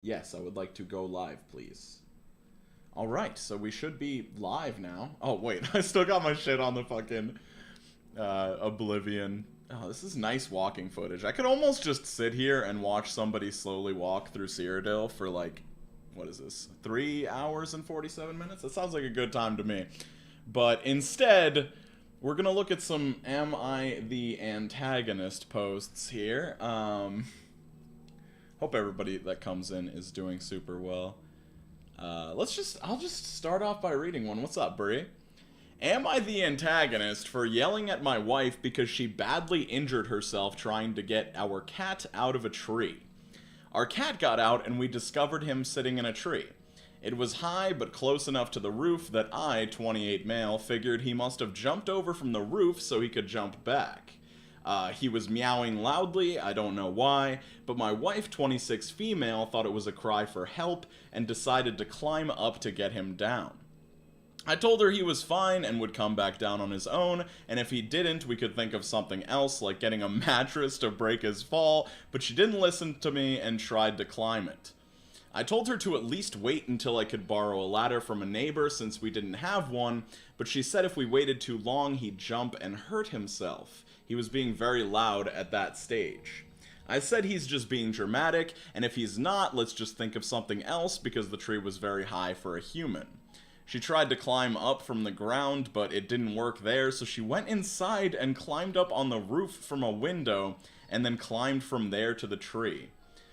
Yes, I would like to go live, please. Alright, so we should be live now. Oh, wait, I still got my shit on the fucking Oblivion. Oh, this is nice walking footage. I could almost just sit here and watch somebody slowly walk through Cyrodiil for like, what is this, 3 hours and 47 minutes? That sounds like a good time to me. But instead, we're gonna look at some Am I the Antagonist posts here. Hope everybody that comes in is doing super well. I'll just start off by reading one. What's up, Brie? Am I the antagonist for yelling at my wife because she badly injured herself trying to get our cat out of a tree? Our cat got out and we discovered him sitting in a tree. It was high but close enough to the roof that I, 28 male, figured he must have jumped over from the roof so he could jump back. He was meowing loudly, I don't know why, but my wife, 26 female, thought it was a cry for help and decided to climb up to get him down. I told her he was fine and would come back down on his own, and if he didn't, we could think of something else, like getting a mattress to break his fall, but she didn't listen to me and tried to climb it. I told her to at least wait until I could borrow a ladder from a neighbor since we didn't have one, but she said if we waited too long, he'd jump and hurt himself. He was being very loud at that stage. I said he's just being dramatic, and if he's not, let's just think of something else because the tree was very high for a human. She tried to climb up from the ground, but it didn't work there, so she went inside and climbed up on the roof from a window, and then climbed from there to the tree.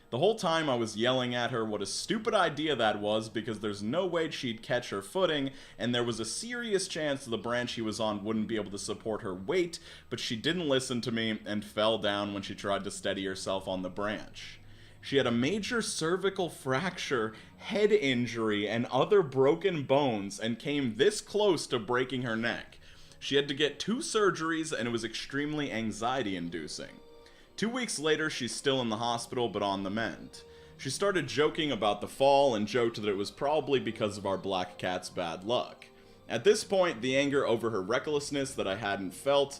The whole time I was yelling at her what a stupid idea that was because there's no way she'd catch her footing, and there was a serious chance the branch she was on wouldn't be able to support her weight, but she didn't listen to me and fell down when she tried to steady herself on the branch. She had a major cervical fracture, head injury, and other broken bones, and came this close to breaking her neck. She had to get 2 surgeries, and it was extremely anxiety-inducing. 2 weeks later, she's still in the hospital, but on the mend. She started joking about the fall and joked that it was probably because of our black cat's bad luck. At this point, the anger over her recklessness that I hadn't felt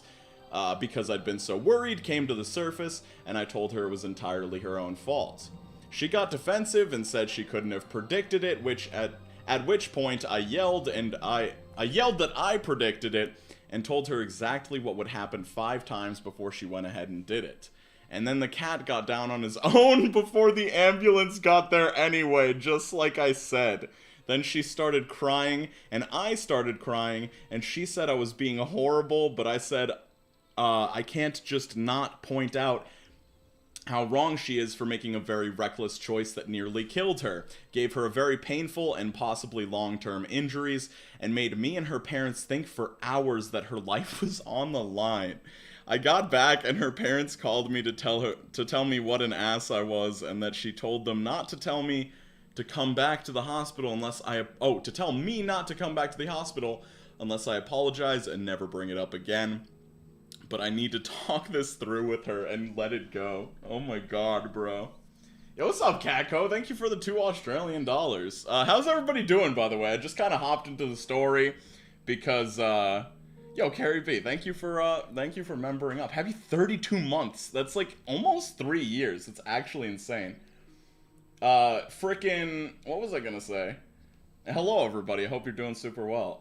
because I'd been so worried came to the surface, and I told her it was entirely her own fault. She got defensive and said she couldn't have predicted it, at which point I yelled that I predicted it and told her exactly what would happen 5 times before she went ahead and did it. And then the cat got down on his own before the ambulance got there anyway, just like I said. Then she started crying, and I started crying, and she said I was being horrible, but I said, I can't just not point out how wrong she is for making a very reckless choice that nearly killed her, gave her a very painful and possibly long-term injuries, and made me and her parents think for hours that her life was on the line. I got back and her parents called me to tell me what an ass I was and that she told them not to tell me to come back to the hospital to tell me not to come back to the hospital unless I apologize and never bring it up again. But I need to talk this through with her and let it go. Oh my god, bro. Yo, what's up, Catco? Thank you for the $2 Australian. How's everybody doing, by the way? I just kind of hopped into the story because, yo, Carrie B, thank you for membering up. Happy 32 months. That's like almost 3 years. It's actually insane. Frickin', what was I gonna say? Hello, everybody. I hope you're doing super well.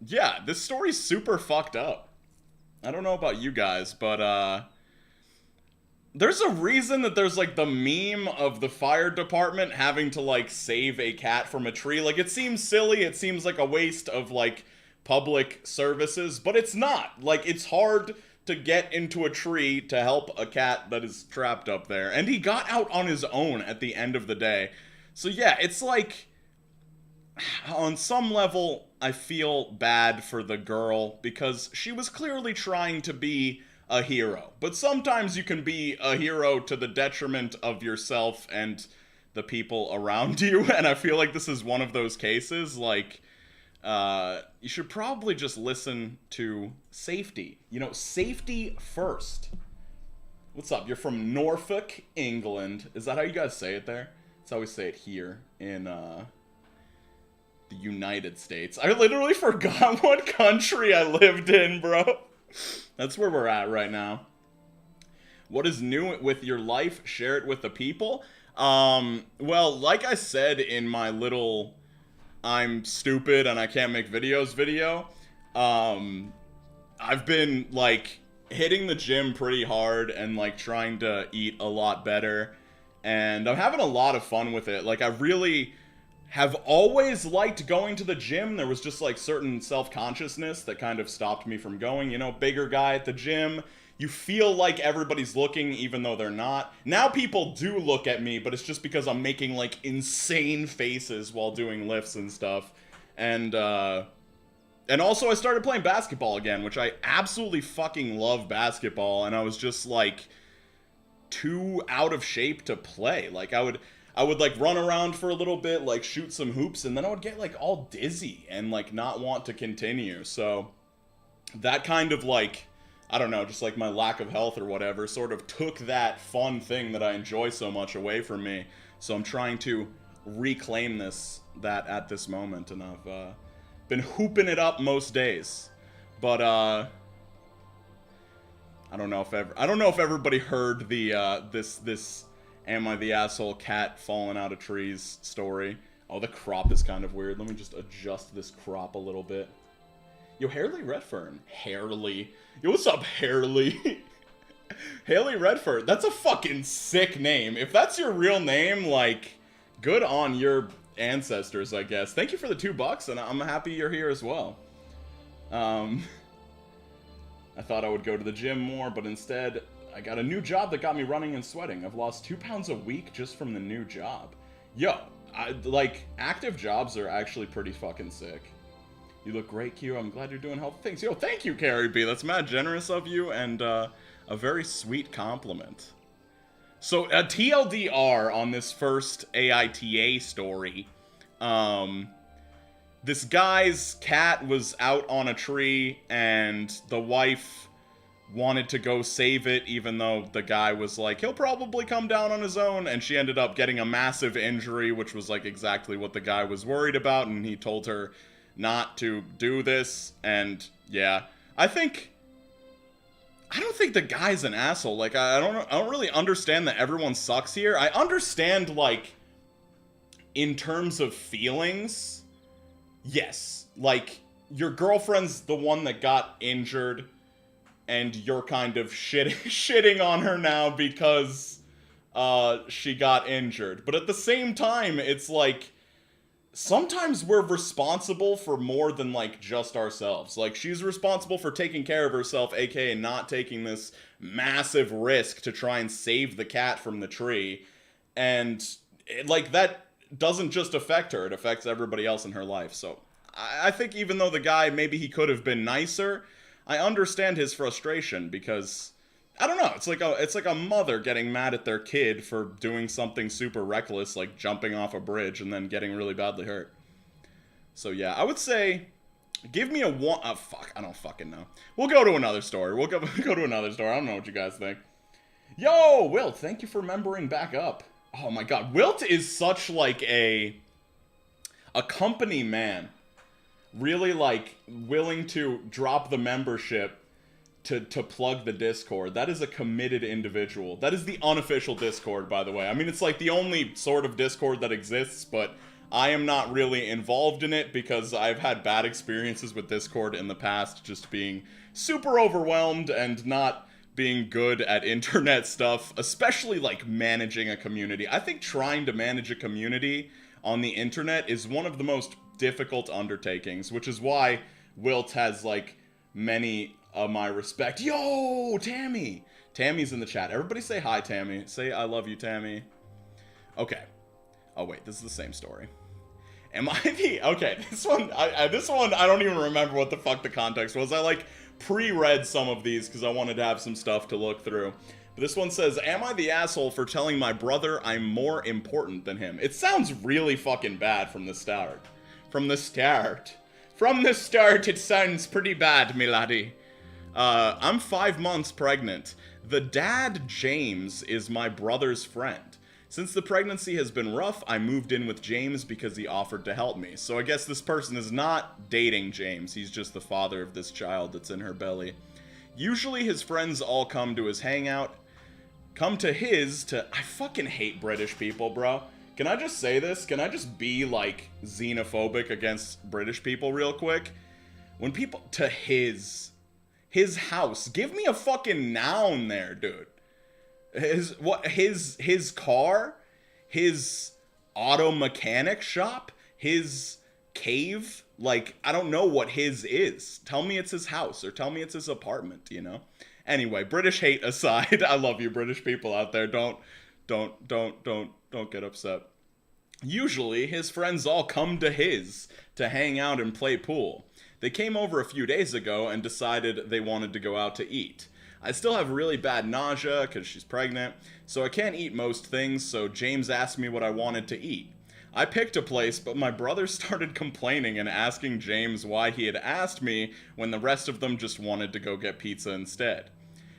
Yeah, this story's super fucked up. I don't know about you guys, but, there's a reason that there's, like, the meme of the fire department having to, like, save a cat from a tree. Like, it seems silly. It seems like a waste of, like, public services, but it's not. Like, it's hard to get into a tree to help a cat that is trapped up there. And he got out on his own at the end of the day. So yeah, it's like, on some level, I feel bad for the girl because she was clearly trying to be a hero. But sometimes you can be a hero to the detriment of yourself and the people around you. And I feel like this is one of those cases. Like, you should probably just listen to safety. You know, safety first. What's up? You're from Norfolk, England. Is that how you guys say it there? That's how we say it here in, the United States. I literally forgot what country I lived in, bro. That's where we're at right now. What is new with your life? Share it with the people. Well, like I said in my little I'm stupid and I can't make videos video, I've been, like, hitting the gym pretty hard and, like, trying to eat a lot better, and I'm having a lot of fun with it. Like, I really have always liked going to the gym. There was just, like, certain self-consciousness that kind of stopped me from going. You know, bigger guy at the gym. You feel like everybody's looking even though they're not. Now people do look at me, but it's just because I'm making, like, insane faces while doing lifts and stuff. And also I started playing basketball again, which I absolutely fucking love basketball, and I was just, like, too out of shape to play. Like, I would like run around for a little bit, like shoot some hoops, and then I would get like all dizzy and like not want to continue. So that kind of like, I don't know, just like my lack of health or whatever sort of took that fun thing that I enjoy so much away from me. So I'm trying to reclaim that at this moment, and I've been hooping it up most days. But I don't know if everybody heard the this Am I the Asshole cat falling out of trees story. Oh, the crop is kind of weird. Let me just adjust this crop a little bit. Yo, h0le Redfern. h0le. Yo, what's up, h0le? h0le Redfern. That's a fucking sick name. If that's your real name, like, good on your ancestors, I guess. Thank you for the $2, and I'm happy you're here as well. I thought I would go to the gym more, but instead I got a new job that got me running and sweating. I've lost 2 pounds a week just from the new job. Yo, like, active jobs are actually pretty fucking sick. You look great, Q. I'm glad you're doing healthy things. Yo, thank you, Carrie B. That's mad generous of you, and a very sweet compliment. So, a TLDR on this first AITA story. This guy's cat was out on a tree, and the wife wanted to go save it, even though the guy was like, he'll probably come down on his own, and she ended up getting a massive injury, which was like exactly what the guy was worried about, and he told her not to do this. And yeah, I don't think the guy's an asshole. Like, I don't really understand that everyone sucks here. I understand, like, in terms of feelings, yes, like, your girlfriend's the one that got injured, and you're kind of shitting on her now because she got injured. But at the same time, it's like, sometimes we're responsible for more than, like, just ourselves. Like, she's responsible for taking care of herself, aka not taking this massive risk to try and save the cat from the tree. And, like, that doesn't just affect her, it affects everybody else in her life. So, I think even though the guy, maybe he could have been nicer, I understand his frustration, because I don't know, it's like a mother getting mad at their kid for doing something super reckless, like jumping off a bridge and then getting really badly hurt. So yeah, I would say, give me a one. Fuck, I don't fucking know. We'll go to another story. We'll go to another story. I don't know what you guys think. Yo, Wilt, thank you for membering back up. Oh my god, Wilt is such like a company man. Really, like, willing to drop the membership to plug the Discord. That is a committed individual. That is the unofficial Discord, by the way. I mean, it's like the only sort of Discord that exists, but I am not really involved in it because I've had bad experiences with Discord in the past, just being super overwhelmed and not being good at internet stuff, especially, like, managing a community. I think trying to manage a community on the internet is one of the most difficult undertakings, which is why Wilt has, like, many of my respect. Yo, Tammy! Tammy's in the chat. Everybody say hi, Tammy. Say I love you, Tammy. Okay. Oh, wait, this is the same story. Am I the... Okay, this one, I don't even remember what the fuck the context was. I, like, pre-read some of these because I wanted to have some stuff to look through. But this one says, am I the asshole for telling my brother I'm more important than him? It sounds really fucking bad from the start. From the start, it sounds pretty bad, me laddie. I'm 5 months pregnant. The dad, James, is my brother's friend. Since the pregnancy has been rough, I moved in with James because he offered to help me. So I guess this person is not dating James. He's just the father of this child that's in her belly. Usually his friends all come to his hangout, come to his to... I fucking hate British people, bro. Can I just say this? Can I just be, like, xenophobic against British people real quick? When people... To his house. Give me a fucking noun there, dude. His car? His auto mechanic shop? His cave? Like, I don't know what his is. Tell me it's his house, or tell me it's his apartment, you know? Anyway, British hate aside, I love you British people out there. Don't get upset. Usually, his friends all come to his to hang out and play pool. They came over a few days ago and decided they wanted to go out to eat. I still have really bad nausea because she's pregnant, so I can't eat most things, so James asked me what I wanted to eat. I picked a place, but my brother started complaining and asking James why he had asked me when the rest of them just wanted to go get pizza instead.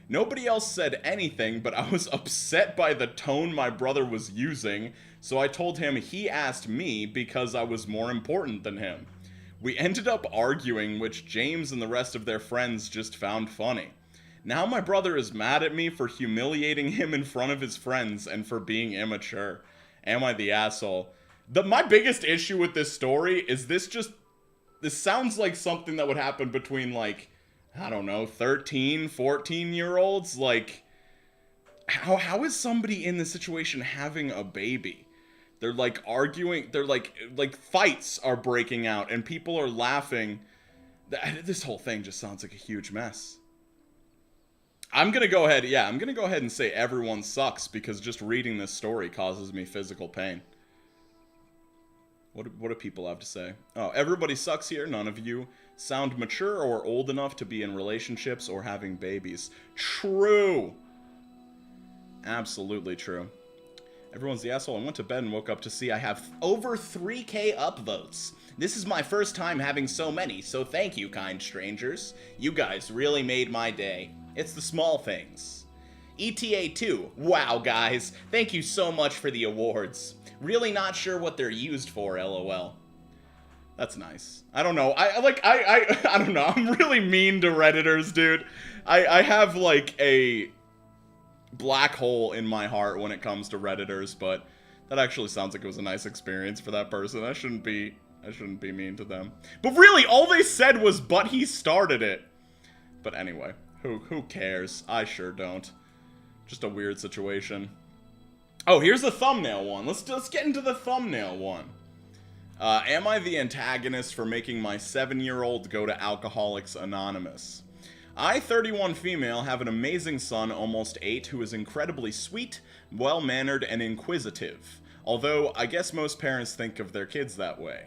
Nobody else said anything, but I was upset by the tone my brother was using, so I told him he asked me because I was more important than him. We ended up arguing, which James and the rest of their friends just found funny. Now my brother is mad at me for humiliating him in front of his friends and for being immature. Am I the asshole? My biggest issue with this story is this sounds like something that would happen between, like, I don't know, 13, 14-year-olds? Like, how is somebody in this situation having a baby? They're, like, arguing, they're, like fights are breaking out, and people are laughing. This whole thing just sounds like a huge mess. I'm gonna go ahead and say everyone sucks, because just reading this story causes me physical pain. What do people have to say? Oh, everybody sucks here. None of you sound mature or old enough to be in relationships or having babies. True. Absolutely true. Everyone's the asshole. I went to bed and woke up to see I have over 3K upvotes. This is my first time having so many, so thank you, kind strangers. You guys really made my day. It's the small things. ETA 2. Wow, guys. Thank you so much for the awards. Really not sure what they're used for, lol. That's nice. I don't know. I don't know. I'm really mean to Redditors, dude. I have, like, a black hole in my heart when it comes to Redditors, but that actually sounds like it was a nice experience for that person. I shouldn't be mean to them. But really, all they said was, but he started it. But anyway, who cares? I sure don't. Just a weird situation. Oh, here's the thumbnail one. Let's get into the thumbnail one. Am I the antagonist for making my 7-year-old go to Alcoholics Anonymous? I, 31 female, have an amazing son, almost 8, who is incredibly sweet, well-mannered, and inquisitive. Although, I guess most parents think of their kids that way.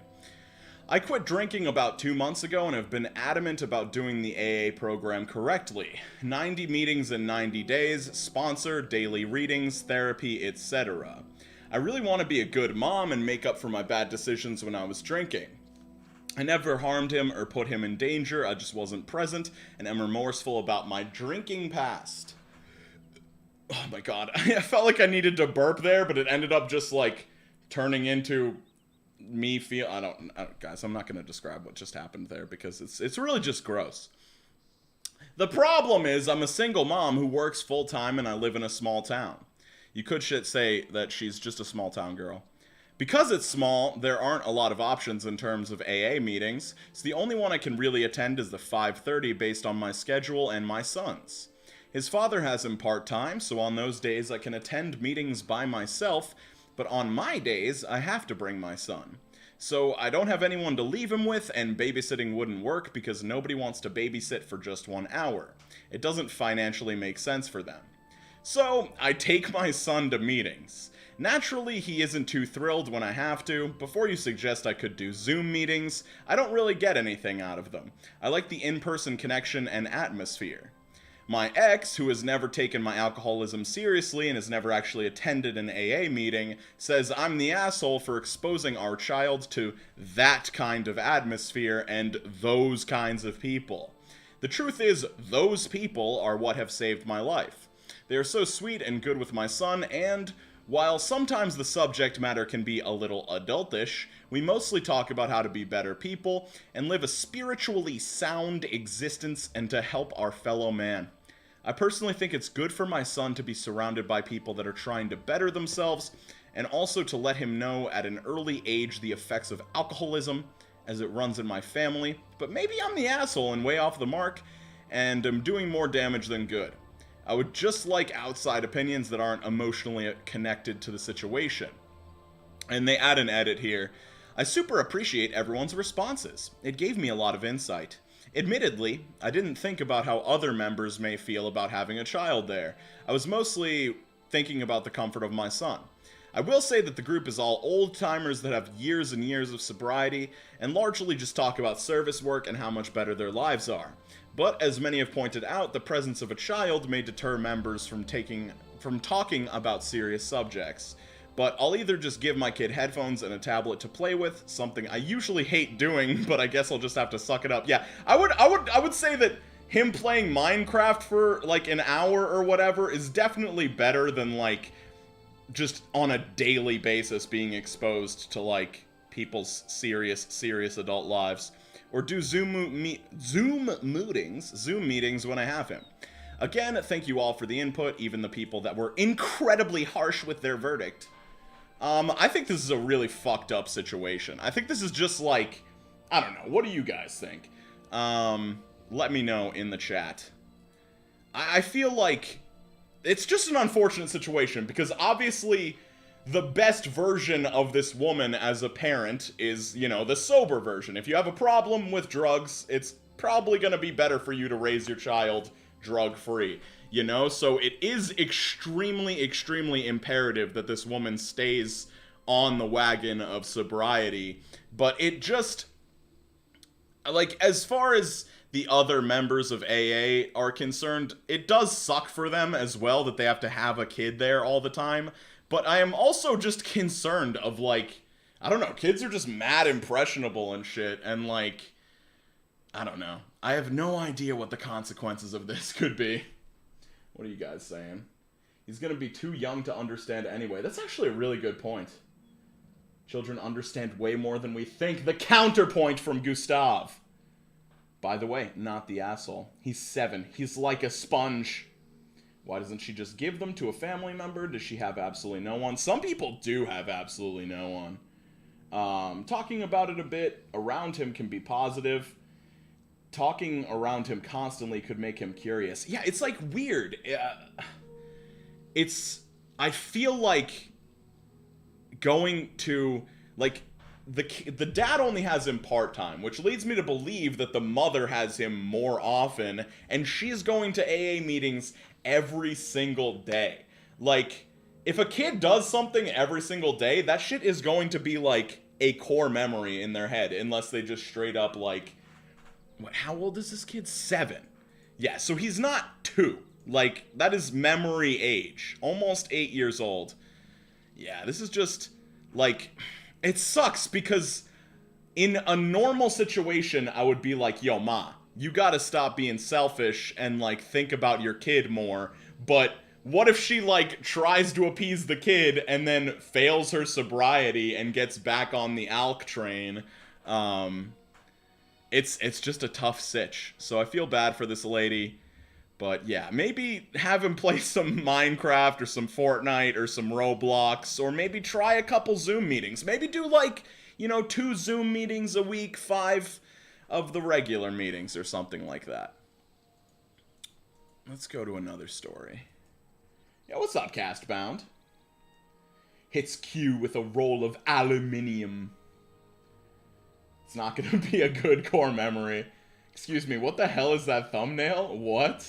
I quit drinking about 2 months ago and have been adamant about doing the AA program correctly. 90 meetings in 90 days, sponsor, daily readings, therapy, etc. I really want to be a good mom and make up for my bad decisions when I was drinking. I never harmed him or put him in danger, I just wasn't present and am remorseful about my drinking past. Oh my god, I felt like I needed to burp there, but it ended up just like turning into me feel... I don't guys, I'm not going to describe what just happened there because it's really just gross. The problem is I'm a single mom who works full-time and I live in a small town. You could say that she's just a small town girl. Because it's small, there aren't a lot of options in terms of AA meetings, so the only one I can really attend is the 5:30 based on my schedule and my son's. His father has him part-time, so on those days I can attend meetings by myself, but on my days I have to bring my son. So I don't have anyone to leave him with, and babysitting wouldn't work because nobody wants to babysit for just 1 hour. It doesn't financially make sense for them. So I take my son to meetings. Naturally, he isn't too thrilled when I have to. Before you suggest I could do Zoom meetings, I don't really get anything out of them. I like the in-person connection and atmosphere. My ex, who has never taken my alcoholism seriously and has never actually attended an AA meeting, says I'm the asshole for exposing our child to that kind of atmosphere and those kinds of people. The truth is, those people are what have saved my life. They are so sweet and good with my son, and while sometimes the subject matter can be a little adultish, we mostly talk about how to be better people and live a spiritually sound existence and to help our fellow man. I personally think it's good for my son to be surrounded by people that are trying to better themselves, and also to let him know at an early age the effects of alcoholism, as it runs in my family, but maybe I'm the asshole and way off the mark, and am doing more damage than good. I would just like outside opinions that aren't emotionally connected to the situation. And they add an edit here. I super appreciate everyone's responses. It gave me a lot of insight. Admittedly, I didn't think about how other members may feel about having a child there. I was mostly thinking about the comfort of my son. I will say that the group is all old-timers that have years and years of sobriety, and largely just talk about service work and how much better their lives are. But, as many have pointed out, the presence of a child may deter members from talking about serious subjects. But I'll either just give my kid headphones and a tablet to play with, something I usually hate doing, but I guess I'll just have to suck it up. Yeah, I would say that him playing Minecraft for, like, an hour or whatever is definitely better than, like, just on a daily basis being exposed to, like, people's serious adult lives. Or do Zoom meetings when I have him. Again, thank you all for the input, even the people that were incredibly harsh with their verdict. I think this is a really fucked up situation. I think this is just like, I don't know, what do you guys think? Let me know in the chat. I feel like it's just an unfortunate situation, because obviously the best version of this woman as a parent is, you know, the sober version. If you have a problem with drugs, it's probably going to be better for you to raise your child drug-free, you know? So it is extremely imperative that this woman stays on the wagon of sobriety. But it just, like, as far as the other members of AA are concerned, it does suck for them as well that they have to have a kid there all the time. But I am also just concerned of, like, I don't know, kids are just mad impressionable and shit, and, like, I don't know. I have no idea what the consequences of this could be. What are you guys saying? He's gonna be too young to understand anyway. That's actually a really good point. Children understand way more than we think. The counterpoint from Gustav. By the way, not the asshole. He's 7. He's like a sponge. Why doesn't she just give them to a family member? Does she have absolutely no one? Some people do have absolutely no one. Talking about it a bit around him can be positive. Talking around him constantly could make him curious. Yeah, it's like weird. I feel like going to, like, the dad only has him part-time, which leads me to believe that the mother has him more often, and she's going to AA meetings every single day. Like, if a kid does something every single day, that shit is going to be, like, a core memory in their head, unless they just straight up, like, what, how old is this kid? 7. Yeah, so he's not 2. Like, that is memory age. Almost 8 years old. Yeah, this is just, like, it sucks because in a normal situation, I would be like, yo, ma, you gotta stop being selfish and, like, think about your kid more. But what if she, like, tries to appease the kid and then fails her sobriety and gets back on the alk train? It's just a tough sitch. So I feel bad for this lady. But yeah, maybe have him play some Minecraft or some Fortnite or some Roblox, or maybe try a couple Zoom meetings. Maybe do, like, you know, 2 Zoom meetings a week, 5 of the regular meetings or something like that. Let's go to another story. Yeah, what's up, Castbound? Hits Q with a roll of aluminium. It's not gonna be a good core memory. Excuse me, what the hell is that thumbnail? What?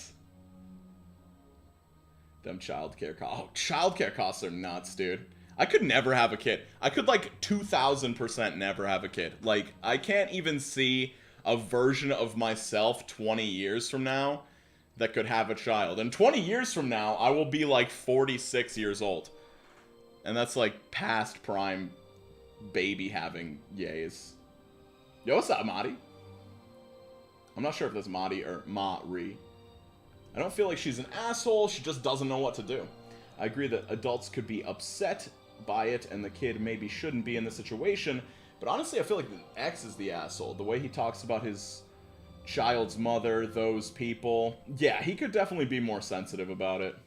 Them childcare costs. Oh, childcare costs are nuts, dude. I could never have a kid. I could, like, 2,000% never have a kid. Like, I can't even see a version of myself 20 years from now that could have a child. And 20 years from now, I will be, like, 46 years old. And that's, like, past prime baby having yays. Yo, what's up, Madi? I'm not sure if that's Madi or Ma-Ri. I don't feel like she's an asshole, she just doesn't know what to do. I agree that adults could be upset by it, and the kid maybe shouldn't be in the situation, but honestly I feel like the ex is the asshole. The way he talks about his child's mother, those people. Yeah, he could definitely be more sensitive about it.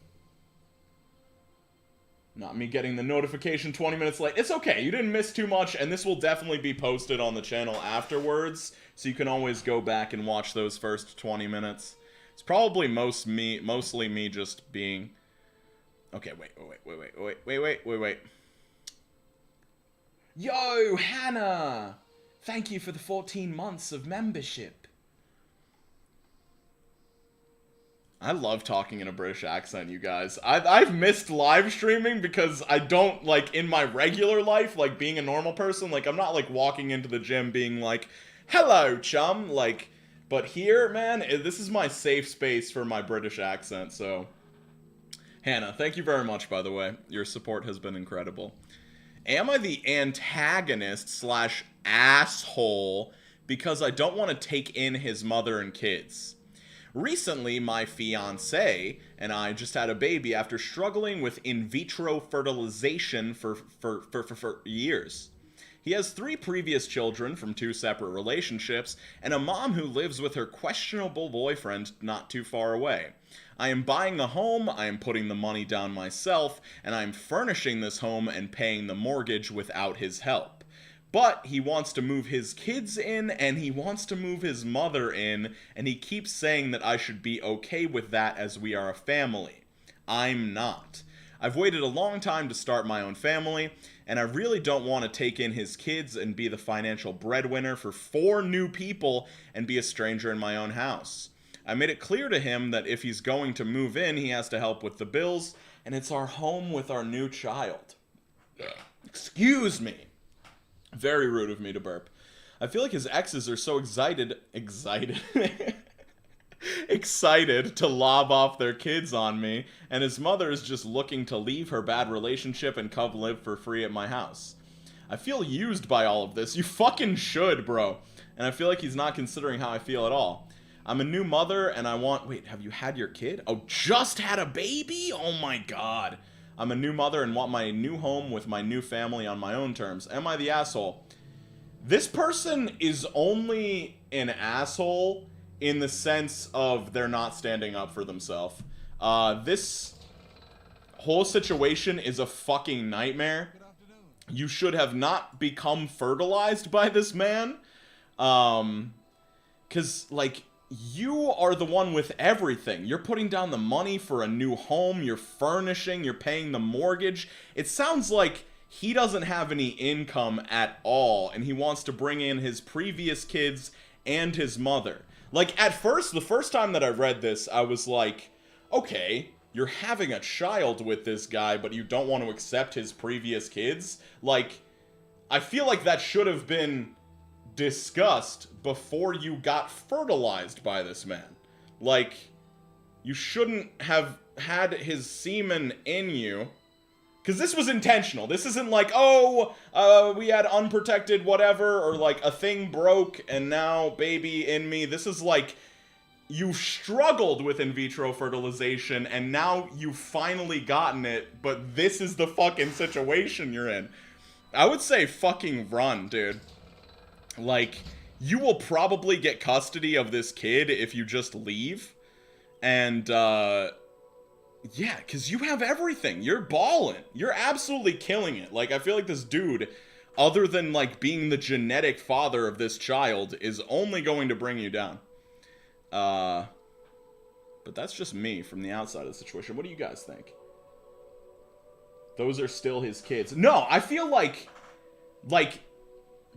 Not me getting the notification 20 minutes late. It's okay, you didn't miss too much, and this will definitely be posted on the channel afterwards, so you can always go back and watch those first 20 minutes. It's probably mostly me just being... Okay, wait. Yo, Hannah! Thank you for the 14 months of membership. I love talking in a British accent, you guys. I've missed live streaming because I don't, like, in my regular life, like, being a normal person, like, I'm not, like, walking into the gym being like, hello, chum, like, but here, man, this is my safe space for my British accent, so. Hannah, thank you very much, by the way. Your support has been incredible. Am I the antagonist slash asshole because I don't want to take in his mother and kids? Recently, my fiancé and I just had a baby after struggling with in vitro fertilization for years. He has 3 previous children from 2 separate relationships and a mom who lives with her questionable boyfriend not too far away. I am buying a home, I am putting the money down myself, and I am furnishing this home and paying the mortgage without his help. But he wants to move his kids in, and he wants to move his mother in, and he keeps saying that I should be okay with that as we are a family. I'm not. I've waited a long time to start my own family, and I really don't want to take in his kids and be the financial breadwinner for 4 new people and be a stranger in my own house. I made it clear to him that if he's going to move in, he has to help with the bills, and it's our home with our new child. Excuse me. Very rude of me to burp. I feel like his exes are so excited to lob off their kids on me, and his mother is just looking to leave her bad relationship and come live for free at my house. I feel used by all of this. You fucking should, bro. And I feel like he's not considering how I feel at all. I'm a new mother, and I want... Wait, have you had your kid? Oh, just had a baby? Oh my god. I'm a new mother and want my new home with my new family on my own terms. Am I the asshole? This person is only an asshole in the sense of they're not standing up for themselves. This whole situation is a fucking nightmare. You should have not become fertilized by this man. 'Cause, like... You are the one with everything. You're putting down the money for a new home, you're furnishing, you're paying the mortgage. It sounds like he doesn't have any income at all, and he wants to bring in his previous kids and his mother. Like, at first, the first time that I read this, I was like, okay, you're having a child with this guy, but you don't want to accept his previous kids? Like, I feel like that should have been discussed before you got fertilized by this man. Like, you shouldn't have had his semen in you. Because this was intentional. This isn't like, oh, we had unprotected whatever, or like a thing broke and now baby in me. This is like, you've struggled with in vitro fertilization and now you've finally gotten it, but this is the fucking situation you're in. I would say fucking run, dude. Like, you will probably get custody of this kid if you just leave. And, yeah, because you have everything. You're balling. You're absolutely killing it. Like, I feel like this dude, other than, like, being the genetic father of this child, is only going to bring you down. But that's just me from the outside of the situation. What do you guys think? Those are still his kids. No, I feel like...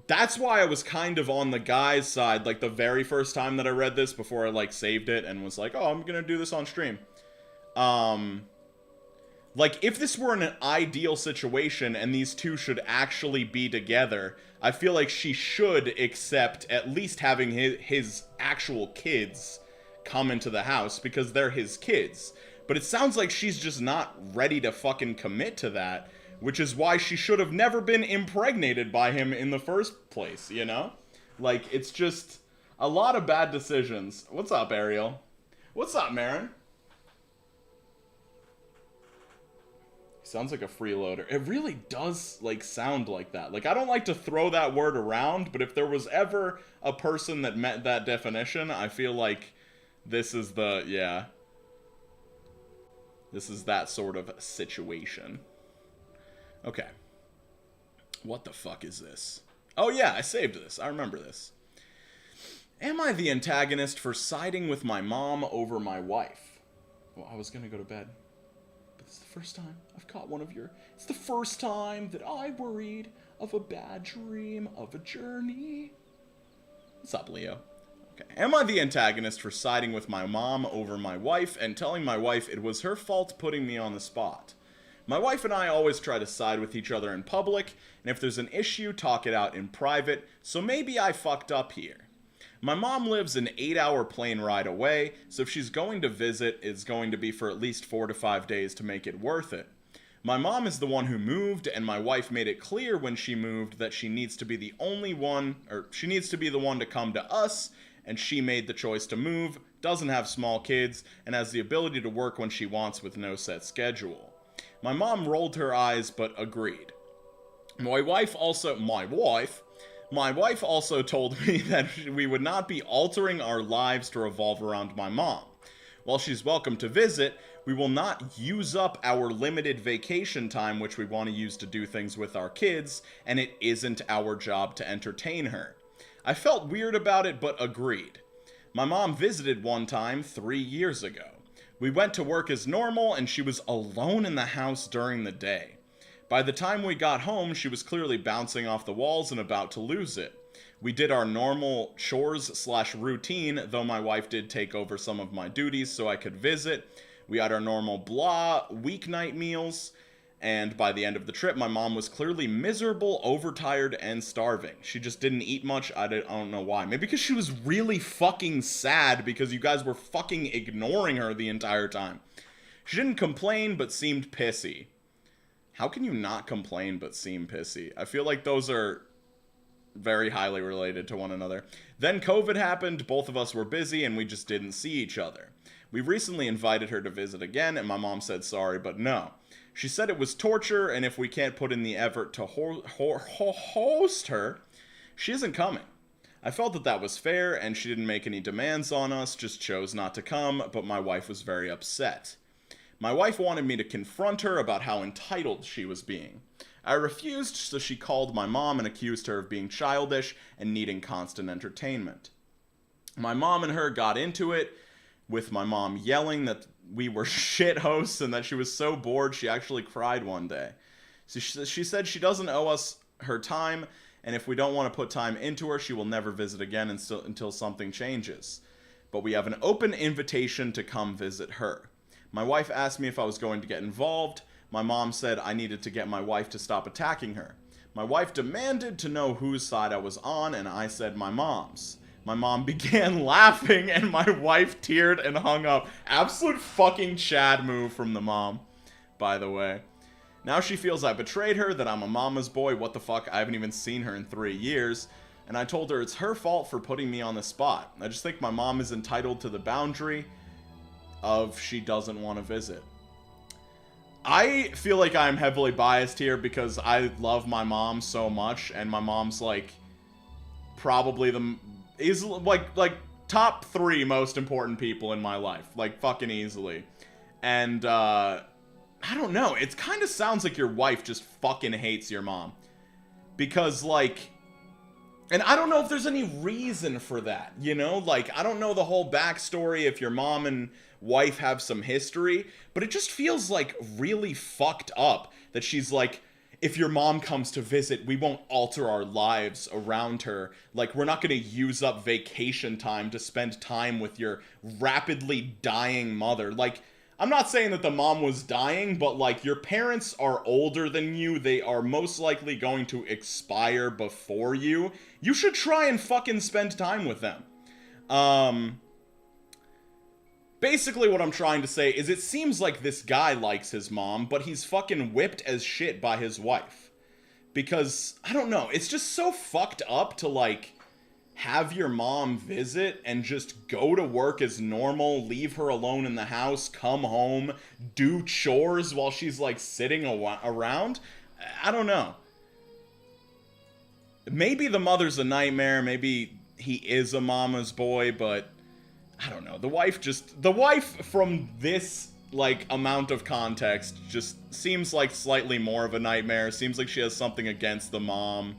That's why I was kind of on the guy's side, like, the very first time that I read this, before I, like, saved it and was like, oh, I'm gonna do this on stream. Like, if this were an ideal situation and these two should actually be together, I feel like she should accept at least having his actual kids come into the house, because they're his kids. But it sounds like she's just not ready to fucking commit to that. Which is why she should have never been impregnated by him in the first place, you know? Like, it's just a lot of bad decisions. What's up, Ariel? What's up, Marin? Sounds like a freeloader. It really does, like, sound like that. Like, I don't like to throw that word around, but if there was ever a person that met that definition, I feel like this is the, yeah. This is that sort of situation. Okay. What the fuck is this? Oh yeah, I saved this. I remember this. Am I the antagonist for siding with my mom over my wife? Well, I was gonna go to bed. It's the first time I've caught one of your... It's the first time that I worried of a bad dream of a journey. What's up, Leo? Okay. Am I the antagonist for siding with my mom over my wife and telling my wife it was her fault putting me on the spot? My wife and I always try to side with each other in public, and if there's an issue, talk it out in private, so maybe I fucked up here. My mom lives an 8-hour plane ride away, so if she's going to visit, it's going to be for at least 4 to 5 days to make it worth it. My mom is the one who moved, and my wife made it clear when she moved that she needs to be the only one, or she needs to be the one to come to us, and she made the choice to move, doesn't have small kids, and has the ability to work when she wants with no set schedule. My mom rolled her eyes, but agreed. My wife also told me that we would not be altering our lives to revolve around my mom. While she's welcome to visit, we will not use up our limited vacation time which we want to use to do things with our kids, and it isn't our job to entertain her. I felt weird about it, but agreed. My mom visited one time 3 years ago. We went to work as normal, and she was alone in the house during the day. By the time we got home, she was clearly bouncing off the walls and about to lose it. We did our normal chores/routine, though my wife did take over some of my duties so I could visit. We had our normal weeknight meals, and by the end of the trip, my mom was clearly miserable, overtired, and starving. She just didn't eat much. I don't know why. Maybe because she was really fucking sad because you guys were fucking ignoring her the entire time. She didn't complain, but seemed pissy. How can you not complain but seem pissy? I feel like those are very highly related to one another. Then COVID happened, both of us were busy, and we just didn't see each other. We recently invited her to visit again, and my mom said sorry, but no. She said it was torture, and if we can't put in the effort to host her, she isn't coming. I felt that that was fair, and she didn't make any demands on us, just chose not to come, but my wife was very upset. My wife wanted me to confront her about how entitled she was being. I refused, so she called my mom and accused her of being childish and needing constant entertainment. My mom and her got into it, with my mom yelling that we were shit hosts and that she was so bored she actually cried one day. So she said she doesn't owe us her time, and if we don't want to put time into her, she will never visit again until something changes. But we have an open invitation to come visit her. My wife asked me if I was going to get involved. My mom said I needed to get my wife to stop attacking her. My wife demanded to know whose side I was on, and I said my mom's. My mom began laughing, and my wife teared and hung up. Absolute fucking Chad move from the mom, by the way. Now she feels I betrayed her, that I'm a mama's boy. What the fuck? I haven't even seen her in 3 years. And I told her it's her fault for putting me on the spot. I just think my mom is entitled to the boundary of she doesn't want to visit. I feel like I'm heavily biased here because I love my mom so much, and my mom's like probably like top 3 most important people in my life, like fucking easily. And I don't know, it kind of sounds like your wife just fucking hates your mom, because like, and I don't know if there's any reason for that, you know, like I don't know the whole backstory if your mom and wife have some history, but it just feels like really fucked up that she's like, if your mom comes to visit, we won't alter our lives around her. Like, we're not going to use up vacation time to spend time with your rapidly dying mother. Like, I'm not saying that the mom was dying, but like, your parents are older than you. They are most likely going to expire before you. You should try and fucking spend time with them. Basically what I'm trying to say is it seems like this guy likes his mom, but he's fucking whipped as shit by his wife. Because, I don't know, it's just so fucked up to like have your mom visit and just go to work as normal, leave her alone in the house, come home, do chores while she's like sitting around. I don't know. Maybe the mother's a nightmare, maybe he is a mama's boy, but I don't know. The wife from this like amount of context just seems like slightly more of a nightmare. Seems like she has something against the mom.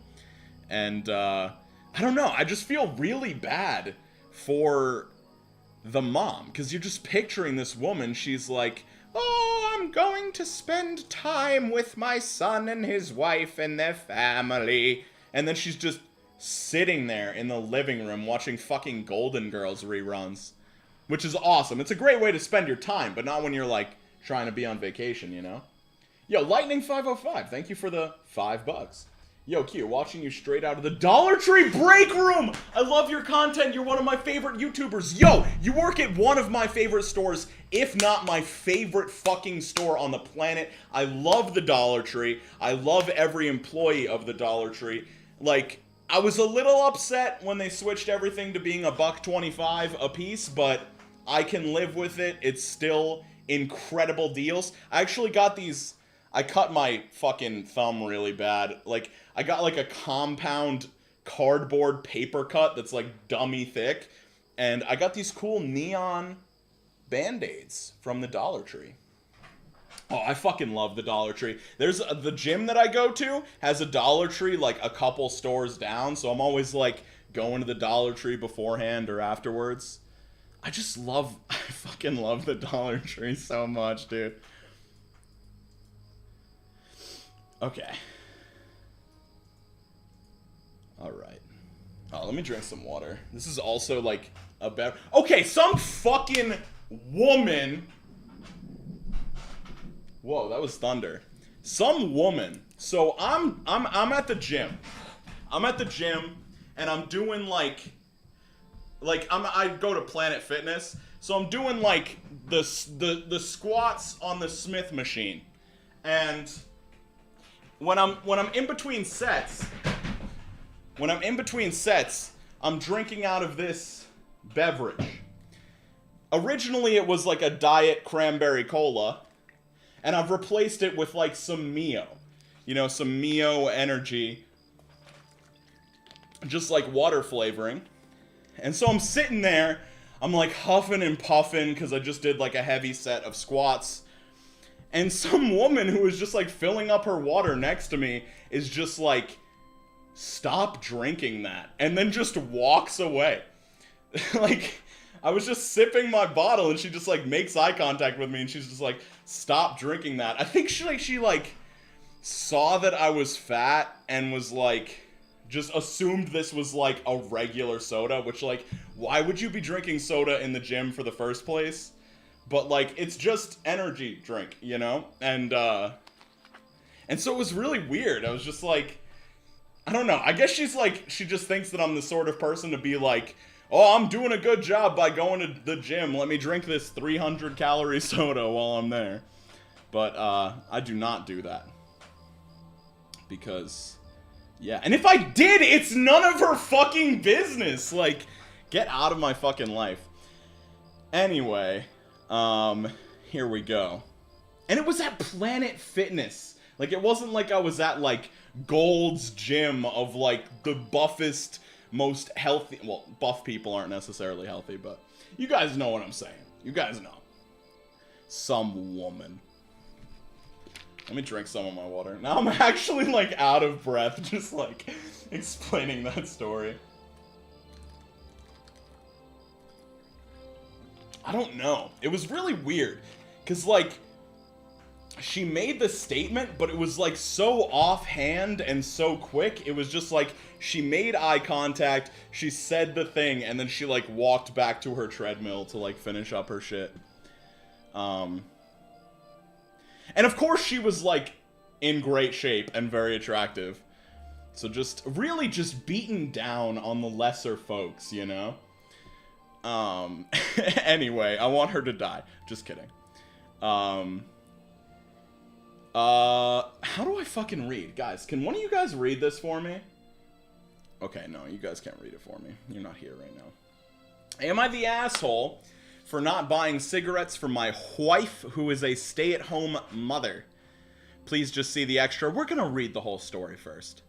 And I don't know, I just feel really bad for the mom, because you're just picturing this woman, she's like, oh, I'm going to spend time with my son and his wife and their family, and then she's just sitting there in the living room watching fucking Golden Girls reruns, which is awesome. It's a great way to spend your time, but not when you're like trying to be on vacation, you know? Yo, Lightning505, thank you for the $5. Yo, Q, watching you straight out of the Dollar Tree break room! I love your content, you're one of my favorite YouTubers. Yo, you work at one of my favorite stores, if not my favorite fucking store on the planet. I love the Dollar Tree. I love every employee of the Dollar Tree. Like, I was a little upset when they switched everything to being $1.25 a piece, but I can live with it. It's still incredible deals. I actually got these... I cut my fucking thumb really bad. Like, I got like a compound cardboard paper cut that's like dummy thick. And I got these cool neon Band-Aids from the Dollar Tree. Oh, I fucking love the Dollar Tree. There's the gym that I go to has a Dollar Tree like a couple stores down. So I'm always like going to the Dollar Tree beforehand or afterwards. I fucking love the Dollar Tree so much, dude. Okay. Alright. Oh, let me drink some water. This is also, like, a better... Okay, some fucking woman... Whoa, that was thunder. Some woman... So, I'm at the gym. I'm at the gym, and I'm doing, like... I go to Planet Fitness, so I'm doing, like, the squats on the Smith machine. And... When I'm in between sets, I'm drinking out of this beverage. Originally, it was like a diet cranberry cola, and I've replaced it with like some Mio. You know, some Mio energy. Just like water flavoring. And so I'm sitting there, I'm like huffing and puffing because I just did like a heavy set of squats. And some woman who was just, like, filling up her water next to me is just like, stop drinking that. And then just walks away. Like, I was just sipping my bottle and she just, like, makes eye contact with me and she's just like, stop drinking that. I think she saw that I was fat and was, like, just assumed this was, like, a regular soda. Which, like, why would you be drinking soda in the gym for the first place? But, like, it's just energy drink, you know? And so it was really weird. I was just like, I don't know. I guess she's like, she just thinks that I'm the sort of person to be like, oh, I'm doing a good job by going to the gym. Let me drink this 300-calorie soda while I'm there. But, I do not do that. Because, yeah. And if I did, it's none of her fucking business. Like, get out of my fucking life. Anyway... here we go. And it was at Planet Fitness. Like, it wasn't like I was at, like, Gold's Gym of, like, the buffest, most healthy... Well, buff people aren't necessarily healthy, but you guys know what I'm saying. You guys know. Some woman. Let me drink some of my water. Now I'm actually, like, out of breath just, like, explaining that story. I don't know. It was really weird. Because, like, she made the statement, but it was, like, so offhand and so quick. It was just, like, she made eye contact, she said the thing, and then she, like, walked back to her treadmill to, like, finish up her shit. And, of course, she was, like, in great shape and very attractive. So just, really just beaten down on the lesser folks, you know? Anyway, I want her to die. Just kidding. How do I fucking read? Guys, can one of you guys read this for me? Okay, no, you guys can't read it for me. You're not here right now. Am I the asshole for not buying cigarettes for my wife, who is a stay-at-home mother? Please just see the extra. We're gonna read the whole story first.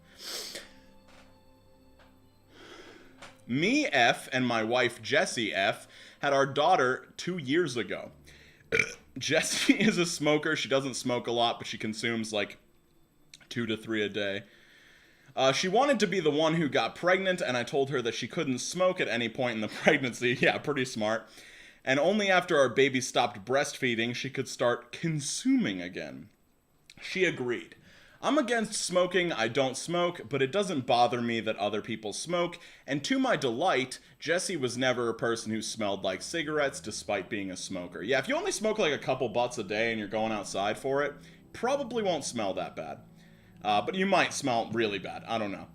Me, F, and my wife, Jessie, F, had our daughter 2 years ago. Jessie is a smoker. She doesn't smoke a lot, but she consumes like 2 to 3 a day. She wanted to be the one who got pregnant, and I told her that she couldn't smoke at any point in the pregnancy. Yeah, pretty smart. And only after our baby stopped breastfeeding, she could start consuming again. She agreed. I'm against smoking, I don't smoke, but it doesn't bother me that other people smoke, and to my delight, Jessie was never a person who smelled like cigarettes despite being a smoker. Yeah, if you only smoke like a couple butts a day and you're going outside for it, probably won't smell that bad. But you might smell really bad, I don't know.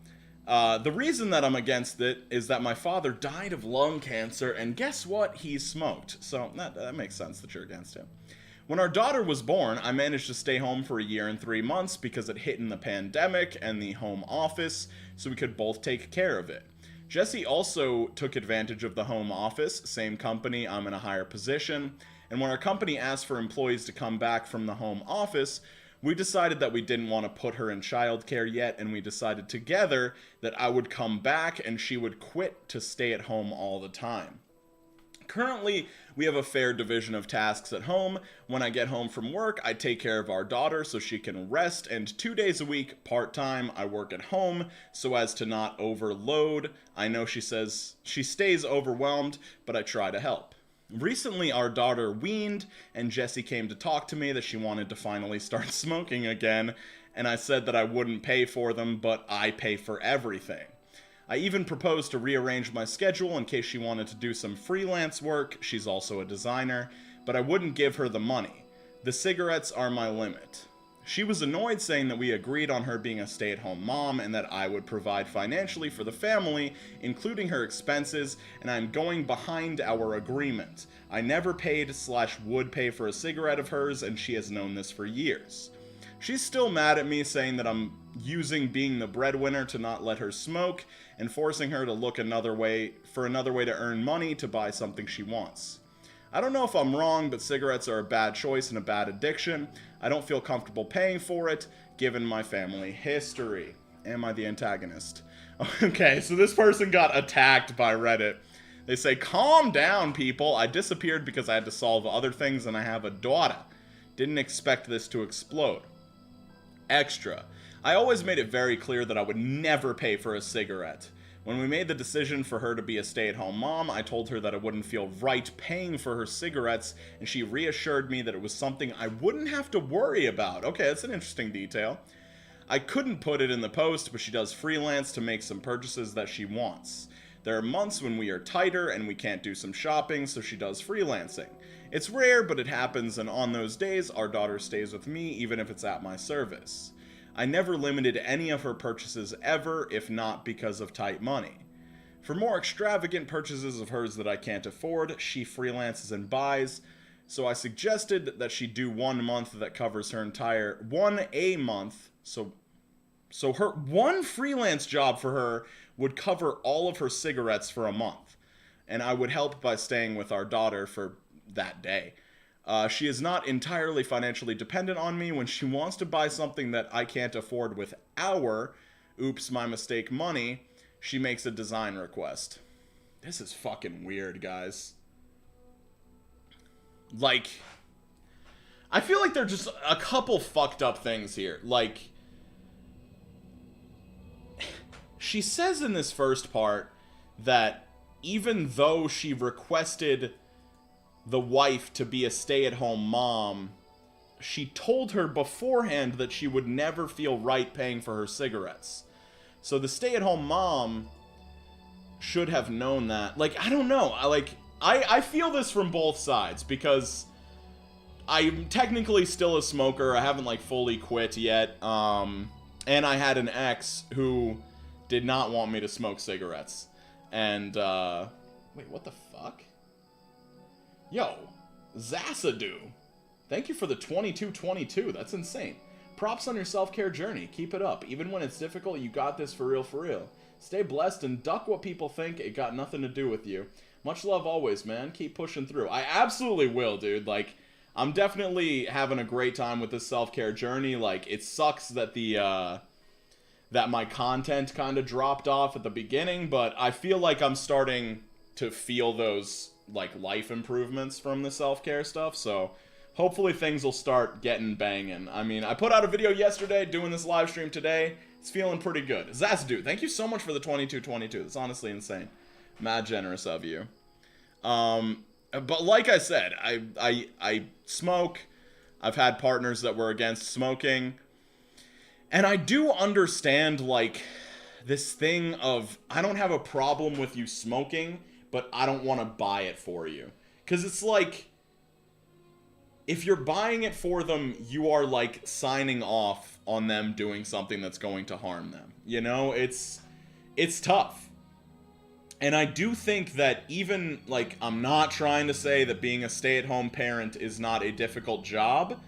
The reason that I'm against it is that my father died of lung cancer, and guess what? He smoked. So that makes sense that you're against him. When our daughter was born, I managed to stay home for 1 year and 3 months because it hit in the pandemic and the home office, so we could both take care of it. Jessie also took advantage of the home office, same company, I'm in a higher position, and when our company asked for employees to come back from the home office, we decided that we didn't want to put her in childcare yet, and we decided together that I would come back and she would quit to stay at home all the time. Currently, we have a fair division of tasks at home. When I get home from work, I take care of our daughter so she can rest, and 2 days a week, part-time, I work at home so as to not overload. I know she says she stays overwhelmed, but I try to help. Recently, our daughter weaned, and Jessie came to talk to me that she wanted to finally start smoking again, and I said that I wouldn't pay for them, but I pay for everything. I even proposed to rearrange my schedule in case she wanted to do some freelance work. She's also a designer, but I wouldn't give her the money. The cigarettes are my limit. She was annoyed, saying that we agreed on her being a stay-at-home mom and that I would provide financially for the family, including her expenses, and I'm going behind our agreement. I never paid/would pay for a cigarette of hers, and she has known this for years. She's still mad at me, saying that I'm using being the breadwinner to not let her smoke and forcing her to look another way to earn money to buy something she wants. I don't know if I'm wrong, but cigarettes are a bad choice and a bad addiction. I don't feel comfortable paying for it, given my family history. Am I the antagonist? Okay, so this person got attacked by Reddit. They say, calm down, people. I disappeared because I had to solve other things and I have a daughter. Didn't expect this to explode. Extra. I always made it very clear that I would never pay for a cigarette. When we made the decision for her to be a stay-at-home mom, I told her that it wouldn't feel right paying for her cigarettes, and she reassured me that it was something I wouldn't have to worry about. Okay, that's an interesting detail. I couldn't put it in the post, but she does freelance to make some purchases that she wants. There are months when we are tighter and we can't do some shopping, so she does freelancing. It's rare, but it happens, and on those days, our daughter stays with me, even if it's at my service. I never limited any of her purchases ever, if not because of tight money. For more extravagant purchases of hers that I can't afford, she freelances and buys, so I suggested that she do 1 month that covers her entire, a month, so her one freelance job for her would cover all of her cigarettes for a month, and I would help by staying with our daughter for that day. She is not entirely financially dependent on me. When she wants to buy something that I can't afford with our, oops, my mistake, money, she makes a design request. This is fucking weird, guys. Like, I feel like there are just a couple fucked up things here. Like, she says in this first part that even though she requested the wife to be a stay-at-home mom, she told her beforehand that she would never feel right paying for her cigarettes. So the stay-at-home mom should have known that. Like, I don't know. I feel this from both sides, because I'm technically still a smoker. I haven't, like, fully quit yet. And I had an ex who did not want me to smoke cigarettes. And, wait, what the fuck? Yo, Zasadu. Thank you for the 2222. That's insane. Props on your self-care journey. Keep it up. Even when it's difficult, you got this for real, for real. Stay blessed and duck what people think. It got nothing to do with you. Much love always, man. Keep pushing through. I absolutely will, dude. Like, I'm definitely having a great time with this self-care journey. Like, it sucks that that my content kind of dropped off at the beginning, but I feel like I'm starting to feel those, like, life improvements from the self-care stuff, so hopefully things will start getting banging. I mean, I put out a video yesterday, doing this live stream today. It's feeling pretty good. Zasdu, thank you so much for the 2222. That's honestly insane. Mad generous of you. But like I said, I smoke. I've had partners that were against smoking. And I do understand, like, this thing of, I don't have a problem with you smoking, but I don't want to buy it for you. Because it's like, if you're buying it for them, you are, like, signing off on them doing something that's going to harm them. You know, it's tough. And I do think that even, like, I'm not trying to say that being a stay-at-home parent is not a difficult job,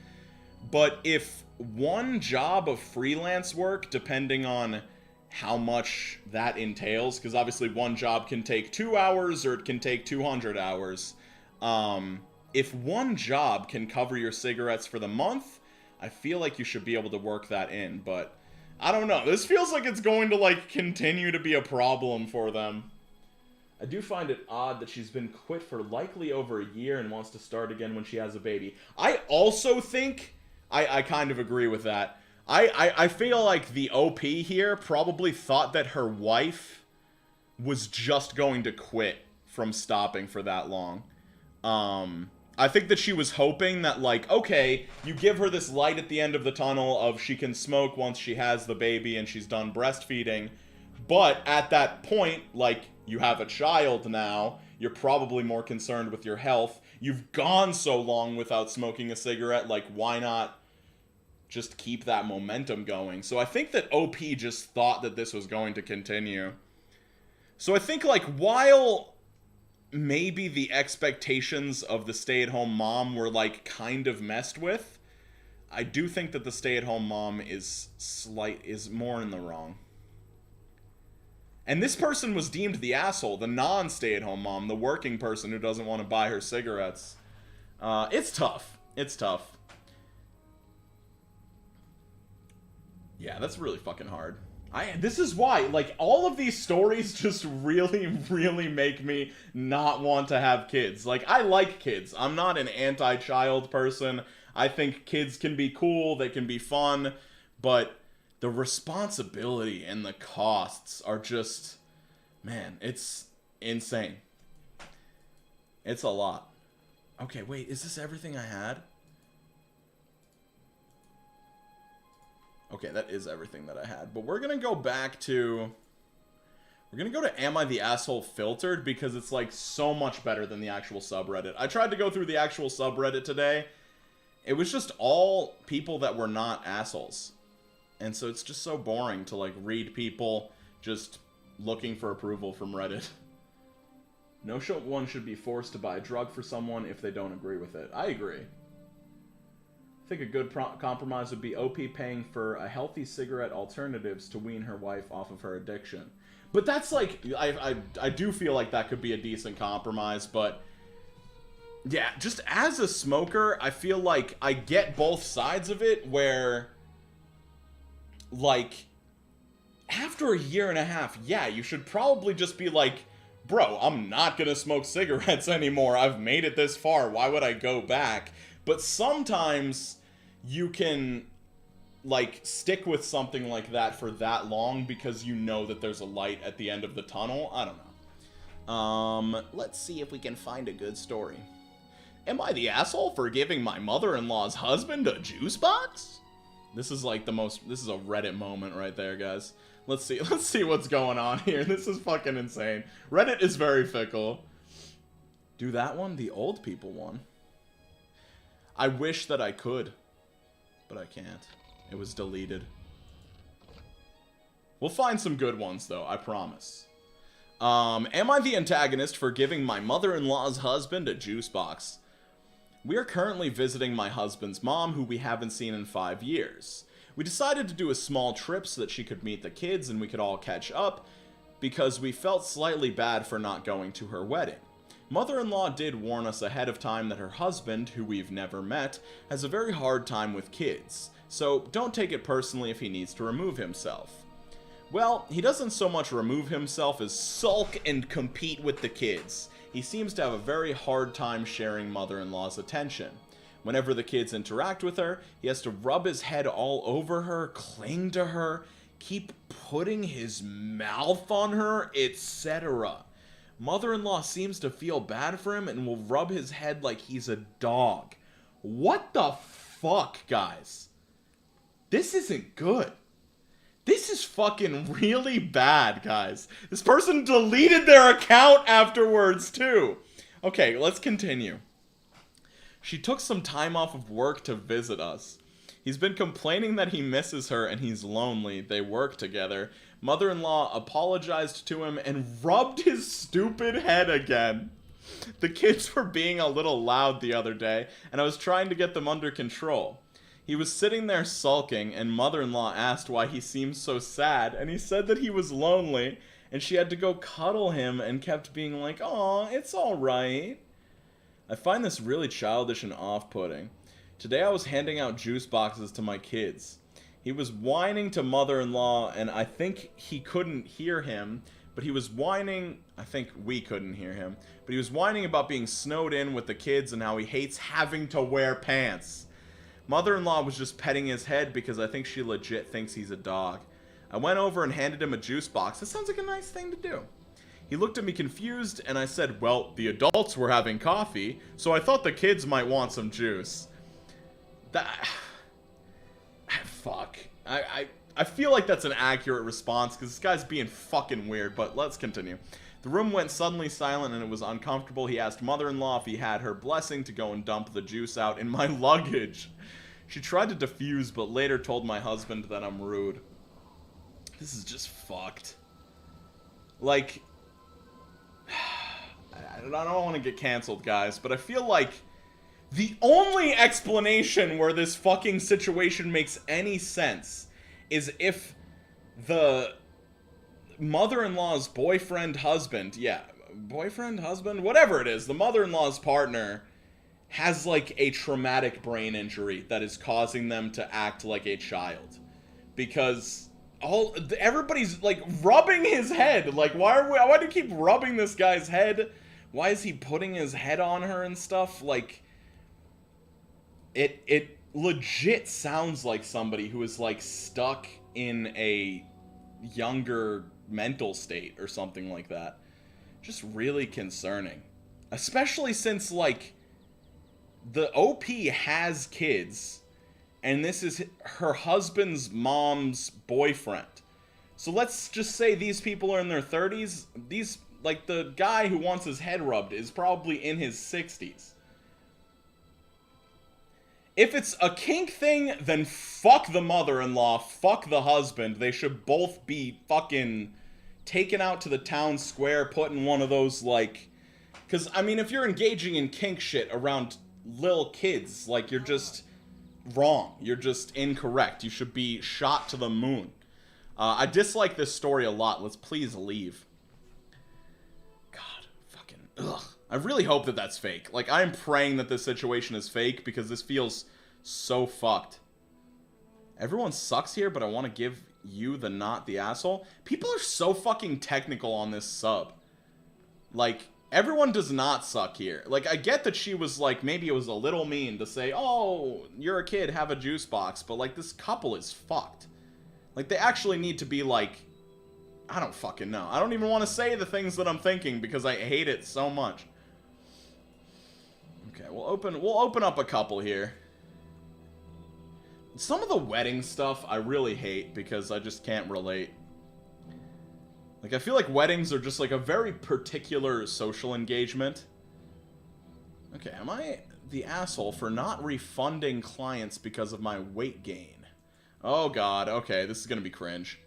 but if one job of freelance work, depending on how much that entails, because obviously one job can take 2 hours or it can take 200 hours, if one job can cover your cigarettes for the month, I feel like you should be able to work that in, but I don't know. This feels like it's going to, like, continue to be a problem for them. I do find it odd that she's been quit for likely over a year and wants to start again when she has a baby. I also think, I kind of agree with that. I feel like the OP here probably thought that her wife was just going to quit from stopping for that long. I think that she was hoping that, like, okay, you give her this light at the end of the tunnel of she can smoke once she has the baby and she's done breastfeeding. But at that point, like, you have a child now, you're probably more concerned with your health. You've gone so long without smoking a cigarette, like, why not just keep that momentum going? So I think that OP just thought that this was going to continue. So I think, like, while maybe the expectations of the stay-at-home mom were, like, kind of messed with, I do think that the stay-at-home mom is more in the wrong. And this person was deemed the asshole, the non-stay-at-home mom, the working person who doesn't want to buy her cigarettes. It's tough. It's tough. Yeah, that's really fucking hard. This is why, like, all of these stories just really, really make me not want to have kids. Like, I like kids. I'm not an anti-child person. I think kids can be cool, they can be fun, but the responsibility and the costs are just, man, it's insane. It's a lot. Okay, wait, is this everything I had? Okay, that is everything that I had. But we're gonna go back to... We're gonna go to Am I the Asshole Filtered, because it's, like, so much better than the actual subreddit. I tried to go through the actual subreddit today. It was just all people that were not assholes. And so it's just so boring to, like, read people just looking for approval from Reddit. No one should be forced to buy a drug for someone if they don't agree with it. I agree. I think a good compromise would be OP paying for a healthy cigarette alternatives to wean her wife off of her addiction. But that's, like, I do feel like that could be a decent compromise, but... yeah, just as a smoker, I feel like I get both sides of it, where... like, after a year and a half, yeah, you should probably just be like, bro, I'm not gonna smoke cigarettes anymore. I've made it this far. Why would I go back? But sometimes you can, like, stick with something like that for that long because you know that there's a light at the end of the tunnel. I don't know. Let's see if we can find a good story. Am I the asshole for giving my mother-in-law's husband a juice box? This is, like, this is a Reddit moment right there, guys. Let's see what's going on here. This is fucking insane. Reddit is very fickle. Do that one? The old people one. I wish that I could, but I can't. It was deleted. We'll find some good ones, though, I promise. Am I the antagonist for giving my mother-in-law's husband a juice box? We are currently visiting my husband's mom, who we haven't seen in 5 years. We decided to do a small trip so that she could meet the kids and we could all catch up. because we felt slightly bad for not going to her wedding. Mother-in-law did warn us ahead of time that her husband, who we've never met, has a very hard time with kids, so don't take it personally if he needs to remove himself. Well, he doesn't so much remove himself as sulk and compete with the kids. He seems to have a very hard time sharing mother-in-law's attention. Whenever the kids interact with her, he has to rub his head all over her, cling to her, keep putting his mouth on her, etc. Mother-in-law seems to feel bad for him and will rub his head like he's a dog. What the fuck, guys? This isn't good. This is fucking really bad, guys. This person deleted their account afterwards, too. Okay, let's continue. She took some time off of work to visit us. He's been complaining that he misses her and he's lonely. They work together. Mother-in-law apologized to him and rubbed his stupid head again. The kids were being a little loud the other day, and I was trying to get them under control. He was sitting there sulking, and mother-in-law asked why he seemed so sad, and he said that he was lonely, and she had to go cuddle him and kept being like, "Aw, it's alright." I find this really childish and off-putting. Today I was handing out juice boxes to my kids. He was whining to mother-in-law, and I think he couldn't hear him, but he was whining, I think we couldn't hear him, but he was whining about being snowed in with the kids and how he hates having to wear pants. Mother-in-law was just petting his head because I think she legit thinks he's a dog. I went over and handed him a juice box. That sounds like a nice thing to do. He looked at me confused, and I said, "Well, the adults were having coffee, so I thought the kids might want some juice." Fuck. I feel like that's an accurate response, because this guy's being fucking weird, but let's continue. The room went suddenly silent, and it was uncomfortable. He asked mother-in-law if he had her blessing to go and dump the juice out in my luggage. She tried to defuse, but later told my husband that I'm rude. This is just fucked. Like, I don't want to get canceled, guys, but I feel like the only explanation where this fucking situation makes any sense is if the mother-in-law's boyfriend, husband, whatever it is, the mother-in-law's partner has, like, a traumatic brain injury that is causing them to act like a child. Because everybody's, like, rubbing his head. Like, why do you keep rubbing this guy's head? Why is he putting his head on her and stuff? Like, it legit sounds like somebody who is, like, stuck in a younger mental state or something like that. Just really concerning. Especially since, like, the OP has kids, and this is her husband's mom's boyfriend. So let's just say these people are in their 30s. These, like, the guy who wants his head rubbed is probably in his 60s. If it's a kink thing, then fuck the mother-in-law, fuck the husband. They should both be fucking taken out to the town square, put in one of those, like... Because, I mean, if you're engaging in kink shit around little kids, like, you're just wrong. You're just incorrect. You should be shot to the moon. I dislike this story a lot. Let's please leave. God, fucking, ugh. I really hope that that's fake. Like, I'm praying that this situation is fake, because this feels so fucked. Everyone sucks here, but I want to give you the not the asshole. People are so fucking technical on this sub. Like, everyone does not suck here. Like, I get that she was, like, maybe it was a little mean to say, "Oh, you're a kid, have a juice box," but, like, this couple is fucked. Like, they actually need to be, like, I don't fucking know. I don't even want to say the things that I'm thinking, because I hate it so much. Okay, we'll open up a couple here. Some of the wedding stuff I really hate, because I just can't relate. Like, I feel like weddings are just, like, a very particular social engagement. Okay, am I the asshole for not refunding clients because of my weight gain? Oh god, okay, this is gonna be cringe.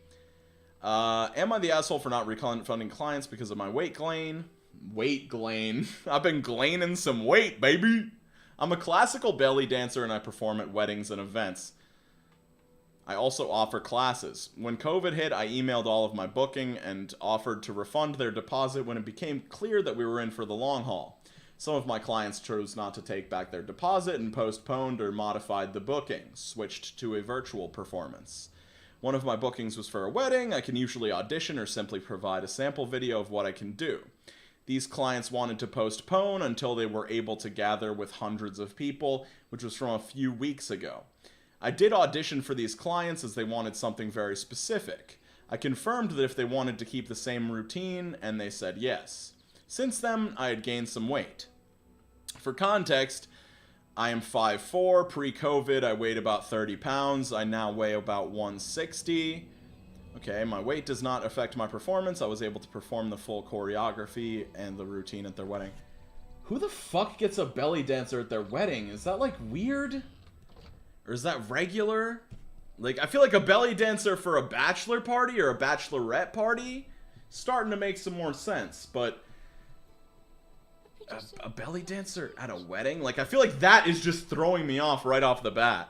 Am I the asshole for not refunding clients because of my weight gain? Weight gain. I've been gaining some weight, baby. I'm a classical belly dancer and I perform at weddings and events. I also offer classes. When COVID hit, I emailed all of my booking and offered to refund their deposit when it became clear that we were in for the long haul. Some of my clients chose not to take back their deposit and postponed or modified the booking, switched to a virtual performance. One of my bookings was for a wedding. I can usually audition or simply provide a sample video of what I can do. These clients wanted to postpone until they were able to gather with hundreds of people, which was from a few weeks ago. I did audition for these clients as they wanted something very specific. I confirmed that if they wanted to keep the same routine, and they said yes. Since then, I had gained some weight. For context, I am 5'4". Pre-COVID, I weighed about 30 pounds. I now weigh about 160. Okay, my weight does not affect my performance. I was able to perform the full choreography and the routine at their wedding. Who the fuck gets a belly dancer at their wedding? Is that, like, weird? Or is that regular? Like, I feel like a belly dancer for a bachelor party or a bachelorette party starting to make some more sense, but a belly dancer at a wedding? Like, I feel like that is just throwing me off right off the bat.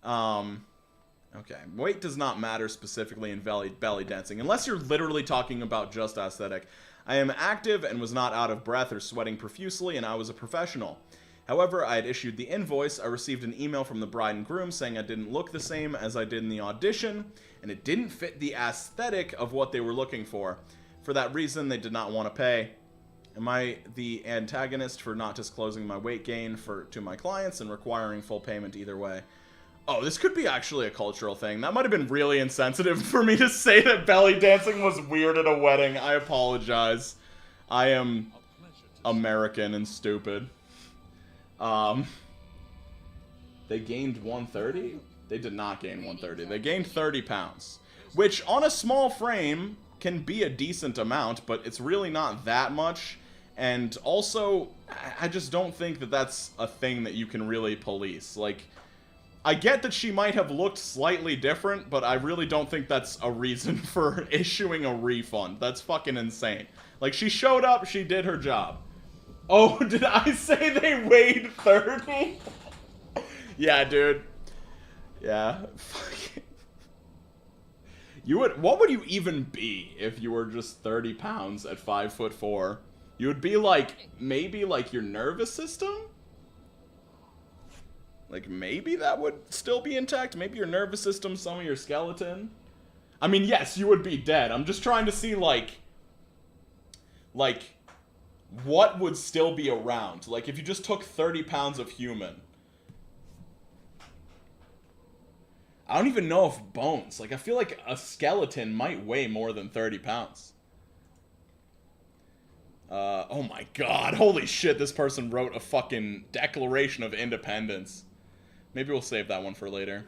Okay, weight does not matter specifically in belly dancing, unless you're literally talking about just aesthetic. I am active and was not out of breath or sweating profusely, and I was a professional. However, I had issued the invoice. I received an email from the bride and groom saying I didn't look the same as I did in the audition, and it didn't fit the aesthetic of what they were looking for. For that reason, they did not want to pay. Am I the antagonist for not disclosing my weight gain to my clients and requiring full payment either way? Oh, this could be actually a cultural thing. That might have been really insensitive for me to say that belly dancing was weird at a wedding. I apologize. I am American and stupid. They gained 130? They did not gain 130. They gained 30 pounds. Which, on a small frame, can be a decent amount, but it's really not that much. And also, I just don't think that that's a thing that you can really police. Like, I get that she might have looked slightly different, but I really don't think that's a reason for issuing a refund. That's fucking insane. Like, she showed up, she did her job. Oh, did I say they weighed 30? Yeah, dude. Yeah. What would you even be if you were just 30 pounds at 5'4"? You would be like, maybe like your nervous system? Like, maybe that would still be intact? Maybe your nervous system, some of your skeleton? I mean, yes, you would be dead. I'm just trying to see, like, what would still be around? Like, if you just took 30 pounds of human. I don't even know if bones. Like, I feel like a skeleton might weigh more than 30 pounds. Oh my god. Holy shit, this person wrote a fucking Declaration of Independence. Maybe we'll save that one for later.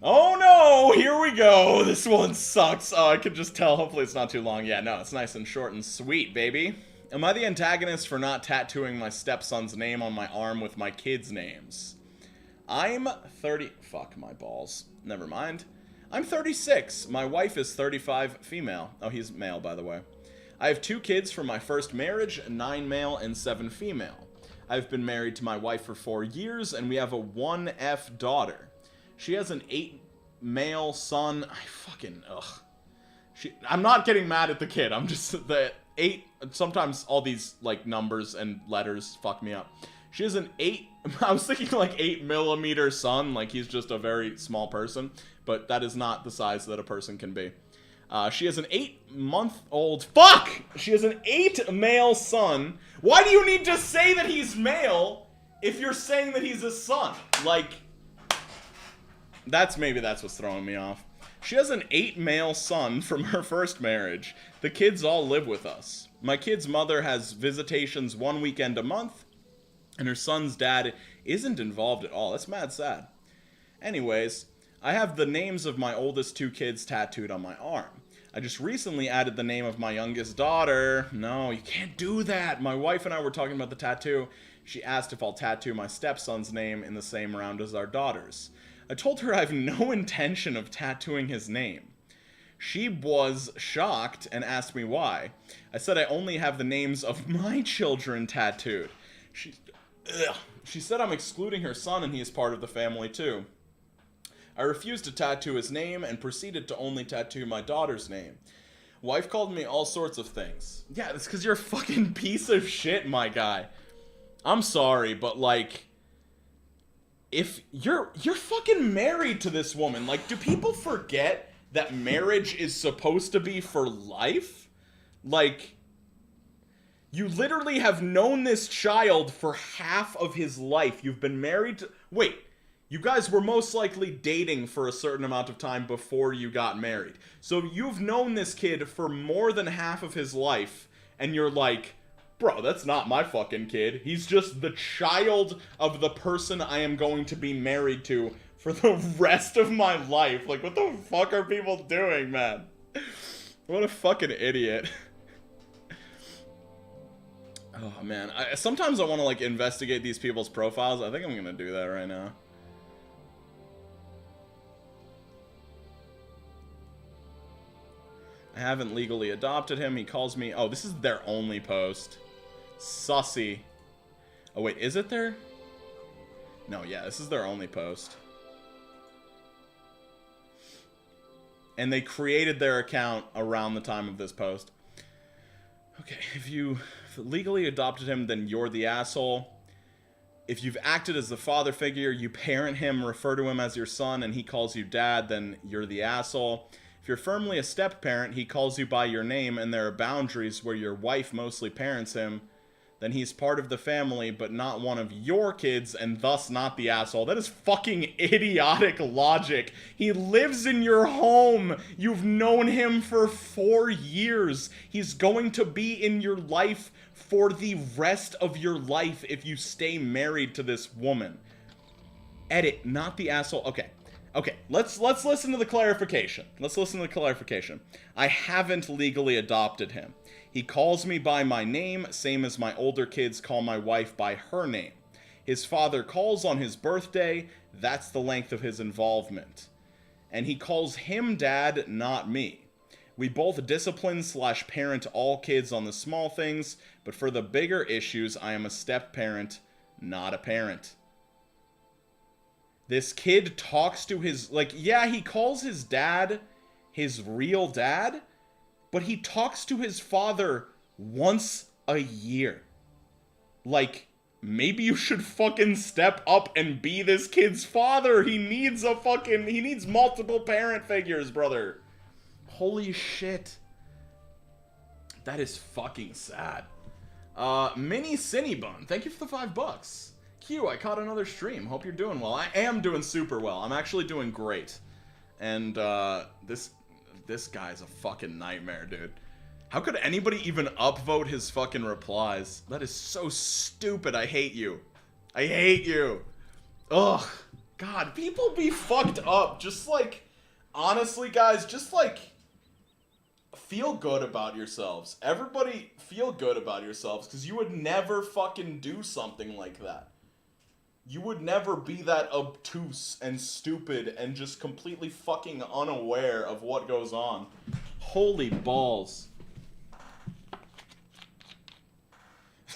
Oh no, here we go. This one sucks. Oh, I could just tell. Hopefully it's not too long. Yeah, no, it's nice and short and sweet, baby. Am I the antagonist for not tattooing my stepson's name on my arm with my kids' names? I'm 30... Fuck my balls. Never mind. I'm 36. My wife is 35, female. Oh, he's male, by the way. I have 2 kids from my first marriage, 9 male and 7 female. I've been married to my wife for 4 years, and we have a 1F daughter. She has an 8 male son. I'm not getting mad at the kid. I'm just... The 8... Sometimes all these, like, numbers and letters fuck me up. She has an 8... I was thinking, like, 8mm son. Like, he's just a very small person. But that is not the size that a person can be. She has an 8-month-old... Fuck! She has an 8 male son. Why do you need to say that he's male if you're saying that he's a son? Like... Maybe that's what's throwing me off. She has an 8 male son from her first marriage. The kids all live with us. My kid's mother has visitations 1 weekend a month, and her son's dad isn't involved at all. That's mad sad. Anyways, I have the names of my oldest 2 kids tattooed on my arm. I just recently added the name of my youngest daughter. No, you can't do that. My wife and I were talking about the tattoo. She asked if I'll tattoo my stepson's name in the same round as our daughter's. I told her I have no intention of tattooing his name. She was shocked and asked me why. I said I only have the names of my children tattooed. She said I'm excluding her son and he is part of the family too. I refused to tattoo his name and proceeded to only tattoo my daughter's name. Wife called me all sorts of things. Yeah, that's because you're a fucking piece of shit, my guy. I'm sorry, but like, if you're fucking married to this woman, like, do people forget that marriage is supposed to be for life? Like, you literally have known this child for half of his life. You've been married to... Wait, you guys were most likely dating for a certain amount of time before you got married. So you've known this kid for more than half of his life, and you're like, bro, that's not my fucking kid. He's just the child of the person I am going to be married to for the rest of my life. Like, what the fuck are people doing, man? What a fucking idiot. Oh, man. Sometimes I want to, like, investigate these people's profiles. I think I'm going to do that right now. I haven't legally adopted him. He calls me... Oh, this is their only post. Sussy. Oh, wait. Is it their... No, yeah. This is their only post. And they created their account around the time of this post. Okay, if you legally adopted him, then you're the asshole. If you've acted as the father figure, you parent him, refer to him as your son, and he calls you dad, then you're the asshole. If you're firmly a step-parent, he calls you by your name, and there are boundaries where your wife mostly parents him, then he's part of the family, but not one of your kids, and thus not the asshole. That is fucking idiotic logic. He lives in your home. You've known him for 4 years. He's going to be in your life for the rest of your life if you stay married to this woman. Edit, not the asshole. Okay, let's listen to the clarification. Let's listen to the clarification. I haven't legally adopted him. He calls me by my name, same as my older kids call my wife by her name. His father calls on his birthday, that's the length of his involvement. And he calls him dad, not me. We both discipline/parent all kids on the small things, but for the bigger issues, I am a step-parent, not a parent. This kid talks to his, like, yeah, he calls his dad his real dad, but he talks to his father once a year. Like, maybe you should fucking step up and be this kid's father. He needs multiple parent figures, brother. Holy shit. That is fucking sad. Mini Cinnybun, thank you for the $5. Q, I caught another stream. Hope you're doing well. I am doing super well. I'm actually doing great. And, this guy's a fucking nightmare, dude. How could anybody even upvote his fucking replies? That is so stupid. I hate you. I hate you. Ugh. God, people be fucked up. Just, like, honestly, guys, just, like, feel good about yourselves. Everybody feel good about yourselves, because you would never fucking do something like that. You would never be that obtuse and stupid and just completely fucking unaware of what goes on. Holy balls.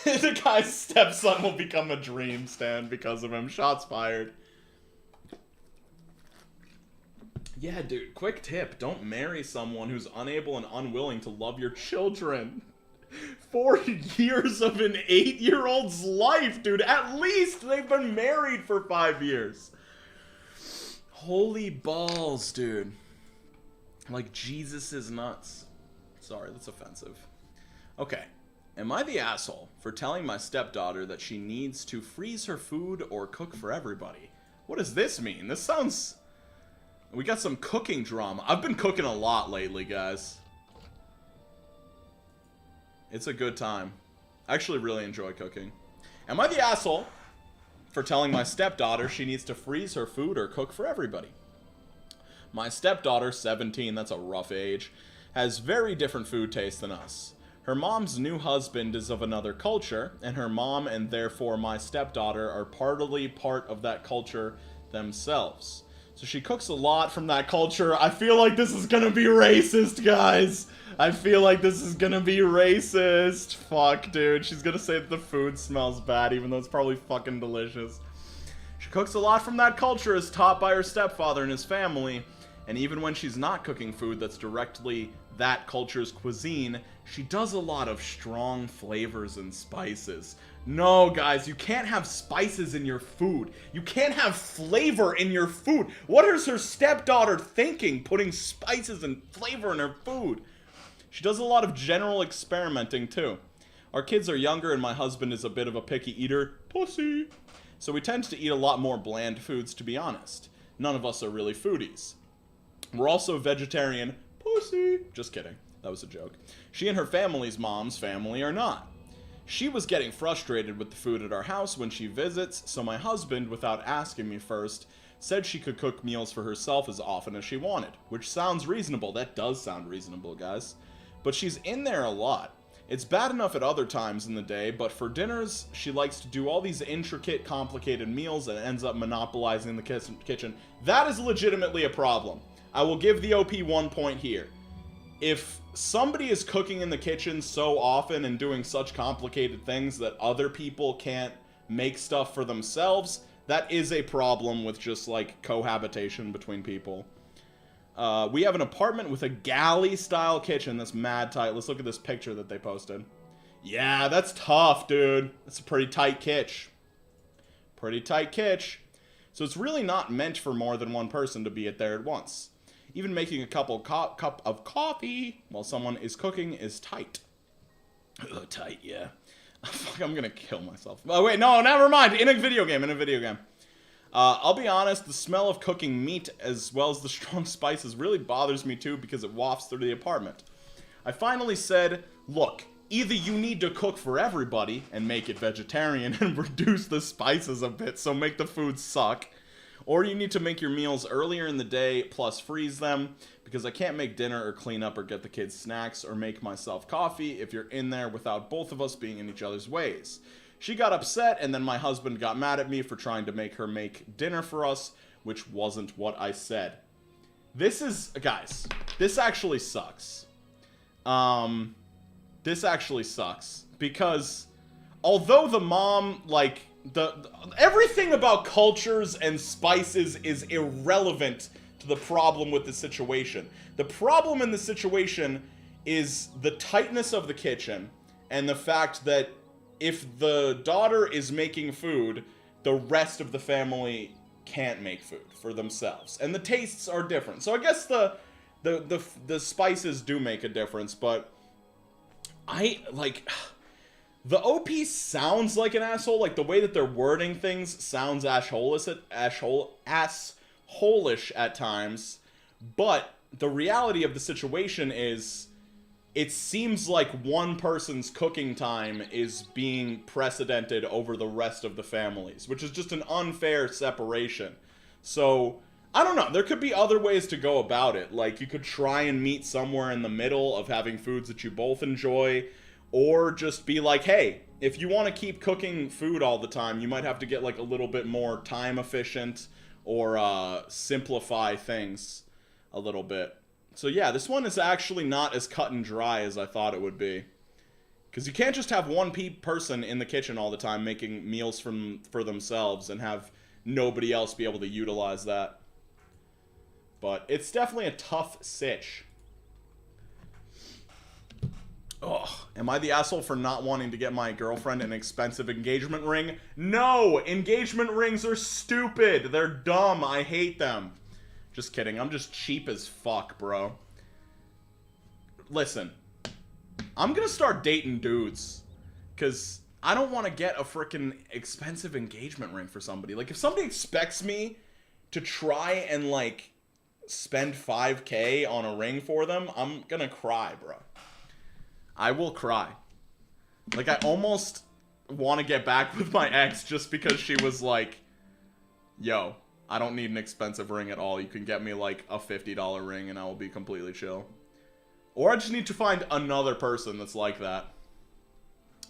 The guy's stepson will become a dream stand because of him. Shots fired. Yeah, dude, quick tip. Don't marry someone who's unable and unwilling to love your children. 4 years of an 8-year-old's life, dude. At least they've been married for 5 years. Holy balls, dude. Like, Jesus is nuts. Sorry, that's offensive. Okay. Am I the asshole for telling my stepdaughter that she needs to freeze her food or cook for everybody? What does this mean? This sounds... We got some cooking drama. I've been cooking a lot lately, guys. It's a good time. I actually really enjoy cooking. Am I the asshole for telling my stepdaughter she needs to freeze her food or cook for everybody? My stepdaughter, 17, that's a rough age, has very different food tastes than us. Her mom's new husband is of another culture, and her mom and therefore my stepdaughter are partly part of that culture themselves. So she cooks a lot from that culture. I feel like this is gonna be racist, guys. I feel like this is gonna be racist. Fuck, dude. She's gonna say that the food smells bad, even though it's probably fucking delicious. She cooks a lot from that culture as taught by her stepfather and his family. And even when she's not cooking food that's directly that culture's cuisine, she does a lot of strong flavors and spices. No, guys, you can't have spices in your food. You can't have flavor in your food. What is her stepdaughter thinking, putting spices and flavor in her food? She does a lot of general experimenting, too. Our kids are younger, and my husband is a bit of a picky eater. Pussy. So we tend to eat a lot more bland foods, to be honest. None of us are really foodies. We're also vegetarian. Pussy. Just kidding. That was a joke. She and her family's mom's family are not. She was getting frustrated with the food at our house when she visits, so my husband, without asking me first, said she could cook meals for herself as often as she wanted. Which sounds reasonable. That does sound reasonable, guys. But she's in there a lot. It's bad enough at other times in the day, but for dinners, she likes to do all these intricate, complicated meals and ends up monopolizing the kitchen. That is legitimately a problem. I will give the OP 1 point here. If somebody is cooking in the kitchen so often and doing such complicated things that other people can't make stuff for themselves, that is a problem with just, like, cohabitation between people. We have an apartment with a galley-style kitchen that's mad tight. Let's look at this picture that they posted. Yeah, that's tough, dude. That's a pretty tight kitch. Pretty tight kitch. So it's really not meant for more than one person to be there at once. Even making a cup of coffee while someone is cooking is tight. Ugh, tight, yeah. Fuck, I'm gonna kill myself. Oh, wait, no, never mind. In a video game. I'll be honest, the smell of cooking meat as well as the strong spices really bothers me too because it wafts through the apartment. I finally said, look, either you need to cook for everybody and make it vegetarian and reduce the spices a bit so make the food suck, or you need to make your meals earlier in the day plus freeze them, because I can't make dinner or clean up or get the kids snacks or make myself coffee if you're in there without both of us being in each other's ways. She got upset, and then my husband got mad at me for trying to make her make dinner for us, which wasn't what I said. This is, guys, this actually sucks. This actually sucks, because although the mom, like, everything about cultures and spices is irrelevant to the problem with the situation. The problem in the situation is the tightness of the kitchen and the fact that if the daughter is making food, the rest of the family can't make food for themselves. And the tastes are different. So I guess the spices do make a difference, but the OP sounds like an asshole. Like, the way that they're wording things sounds asshole-ish at times. But the reality of the situation is, it seems like one person's cooking time is being precedented over the rest of the families, which is just an unfair separation. So, I don't know. There could be other ways to go about it. Like, you could try and meet somewhere in the middle of having foods that you both enjoy, or just be like, hey, if you want to keep cooking food all the time, you might have to get, like, a little bit more time efficient, or simplify things a little bit. So yeah, this one is actually not as cut and dry as I thought it would be. Because you can't just have one person in the kitchen all the time making meals for themselves and have nobody else be able to utilize that. But it's definitely a tough sitch. Ugh. Am I the asshole for not wanting to get my girlfriend an expensive engagement ring? No! Engagement rings are stupid! They're dumb. I hate them. Just kidding. I'm just cheap as fuck, bro. Listen. I'm gonna start dating dudes. Because I don't want to get a freaking expensive engagement ring for somebody. Like, if somebody expects me to try and, like, spend $5K on a ring for them, I'm gonna cry, bro. I will cry. Like, I almost want to get back with my ex just because she was like, yo, I don't need an expensive ring at all. You can get me, like, a $50 ring and I will be completely chill. Or I just need to find another person that's like that.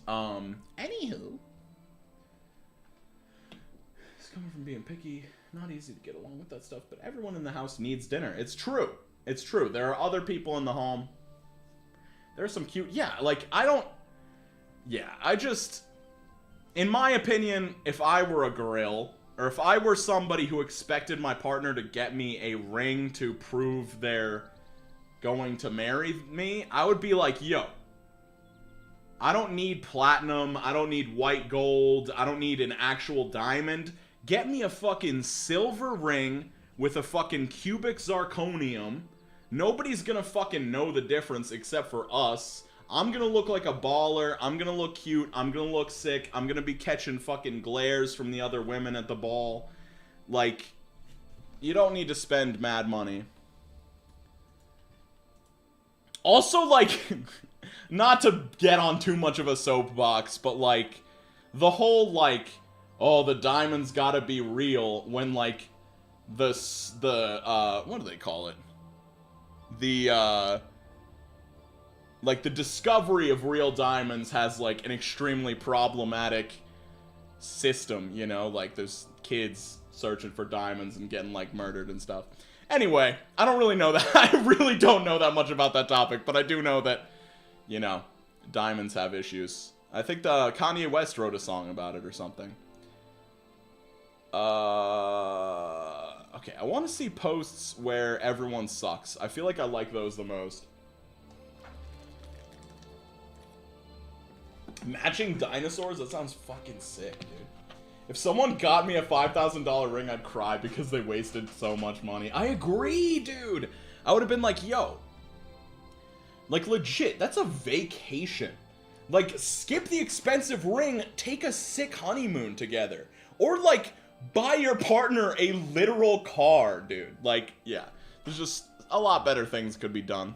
Anywho. It's coming from being picky. Not easy to get along with that stuff, but everyone in the house needs dinner. It's true. It's true. There are other people in the home. There's some cute... Yeah, like, I don't... Yeah, I just... In my opinion, if I were a grill, or if I were somebody who expected my partner to get me a ring to prove they're going to marry me, I would be like, yo, I don't need platinum, I don't need white gold, I don't need an actual diamond. Get me a fucking silver ring with a fucking cubic zirconium. Nobody's gonna fucking know the difference except for us. I'm gonna look like a baller, I'm gonna look cute, I'm gonna look sick, I'm gonna be catching fucking glares from the other women at the ball. Like, you don't need to spend mad money. Also, like, not to get on too much of a soapbox, but like, the whole like, oh, the diamond's gotta be real, when like, what do they call it? Like, the discovery of real diamonds has, like, an extremely problematic system, you know? Like, there's kids searching for diamonds and getting, like, murdered and stuff. Anyway, I don't really know that. I really don't know that much about that topic, but I do know that, you know, diamonds have issues. I think Kanye West wrote a song about it or something. Okay, I want to see posts where everyone sucks. I feel like I like those the most. Matching dinosaurs? That sounds fucking sick, dude. If someone got me a $5,000 ring, I'd cry because they wasted so much money. I agree, dude! I would have been like, yo. Like, legit, that's a vacation. Like, skip the expensive ring, take a sick honeymoon together. Or, like, buy your partner a literal car, dude. Like, yeah. There's just a lot better things could be done.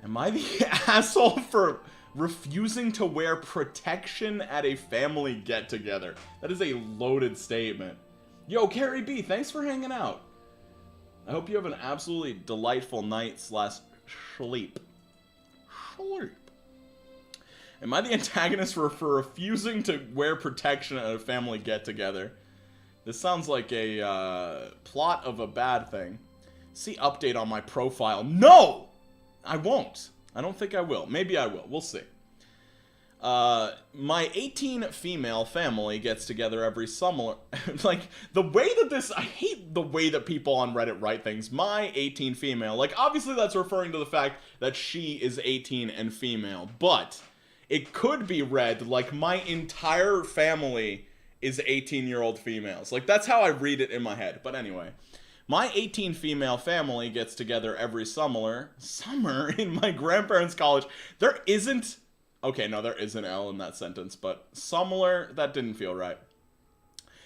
Am I the asshole for refusing to wear protection at a family get-together? That is a loaded statement. Yo, Carrie B, thanks for hanging out. I hope you have an absolutely delightful night / sleep. Sleep. Am I the antagonist for refusing to wear protection at a family get-together? This sounds like a plot of a bad thing. See update on my profile. No! I won't. I don't think I will. Maybe I will. We'll see. My 18 female family gets together every summer. Like, the way that this... I hate the way that people on Reddit write things. My 18 female. Like, obviously that's referring to the fact that she is 18 and female. But it could be read like my entire family is 18-year-old females. Like, that's how I read it in my head. But anyway... My 18 female family gets together every summer in my grandparents' college. There isn't... Okay, no, there is an L in that sentence, but summer, that didn't feel right.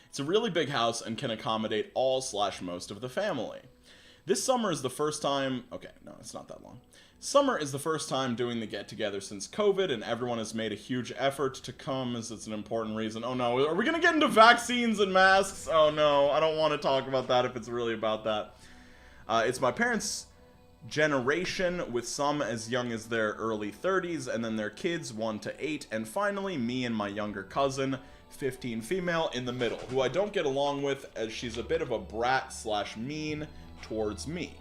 It's a really big house and can accommodate all / most of the family. This summer is the first time... Okay, no, it's not that long. Summer is the first time doing the get-together since COVID, and everyone has made a huge effort to come as it's an important reason. Oh no, are we gonna get into vaccines and masks? Oh no, I don't want to talk about that if it's really about that. It's my parents' generation, with some as young as their early 30s, and then their kids 1 to 8, and finally me and my younger cousin, 15 female, in the middle, who I don't get along with as she's a bit of a brat / mean towards me.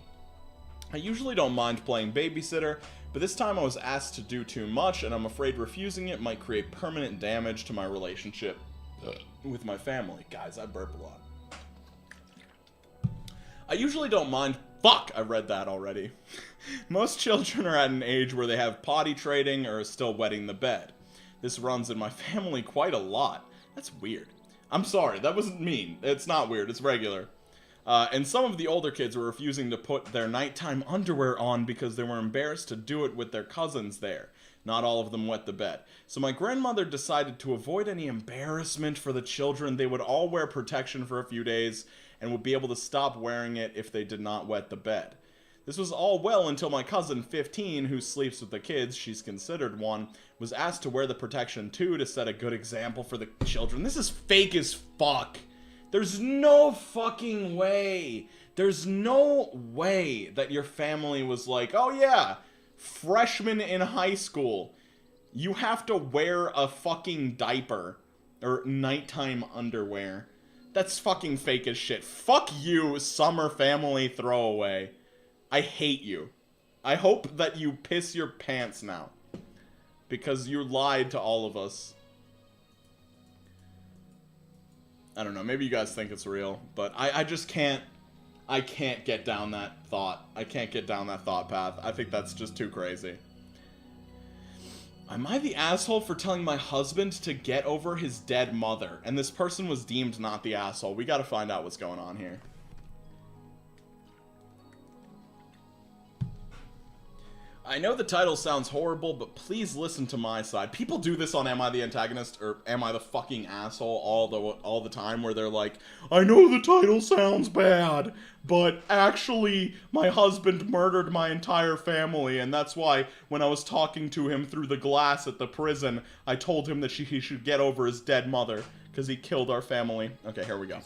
I usually don't mind playing babysitter, but this time I was asked to do too much, and I'm afraid refusing it might create permanent damage to my relationship with my family. Guys, I burp a lot. I usually don't mind... Fuck! I read that already. Most children are at an age where they have potty training or are still wetting the bed. This runs in my family quite a lot. That's weird. I'm sorry, that wasn't mean. It's not weird, it's regular. And some of the older kids were refusing to put their nighttime underwear on because they were embarrassed to do it with their cousins there. Not all of them wet the bed. So my grandmother decided to avoid any embarrassment for the children. They would all wear protection for a few days and would be able to stop wearing it if they did not wet the bed. This was all well until my cousin, 15, who sleeps with the kids, she's considered one, was asked to wear the protection too to set a good example for the children. This is fake as fuck. There's no fucking way. There's no way that your family was like, oh yeah, freshman in high school, you have to wear a fucking diaper or nighttime underwear. That's fucking fake as shit. Fuck you, summer family throwaway. I hate you. I hope that you piss your pants now. Because you lied to all of us. I don't know, maybe you guys think it's real, but I just can't, I can't get down that thought. I can't get down that thought path. I think that's just too crazy. Am I the asshole for telling my husband to get over his dead mother? And this person was deemed not the asshole. We gotta find out what's going on here. I know the title sounds horrible, but please listen to my side. People do this on Am I the Antagonist or Am I the Fucking Asshole all the time, where they're like, I know the title sounds bad, but actually my husband murdered my entire family, and that's why when I was talking to him through the glass at the prison, I told him that he should get over his dead mother, because he killed our family. Okay, here we go.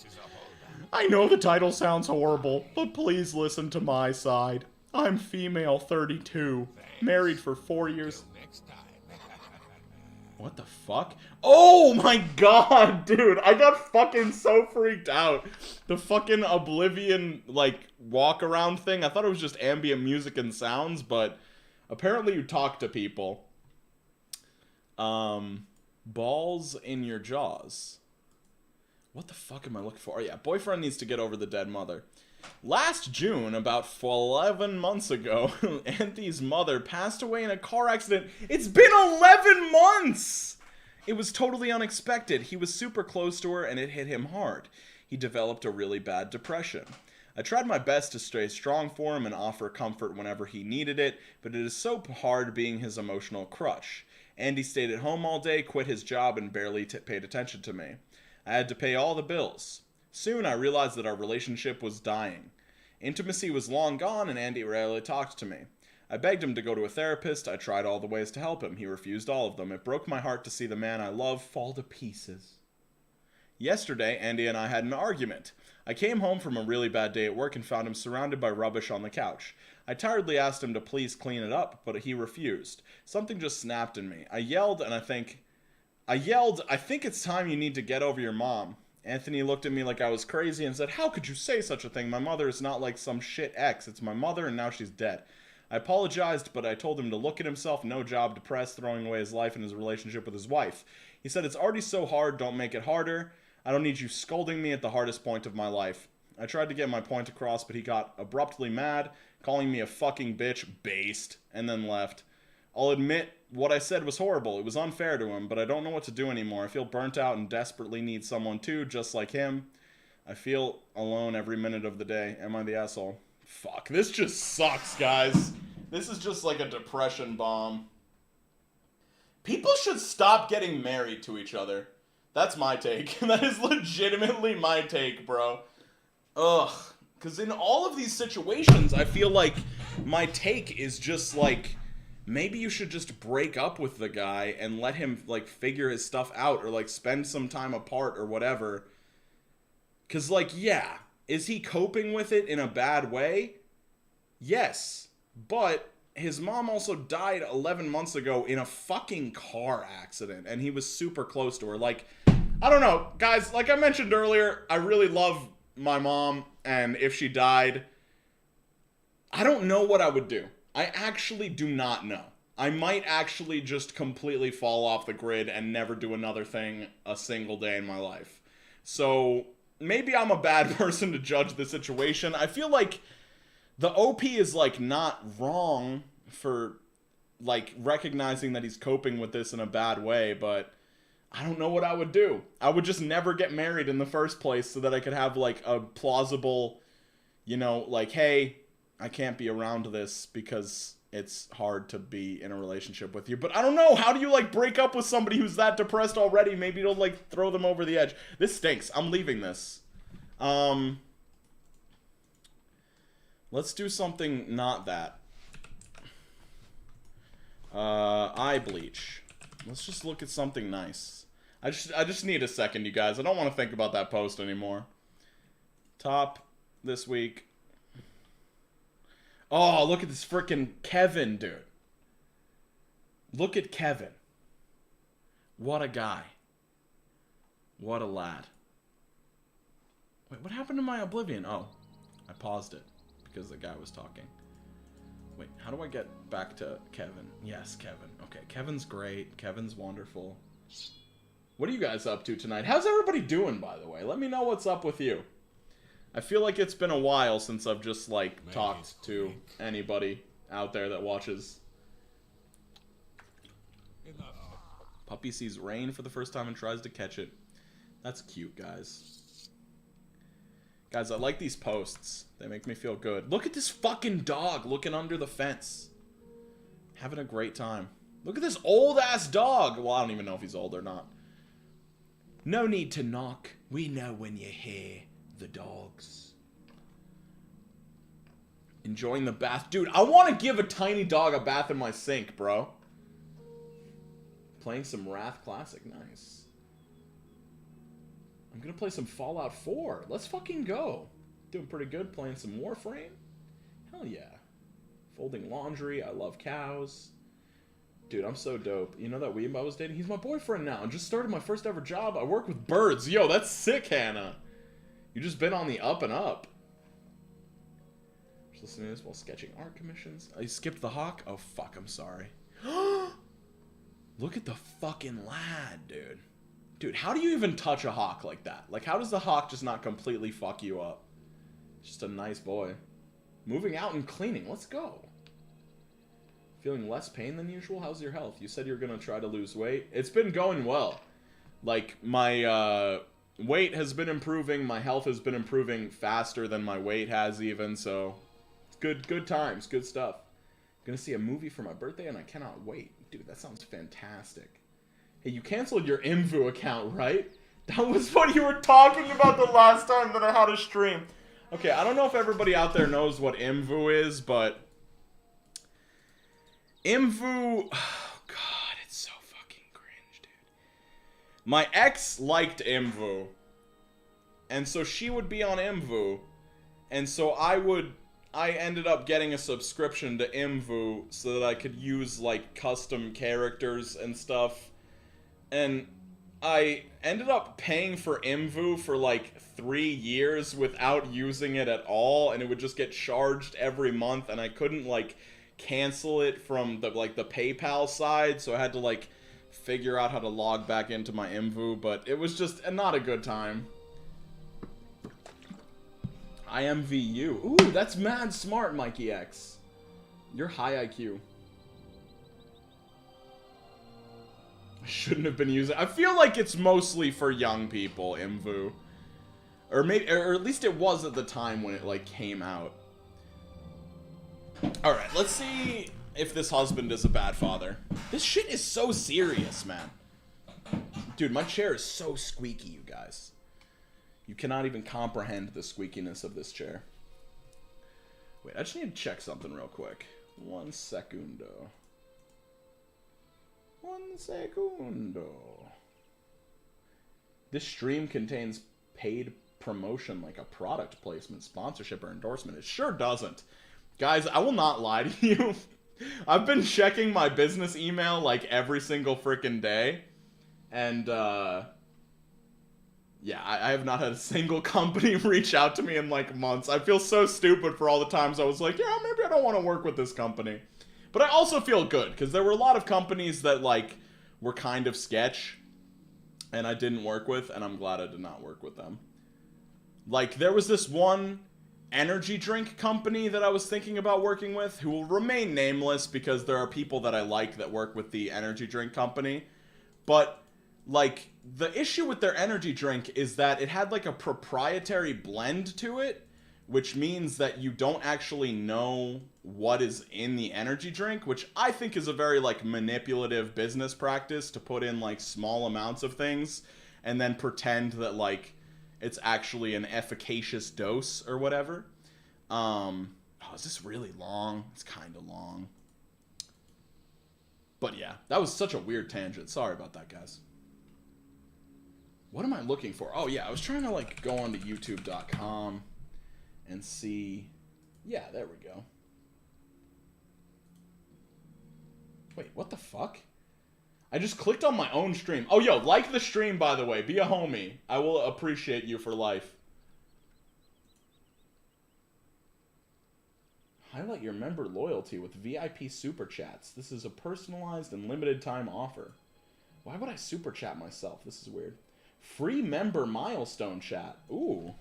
I know the title sounds horrible, but please listen to my side. I'm female 32, married for 4 years. What the fuck? Oh my god, dude, I got fucking so freaked out. The fucking Oblivion, like, walk around thing, I thought it was just ambient music and sounds, but apparently you talk to people. Balls in your jaws. What the fuck am I looking for? Oh yeah, boyfriend needs to get over the dead mother. Last June, about 11 months ago, Anthony's mother passed away in a car accident. It's been 11 months! It was totally unexpected. He was super close to her and it hit him hard. He developed a really bad depression. I tried my best to stay strong for him and offer comfort whenever he needed it, but it is so hard being his emotional crutch. Andy stayed at home all day, quit his job, and barely paid attention to me. I had to pay all the bills. Soon I realized that our relationship was dying. Intimacy was long gone and Andy rarely talked to me. I begged him to go to a therapist. I tried all the ways to help him. He refused all of them. It broke my heart to see the man I love fall to pieces. Yesterday, Andy and I had an argument. I came home from a really bad day at work and found him surrounded by rubbish on the couch. I tiredly asked him to please clean it up, but he refused. Something just snapped in me. I yelled, I think it's time you need to get over your mom. Anthony looked at me like I was crazy and said, how could you say such a thing? My mother is not like some shit ex. It's my mother and now she's dead. I apologized, but I told him to look at himself, no job, depressed, throwing away his life and his relationship with his wife. He said, it's already so hard, don't make it harder. I don't need you scolding me at the hardest point of my life. I tried to get my point across, but he got abruptly mad, calling me a fucking bitch, based, and then left. I'll admit, what I said was horrible. It was unfair to him, but I don't know what to do anymore. I feel burnt out and desperately need someone too, just like him. I feel alone every minute of the day. Am I the asshole? Fuck, this just sucks, guys. This is just like a depression bomb. People should stop getting married to each other. That's my take. That is legitimately my take, bro. Ugh. Because in all of these situations, I feel like my take is just like, maybe you should just break up with the guy and let him, like, figure his stuff out or, like, spend some time apart or whatever. Because, like, yeah, is he coping with it in a bad way? Yes. But his mom also died 11 months ago in a fucking car accident, and he was super close to her. Like, I don't know. Guys, like I mentioned earlier, I really love my mom, and if she died, I don't know what I would do. I actually do not know. I might actually just completely fall off the grid and never do another thing a single day in my life. So maybe I'm a bad person to judge the situation. I feel like the OP is, like, not wrong for, like, recognizing that he's coping with this in a bad way, but I don't know what I would do. I would just never get married in the first place so that I could have, like, a plausible, you know, like, hey, I can't be around this because it's hard to be in a relationship with you. But I don't know. How do you, like, break up with somebody who's that depressed already? Maybe it'll, like, throw them over the edge. This stinks. I'm leaving this. Let's do something not that. Eye bleach. Let's just look at something nice. I just need a second, you guys. I don't want to think about that post anymore. Top this week. Oh, look at this freaking Kevin, dude. Look at Kevin. What a guy. What a lad. Wait, what happened to my Oblivion? Oh, I paused it because the guy was talking. Wait, how do I get back to Kevin? Yes, Kevin. Okay, Kevin's great. Kevin's wonderful. What are you guys up to tonight? How's everybody doing, by the way? Let me know what's up with you. I feel like it's been a while since I've just, like, talked to anybody out there that watches. Puppy sees rain for the first time and tries to catch it. That's cute, guys. Guys, I like these posts. They make me feel good. Look at this fucking dog looking under the fence. Having a great time. Look at this old-ass dog. Well, I don't even know if he's old or not. No need to knock. We know when you hear the dogs. Enjoying the bath. Dude, I want to give a tiny dog a bath in my sink, bro. Playing some Wrath Classic. Nice. I'm going to play some Fallout 4. Let's fucking go. Doing pretty good. Playing some Warframe. Hell yeah. Folding laundry. I love cows. Dude, I'm so dope. You know that weeb I was dating? He's my boyfriend now. And just started my first ever job. I work with birds. Yo, that's sick, Hannah. You just been on the up and up. Just listening to this while sketching art commissions. I skipped the hawk? Oh, fuck, I'm sorry. Look at the fucking lad, dude. Dude, how do you even touch a hawk like that? Like, how does the hawk just not completely fuck you up? Just a nice boy. Moving out and cleaning. Let's go. Feeling less pain than usual? How's your health? You said you're gonna try to lose weight. It's been going well. Like, my, weight has been improving. My health has been improving faster than my weight has even, so... Good times. Good stuff. Gonna see a movie for my birthday and I cannot wait. Dude, that sounds fantastic. Hey, you canceled your Imvu account, right? That was what you were talking about the last time that I had a stream. Okay, I don't know if everybody out there knows what Imvu is, but... Imvu... Oh, God, it's so fucking cringe, dude. My ex liked Imvu. And so she would be on Imvu. And so I ended up getting a subscription to Imvu so that I could use, like, custom characters and stuff. And I ended up paying for Imvu for, like, 3 years without using it at all. And it would just get charged every month. And I couldn't, like... cancel it from the the PayPal side, so I had to like figure out how to log back into my Imvu, but it was just not a good time. IMVU. Ooh, that's mad smart, Mikey X. You're high IQ. I shouldn't have been using. I feel like it's mostly for young people, Imvu, or maybe, or at least it was at the time when it like came out. Alright, let's see if this husband is a bad father. This shit is so serious, man. Dude, my chair is so squeaky, you guys. You cannot even comprehend the squeakiness of this chair. Wait, I just need to check something real quick. 1 secundo. 1 secundo. This stream contains paid promotion like a product placement, sponsorship, or endorsement. It sure doesn't. Guys, I will not lie to you. I've been checking my business email like every single freaking day. And, yeah, I have not had a single company reach out to me in like months. I feel so stupid for all the times I was like, yeah, maybe I don't want to work with this company. But I also feel good because there were a lot of companies that like were kind of sketch and I didn't work with, and I'm glad I did not work with them. Like, there was this one energy drink company that I was thinking about working with, who will remain nameless because there are people that I like that work with the energy drink company. But, like, the issue with their energy drink is that it had, like, a proprietary blend to it, which means that you don't actually know what is in the energy drink, which I think is a very, like, manipulative business practice to put in, like, small amounts of things and then pretend that, like, it's actually an efficacious dose or whatever. Oh, is this really long? It's kind of long. But yeah, that was such a weird tangent. Sorry about that, guys. What am I looking for? Oh yeah, I was trying to like go onto youtube.com and see. Yeah, there we go. Wait, what the fuck? I just clicked on my own stream. Oh, yo, like the stream, by the way. Be a homie. I will appreciate you for life. Highlight your member loyalty with VIP super chats. This is a personalized and limited time offer. Why would I super chat myself? This is weird. Free member milestone chat. Ooh.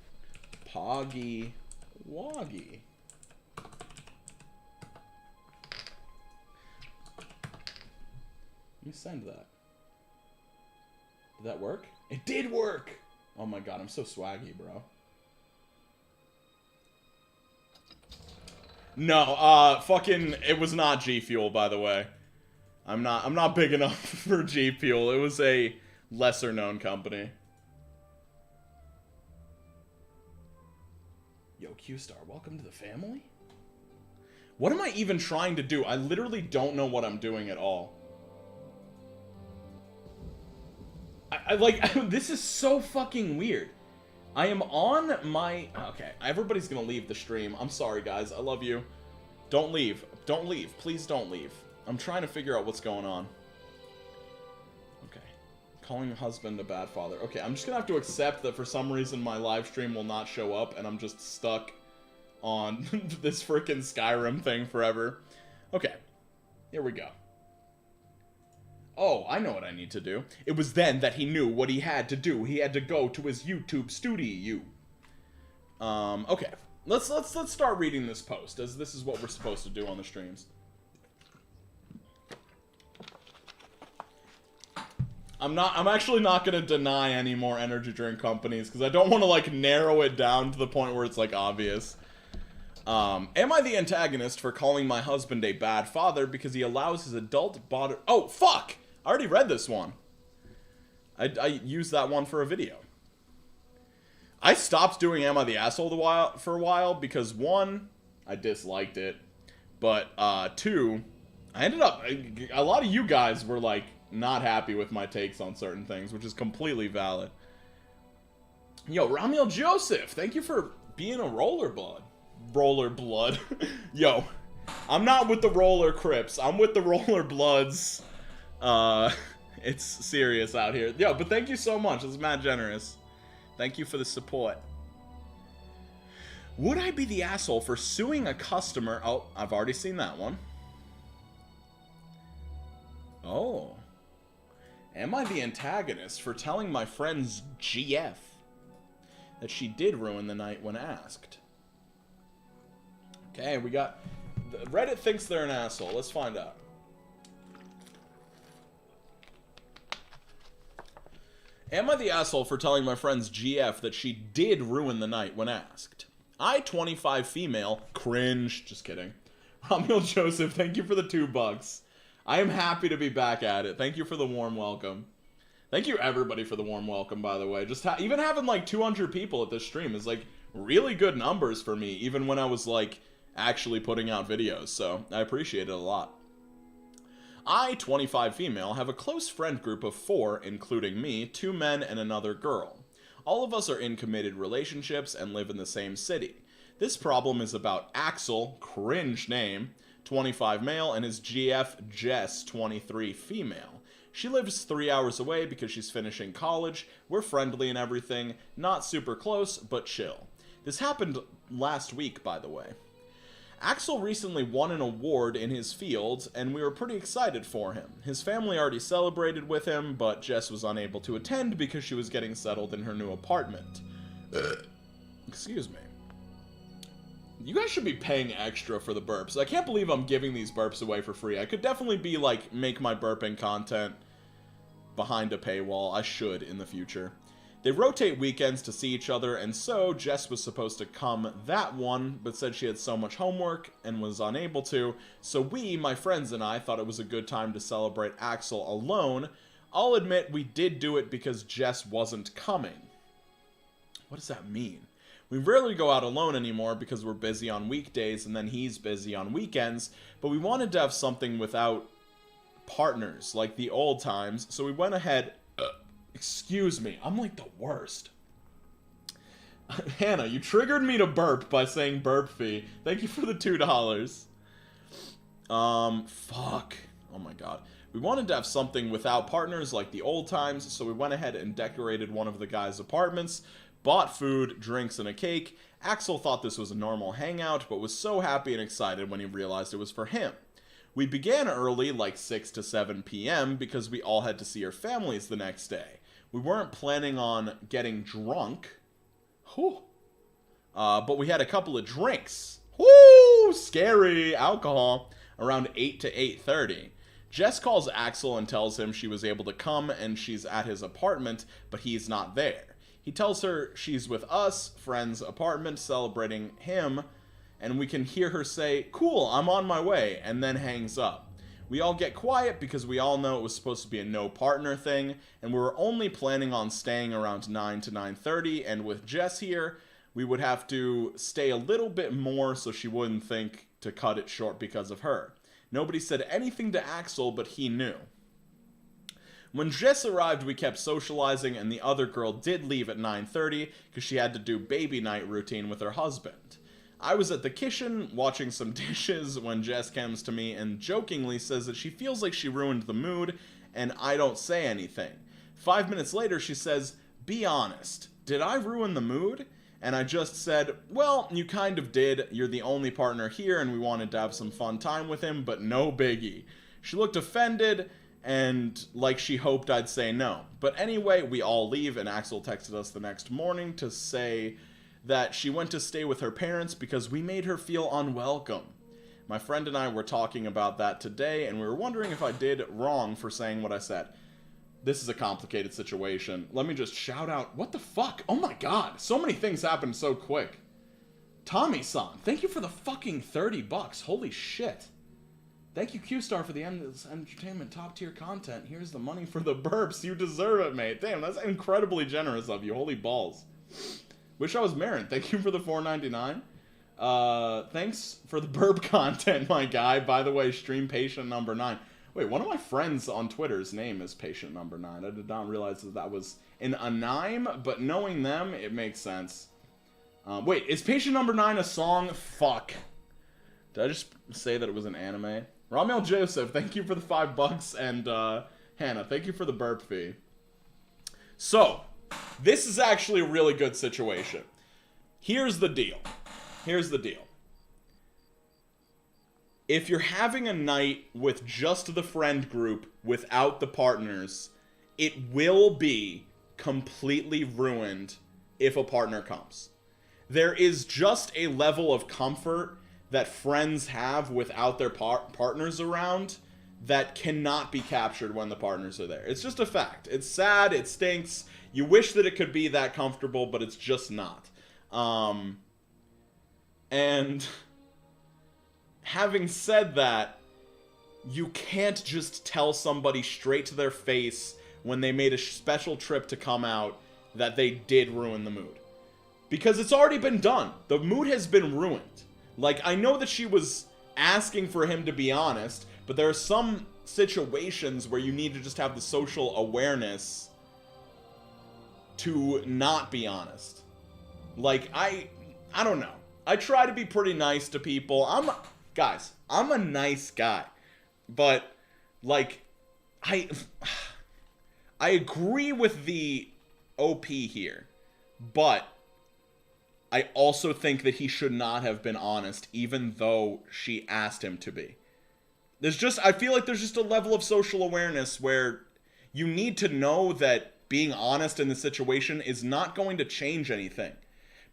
Poggy Woggy. Let me send that. Did that work? It did work! Oh my god, I'm so swaggy, bro. No, fucking, it was not G Fuel, by the way. I'm not big enough for G Fuel. It was a lesser known company. Yo, Q-Star, welcome to the family? What am I even trying to do? I literally don't know what I'm doing at all. I like, this is so fucking weird. I am on my... Okay, everybody's gonna leave the stream. I'm sorry, guys. I love you. Don't leave. Don't leave. Please don't leave. I'm trying to figure out what's going on. Okay. Calling husband a bad father. Okay, I'm just gonna have to accept that for some reason my live stream will not show up and I'm just stuck on this frickin' Skyrim thing forever. Okay. Here we go. Oh, I know what I need to do. It was then that he knew what he had to do. He had to go to his YouTube studio. Okay. Let's start reading this post, as this is what we're supposed to do on the streams. I'm actually not gonna deny any more energy drink companies, because I don't want to, like, narrow it down to the point where it's, like, obvious. Am I the antagonist for calling my husband a bad father because he allows his adult body... Oh, fuck! I already read this one. I used that one for a video. I stopped doing Am I the Asshole for a while because, one, I disliked it. But, two, I ended up... A lot of you guys were, like, not happy with my takes on certain things, which is completely valid. Yo, Ramiel Joseph, thank you for being a roller blood. Roller blood. Yo, I'm not with the roller crips. I'm with the roller bloods. It's serious out here. Yo, but thank you so much. This is mad generous. Thank you for the support. Would I be the asshole for suing a customer? Oh, I've already seen that one. Oh. Am I the antagonist for telling my friend's GF that she did ruin the night when asked? Okay, we got... Reddit thinks they're an asshole. Let's find out. Am I the asshole for telling my friend's GF that she did ruin the night when asked? I, 25 female, cringe. Just kidding. Ramiel Joseph, thank you for the $2. I am happy to be back at it. Thank you for the warm welcome. Thank you everybody for the warm welcome, by the way. Just even having like 200 people at this stream is like really good numbers for me, even when I was like actually putting out videos, so I appreciate it a lot. I, 25 female, have a close friend group of 4, including me, 2 men and another girl. All of us are in committed relationships and live in the same city. This problem is about Axel, cringe name, 25 male, and his GF, Jess, 23 female. She lives 3 hours away because she's finishing college. We're friendly and everything, not super close, but chill. This happened last week, by the way. Axel recently won an award in his field, and we were pretty excited for him. His family already celebrated with him, but Jess was unable to attend because she was getting settled in her new apartment. Excuse me. You guys should be paying extra for the burps. I can't believe I'm giving these burps away for free. I could definitely be, like, make my burping content behind a paywall. I should in the future. They rotate weekends to see each other, and so Jess was supposed to come that one, but said she had so much homework and was unable to, so we, my friends and I, thought it was a good time to celebrate Axel alone. I'll admit we did do it because Jess wasn't coming. What does that mean? We rarely go out alone anymore because we're busy on weekdays and then he's busy on weekends, but we wanted to have something without partners, like the old times, so we went ahead... Excuse me, I'm like the worst. Hannah, you triggered me to burp by saying burp fee. Thank you for the $2. Fuck. Oh my god. We wanted to have something without partners like the old times, so we went ahead and decorated one of the guys' apartments, bought food, drinks, and a cake. Axel thought this was a normal hangout, but was so happy and excited when he realized it was for him. We began early, like 6 to 7 p.m., because we all had to see our families the next day. We weren't planning on getting drunk. Whew. But we had a couple of drinks. Whoo! Scary. Alcohol. Around 8 to 8:30. Jess calls Axel and tells him she was able to come and she's at his apartment, but he's not there. He tells her she's with us, friend's apartment, celebrating him, and we can hear her say, "Cool, I'm on my way," and then hangs up. We all get quiet because we all know it was supposed to be a no partner thing, and we were only planning on staying around 9 to 9:30, and with Jess here, we would have to stay a little bit more so she wouldn't think to cut it short because of her. Nobody said anything to Axel, but he knew. When Jess arrived, we kept socializing, and the other girl did leave at 9:30 because she had to do baby night routine with her husband. I was at the kitchen watching some dishes when Jess comes to me and jokingly says that she feels like she ruined the mood, and I don't say anything. 5 minutes later, she says, "Be honest, did I ruin the mood?" And I just said, "Well, you kind of did. You're the only partner here, and we wanted to have some fun time with him, but no biggie." She looked offended, and like she hoped I'd say no. But anyway, we all leave, and Axel texted us the next morning to say that she went to stay with her parents because we made her feel unwelcome. My friend and I were talking about that today, and we were wondering if I did wrong for saying what I said. This is a complicated situation. Let me just shout out, what the fuck? Oh my god, so many things happened so quick. Tommy-san, thank you for the fucking $30. Holy shit. Thank you, Q-Star, for the endless entertainment top-tier content. Here's the money for the burps. You deserve it, mate. Damn, that's incredibly generous of you. Holy balls. Wish I was Marin. Thank you for the $4.99. Thanks for the burp content, my guy. By the way, stream patient number 9. Wait, one of my friends on Twitter's name is patient number 9. I did not realize that was an anime, but knowing them, it makes sense. Wait, is patient number 9 a song? Fuck. Did I just say that it was an anime? Ramel Joseph, thank you for the $5, and Hannah, thank you for the burp fee. So, this is actually a really good situation. Here's the deal. If you're having a night with just the friend group without the partners, it will be completely ruined if a partner comes. There is just a level of comfort that friends have without their partners around that cannot be captured when the partners are there. It's just a fact. It's sad, it stinks. You wish that it could be that comfortable, but it's just not. And having said that, you can't just tell somebody straight to their face when they made a special trip to come out that they did ruin the mood. Because it's already been done. The mood has been ruined. Like, I know that she was asking for him to be honest, but there are some situations where you need to just have the social awareness to not be honest. Like, I don't know. I try to be pretty nice to people. Guys, I'm a nice guy. But, like, I agree with the OP here. But I also think that he should not have been honest, even though she asked him to be. I feel like there's just a level of social awareness where you need to know that being honest in the situation is not going to change anything.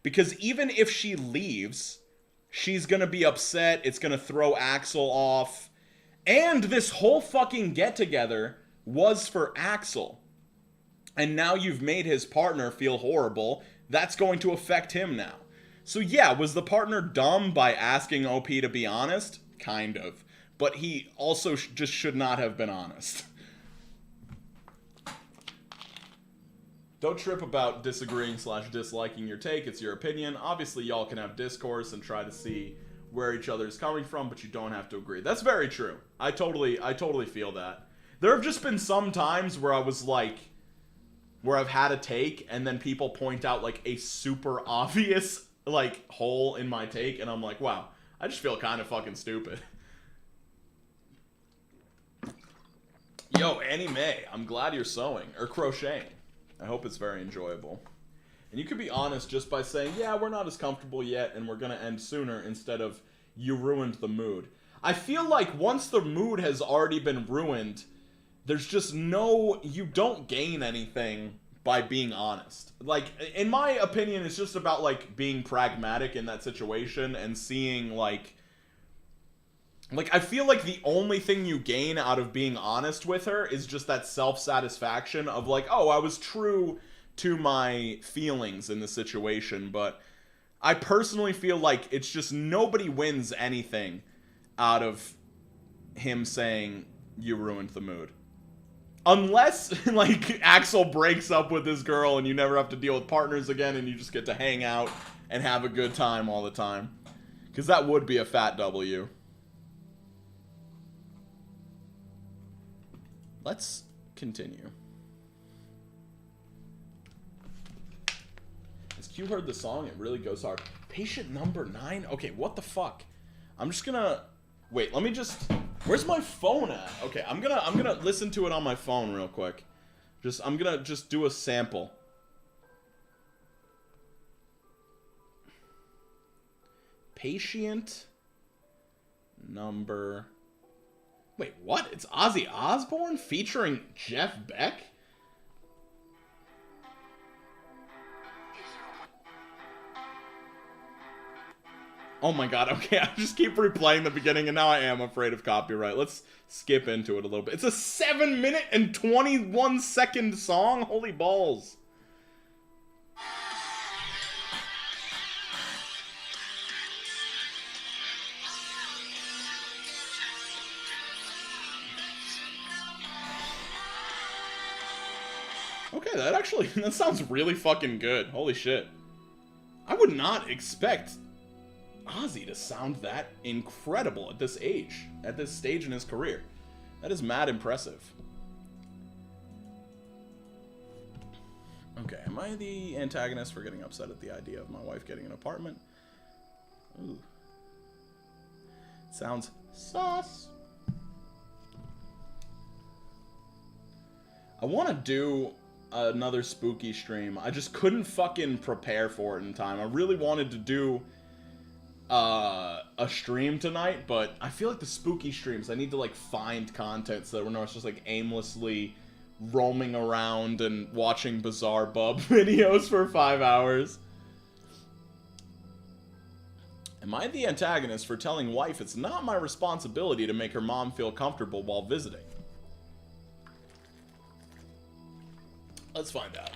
Because even if she leaves, she's gonna be upset, it's gonna throw Axel off. And this whole fucking get-together was for Axel. And now you've made his partner feel horrible. That's going to affect him now. So yeah, was the partner dumb by asking OP to be honest? Kind of. But he also just should not have been honest. Don't trip about disagreeing/disliking your take. It's your opinion. Obviously, y'all can have discourse and try to see where each other is coming from, but you don't have to agree. That's very true. I totally feel that. There have just been some times where I was like, where I've had a take, and then people point out like a super obvious like hole in my take, and I'm like, wow, I just feel kind of fucking stupid. Yo, Annie Mae, I'm glad you're sewing or crocheting. I hope it's very enjoyable. And you could be honest just by saying, yeah, we're not as comfortable yet and we're going to end sooner, instead of, you ruined the mood. I feel like once the mood has already been ruined, there's just no, you don't gain anything by being honest. Like, in my opinion, it's just about, like, being pragmatic in that situation and seeing, like, I feel like the only thing you gain out of being honest with her is just that self-satisfaction of, like, oh, I was true to my feelings in the situation, but I personally feel like it's just nobody wins anything out of him saying, you ruined the mood. Unless, like, Axel breaks up with this girl and you never have to deal with partners again and you just get to hang out and have a good time all the time. Because that would be a fat W. Let's continue. Has Q heard the song? It really goes hard. Patient number 9? Okay, what the fuck? I'm just gonna... Wait, let me just... Where's my phone at? Okay, I'm gonna listen to it on my phone real quick. I'm gonna just do a sample. Patient number... Wait, what? It's Ozzy Osbourne featuring Jeff Beck? Oh my god, okay, I just keep replaying the beginning and now I am afraid of copyright. Let's skip into it a little bit. It's a 7-minute and 21-second song? Holy balls. Okay, that sounds really fucking good. Holy shit. I would not expect Ozzy to sound that incredible at this age, at this stage in his career. That is mad impressive. Okay, am I the antagonist for getting upset at the idea of my wife getting an apartment? Ooh. Sounds sus. I want to do another spooky stream. I just couldn't fucking prepare for it in time. I really wanted to do a stream tonight, but I feel like the spooky streams, I need to like find content so that we're not just like aimlessly roaming around and watching bizarre bub videos for 5 hours. Am I the antagonist for telling wife it's not my responsibility to make her mom feel comfortable while visiting? Let's find out.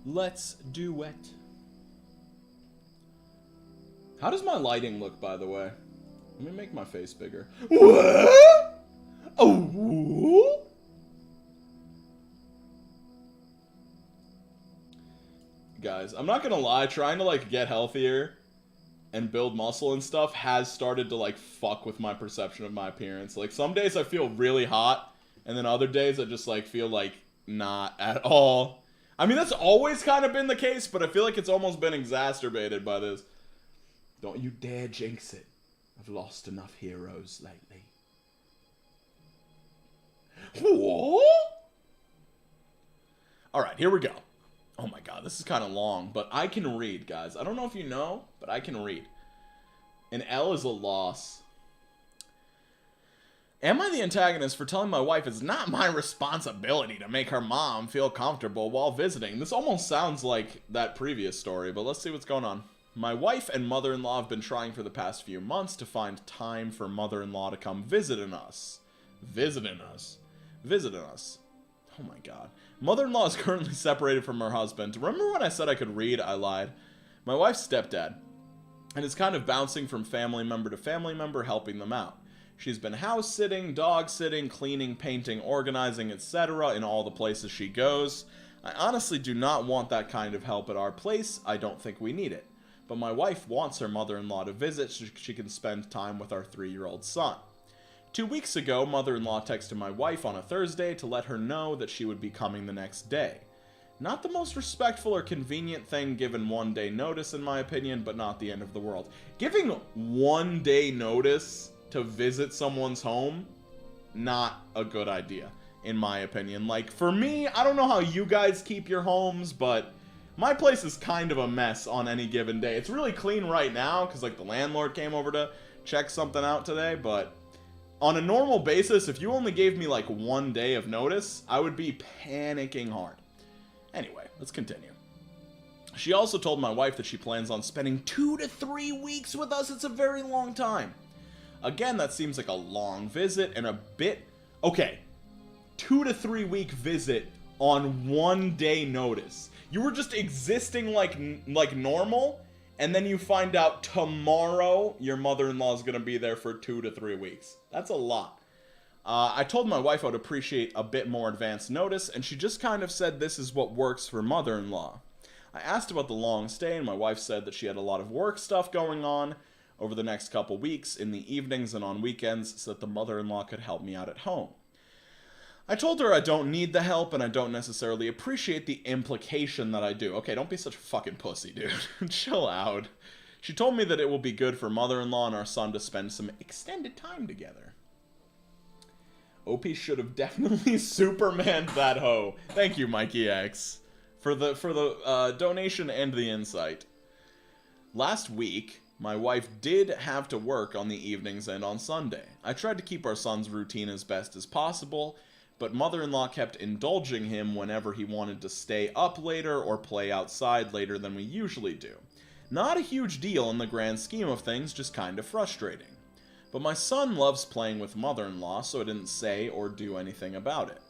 Let's do it. How does my lighting look, by the way? Let me make my face bigger. What? Oh. Guys, I'm not gonna lie, trying to like get healthier and build muscle and stuff has started to like fuck with my perception of my appearance. Like some days I feel really hot, and then other days I just like feel like not at all. I mean, that's always kind of been the case, but I feel like it's almost been exacerbated by this. Don't you dare jinx it. I've lost enough heroes lately. What? Alright, here we go. Oh my god, this is kind of long, but I can read, guys. I don't know if you know, but I can read. An L is a loss. Am I the antagonist for telling my wife it's not my responsibility to make her mom feel comfortable while visiting? This almost sounds like that previous story, but let's see what's going on. My wife and mother-in-law have been trying for the past few months to find time for mother-in-law to come visiting us. Visiting us. Oh my god. Mother-in-law is currently separated from her husband. Remember when I said I could read? I lied. My wife's stepdad. And is kind of bouncing from family member to family member, helping them out. She's been house sitting, dog sitting, cleaning, painting, organizing, etc. in all the places she goes. I honestly do not want that kind of help at our place. I don't think we need it. But my wife wants her mother-in-law to visit so she can spend time with our 3-year-old son. 2 weeks ago, mother-in-law texted my wife on a Thursday to let her know that she would be coming the next day. Not the most respectful or convenient thing given 1 day notice in my opinion, but not the end of the world. Giving 1 day notice to visit someone's home, not a good idea, in my opinion. Like, for me, I don't know how you guys keep your homes, but My place is kind of a mess on any given day. It's really clean right now because, like, the landlord came over to check something out today, but on a normal basis, if you only gave me, like, 1 day of notice, I would be panicking hard. Anyway, let's continue. She also told my wife that she plans on spending 2 to 3 weeks with us. It's a very long time. Again, that seems like a long visit and a bit... Okay, 2 to 3 week visit on 1 day notice. You were just existing like normal, and then you find out tomorrow your mother-in-law is going to be there for 2 to 3 weeks. That's a lot. I told my wife I would appreciate a bit more advance notice, and she just kind of said this is what works for mother-in-law. I asked about the long stay, and my wife said that she had a lot of work stuff going on over the next couple weeks in the evenings and on weekends so that the mother-in-law could help me out at home. I told her I don't need the help and I don't necessarily appreciate the implication that I do. Okay, don't be such a fucking pussy, dude. Chill out. She told me that it will be good for mother-in-law and our son to spend some extended time together. OP should have definitely Supermaned that hoe. Thank you, Mikey X, for the donation and the insight. Last week, my wife did have to work on the evenings and on Sunday. I tried to keep our son's routine as best as possible, but mother-in-law kept indulging him whenever he wanted to stay up later or play outside later than we usually do. Not a huge deal in the grand scheme of things, just kind of frustrating. But my son loves playing with mother-in-law, so I didn't say or do anything about it.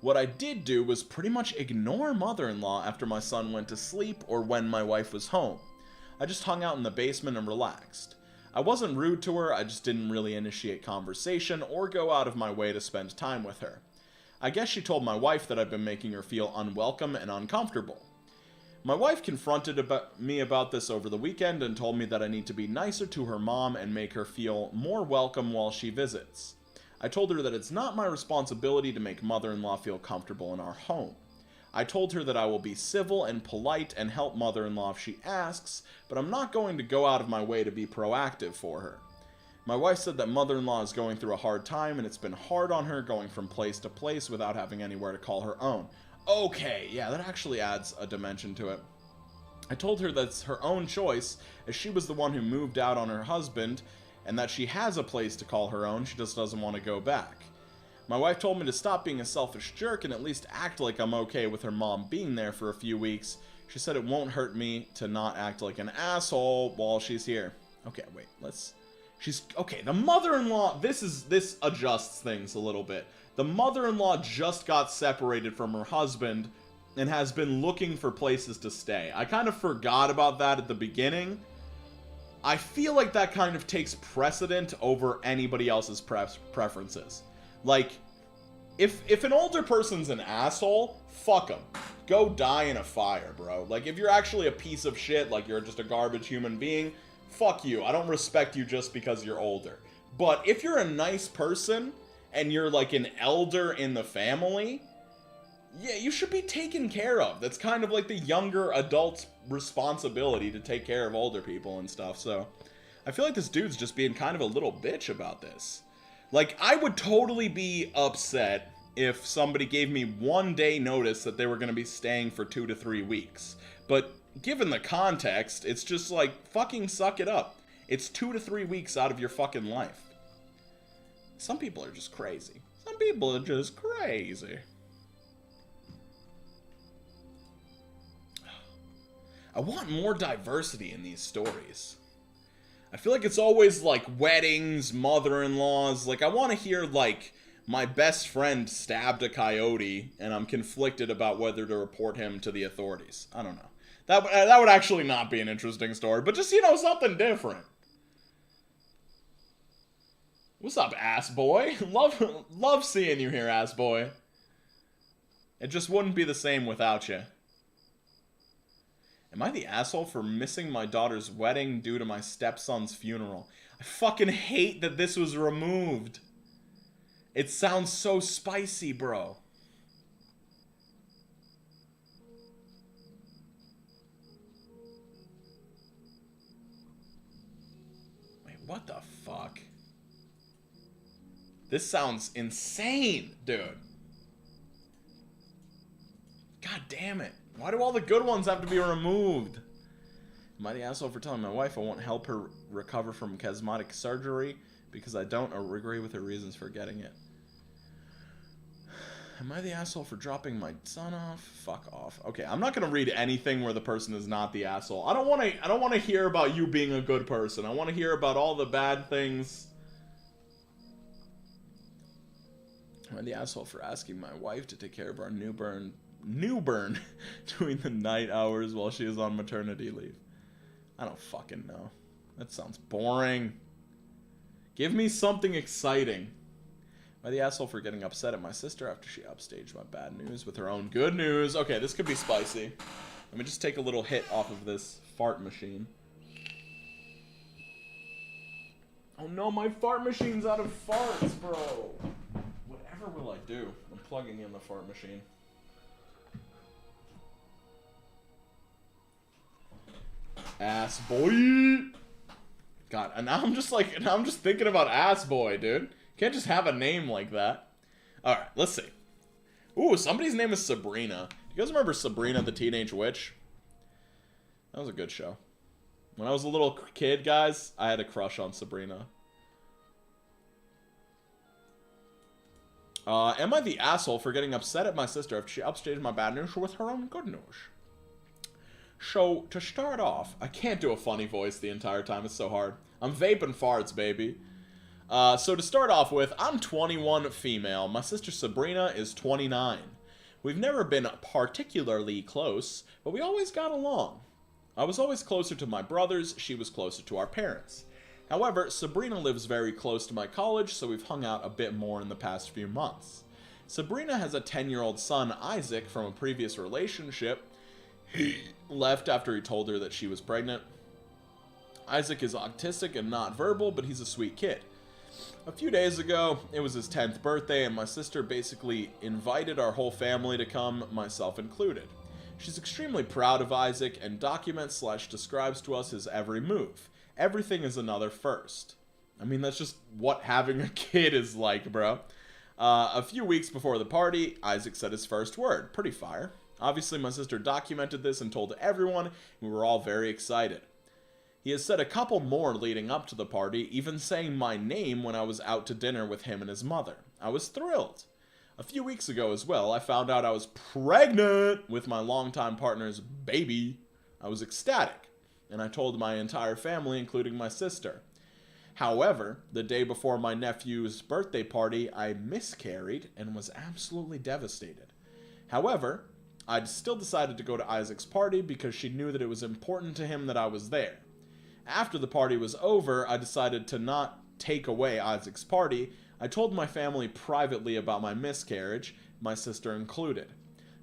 What I did do was pretty much ignore mother-in-law after my son went to sleep or when my wife was home. I just hung out in the basement and relaxed. I wasn't rude to her, I just didn't really initiate conversation or go out of my way to spend time with her. I guess she told my wife that I've been making her feel unwelcome and uncomfortable. My wife confronted me about this over the weekend and told me that I need to be nicer to her mom and make her feel more welcome while she visits. I told her that it's not my responsibility to make mother-in-law feel comfortable in our home. I told her that I will be civil and polite and help mother-in-law if she asks, but I'm not going to go out of my way to be proactive for her. My wife said that mother-in-law is going through a hard time and it's been hard on her going from place to place without having anywhere to call her own. Okay, yeah, that actually adds a dimension to it. I told her that's her own choice, as she was the one who moved out on her husband, and that she has a place to call her own, she just doesn't want to go back. My wife told me to stop being a selfish jerk and at least act like I'm okay with her mom being there for a few weeks. She said it won't hurt me to not act like an asshole while she's here. Okay, wait, okay, the mother-in-law, this adjusts things a little bit. The mother-in-law just got separated from her husband and has been looking for places to stay. I kind of forgot about that at the beginning. I feel like that kind of takes precedent over anybody else's preferences. Like, if an older person's an asshole, fuck them. Go die in a fire, bro. Like, if you're actually a piece of shit, like you're just a garbage human being, fuck you. I don't respect you just because you're older. But if you're a nice person and you're like an elder in the family, yeah, you should be taken care of. That's kind of like the younger adult's responsibility to take care of older people and stuff. So I feel like this dude's just being kind of a little bitch about this. Like, I would totally be upset if somebody gave me 1 day notice that they were going to be staying for 2 to 3 weeks. But given the context, it's just like, fucking suck it up. It's 2 to 3 weeks out of your fucking life. Some people are just crazy. Some people are just crazy. I want more diversity in these stories. I feel like it's always like weddings, mother-in-laws. Like, I want to hear like my best friend stabbed a coyote and I'm conflicted about whether to report him to the authorities. I don't know. That would actually not be an interesting story, but just, you know, something different. What's up, ass boy? Love seeing you here, ass boy. It just wouldn't be the same without you. Am I the asshole for missing my daughter's wedding due to my stepson's funeral? I fucking hate that this was removed. It sounds so spicy, bro. Wait, what the fuck? This sounds insane, dude. God damn it. Why do all the good ones have to be removed? Am I the asshole for telling my wife I won't help her recover from cosmetic surgery because I don't agree with her reasons for getting it? Am I the asshole for dropping my son off? Fuck off. Okay, I'm not gonna read anything where the person is not the asshole. I don't want to hear about you being a good person. I want to hear about all the bad things. Am I the asshole for asking my wife to take care of our newborn during the night hours while she is on maternity leave? I don't fucking know. That sounds boring. Give me something exciting. Am I the asshole for getting upset at my sister after she upstaged my bad news with her own good news? Okay, this could be spicy. Let me just take a little hit off of this fart machine. Oh no, my fart machine's out of farts, bro. Whatever will I do? I'm plugging in the fart machine. Ass boy. God, and now I'm just thinking about ass boy, dude. Can't just have a name like that. All right, let's see. Ooh, somebody's name is Sabrina. Do you guys remember Sabrina the Teenage Witch? That was a good show. When I was a little kid, guys, I had a crush on Sabrina. Am I the asshole for getting upset at my sister if she upstaged my bad news with her own good news? So, to start off, I can't do a funny voice the entire time. It's so hard. I'm vaping farts, baby. So to start off with, I'm 21 female. My sister Sabrina is 29. We've never been particularly close, but we always got along. I was always closer to my brothers. She was closer to our parents. However, Sabrina lives very close to my college, so we've hung out a bit more in the past few months. Sabrina has a 10-year-old son, Isaac, from a previous relationship. He left after he told her that she was pregnant. Isaac is autistic and not verbal, but he's a sweet kid. A few days ago, it was his 10th birthday, and my sister basically invited our whole family to come, myself included. She's extremely proud of Isaac and documents/describes to us his every move. Everything is another first. I mean, that's just what having a kid is like, bro. A few weeks before the party, Isaac said his first word. Pretty fire. Obviously, my sister documented this and told everyone, and we were all very excited. He has said a couple more leading up to the party, even saying my name when I was out to dinner with him and his mother. I was thrilled. A few weeks ago as well, I found out I was pregnant with my longtime partner's baby. I was ecstatic, and I told my entire family, including my sister. However, the day before my nephew's birthday party, I miscarried and was absolutely devastated. However, I still decided to go to Isaac's party because she knew that it was important to him that I was there. After the party was over, I decided to not take away Isaac's party. I told my family privately about my miscarriage, my sister included.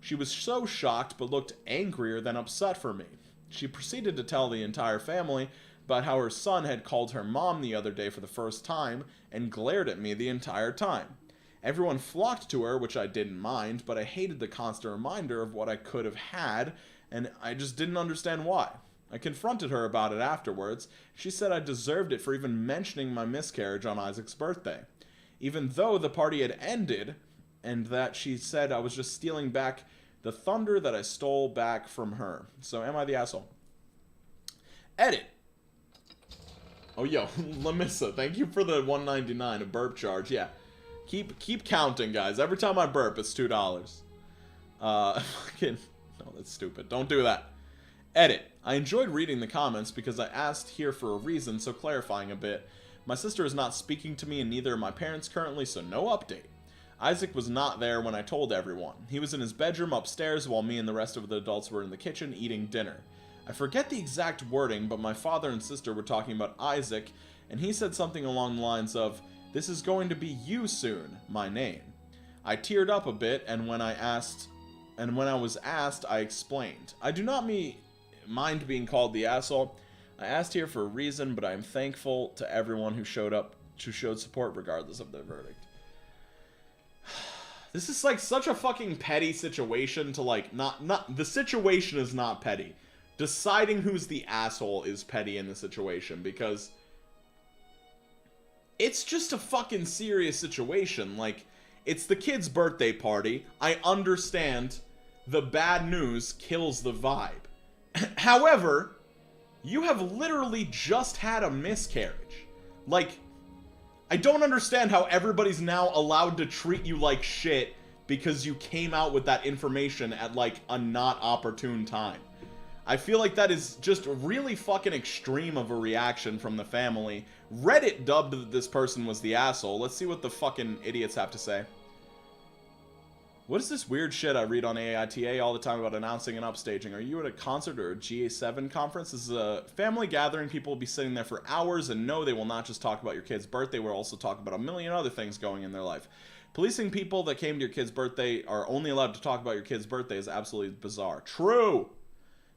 She was so shocked but looked angrier than upset for me. She proceeded to tell the entire family about how her son had called her mom the other day for the first time and glared at me the entire time. Everyone flocked to her, which I didn't mind, but I hated the constant reminder of what I could have had, and I just didn't understand why. I confronted her about it afterwards. She said I deserved it for even mentioning my miscarriage on Isaac's birthday, even though the party had ended, and that she said I was just stealing back the thunder that I stole back from her. So am I the asshole? Edit. Oh, yo, Lamissa, thank you for the $1.99, a burp charge. Yeah, keep counting, guys. Every time I burp, it's $2. Fucking, no, that's stupid. Don't do that. Edit. I enjoyed reading the comments because I asked here for a reason, so clarifying a bit. My sister is not speaking to me and neither are my parents currently, so no update. Isaac was not there when I told everyone. He was in his bedroom upstairs while me and the rest of the adults were in the kitchen eating dinner. I forget the exact wording, but my father and sister were talking about Isaac, and he said something along the lines of, "This is going to be you soon, my name." I teared up a bit, and when I was asked, I explained. I do not mind being called the asshole. I asked here for a reason, but I am thankful to everyone who showed support regardless of their verdict. This is like such a fucking petty situation to like not the situation is not petty. Deciding who's the asshole is petty in the situation because it's just a fucking serious situation. Like, it's the kid's birthday party. I understand the bad news kills the vibe. However, you have literally just had a miscarriage. Like, I don't understand how everybody's now allowed to treat you like shit because you came out with that information at, like, a not opportune time. I feel like that is just really fucking extreme of a reaction from the family. Reddit dubbed that this person was the asshole. Let's see what the fucking idiots have to say. What is this weird shit I read on AITA all the time about announcing and upstaging? Are you at a concert or a GA7 conference? This is a family gathering. People will be sitting there for hours, and no, they will not just talk about your kid's birthday. We'll also talk about a million other things going in their life. Policing people that came to your kid's birthday are only allowed to talk about your kid's birthday is absolutely bizarre. True!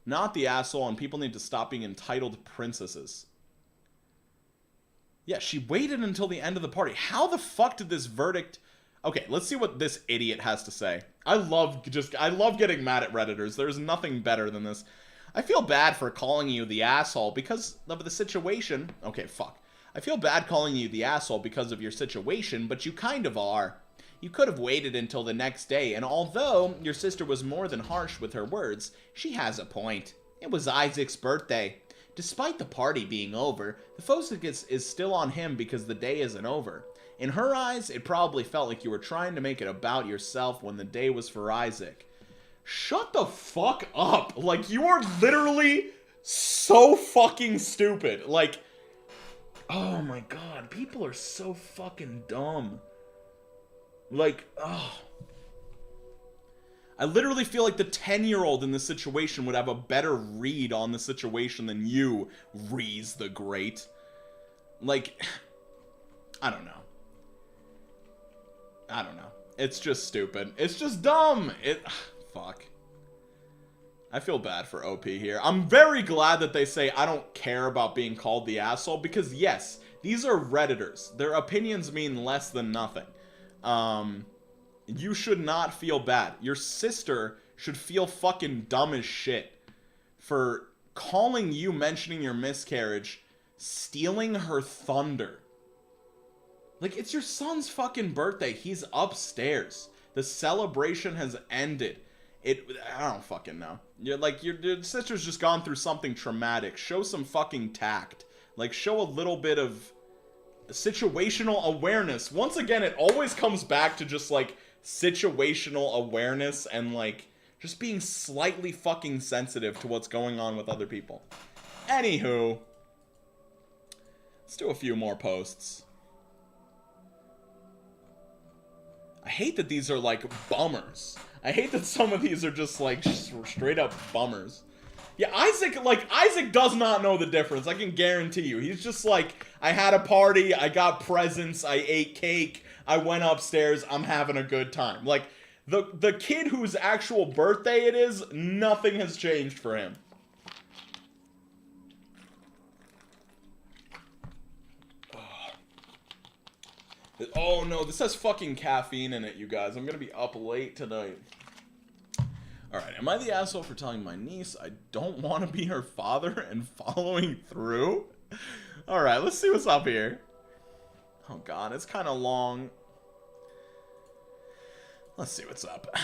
Not the asshole, and people need to stop being entitled princesses. Yeah, she waited until the end of the party. How the fuck did this verdict... Okay, let's see what this idiot has to say. I love getting mad at Redditors. There's nothing better than this. I feel bad for calling you the asshole because of the situation. Okay, fuck. I feel bad calling you the asshole because of your situation, but you kind of are. You could have waited until the next day, and although your sister was more than harsh with her words, she has a point. It was Isaac's birthday. Despite the party being over, the focus is still on him because the day isn't over. In her eyes, it probably felt like you were trying to make it about yourself when the day was for Isaac. Shut the fuck up. Like, you are literally so fucking stupid. Like, oh my god, people are so fucking dumb. Like, oh. I literally feel like the 10-year-old in this situation would have a better read on the situation than you, Reese the Great. Like, I don't know. I don't know. It's just stupid. It's just dumb. Fuck. I feel bad for OP here. I'm very glad that they say I don't care about being called the asshole because yes, these are Redditors. Their opinions mean less than nothing. You should not feel bad. Your sister should feel fucking dumb as shit for calling you mentioning your miscarriage, stealing her thunder. Like, it's your son's fucking birthday. He's upstairs. The celebration has ended. I don't fucking know. You're like, your sister's just gone through something traumatic. Show some fucking tact. Like, show a little bit of situational awareness. Once again, it always comes back to just, like, situational awareness and, like, just being slightly fucking sensitive to what's going on with other people. Anywho. Let's do a few more posts. I hate that these are, like, bummers. I hate that some of these are just, like, straight up bummers. Yeah, Isaac does not know the difference. I can guarantee you. He's just like, I had a party, I got presents, I ate cake, I went upstairs, I'm having a good time. Like, the kid whose actual birthday it is, nothing has changed for him. Oh no, this has fucking caffeine in it, you guys. I'm gonna be up late tonight. Alright, am I the asshole for telling my niece I don't want to be her father and following through? Alright, let's see what's up here. Oh god, it's kind of long. Let's see what's up.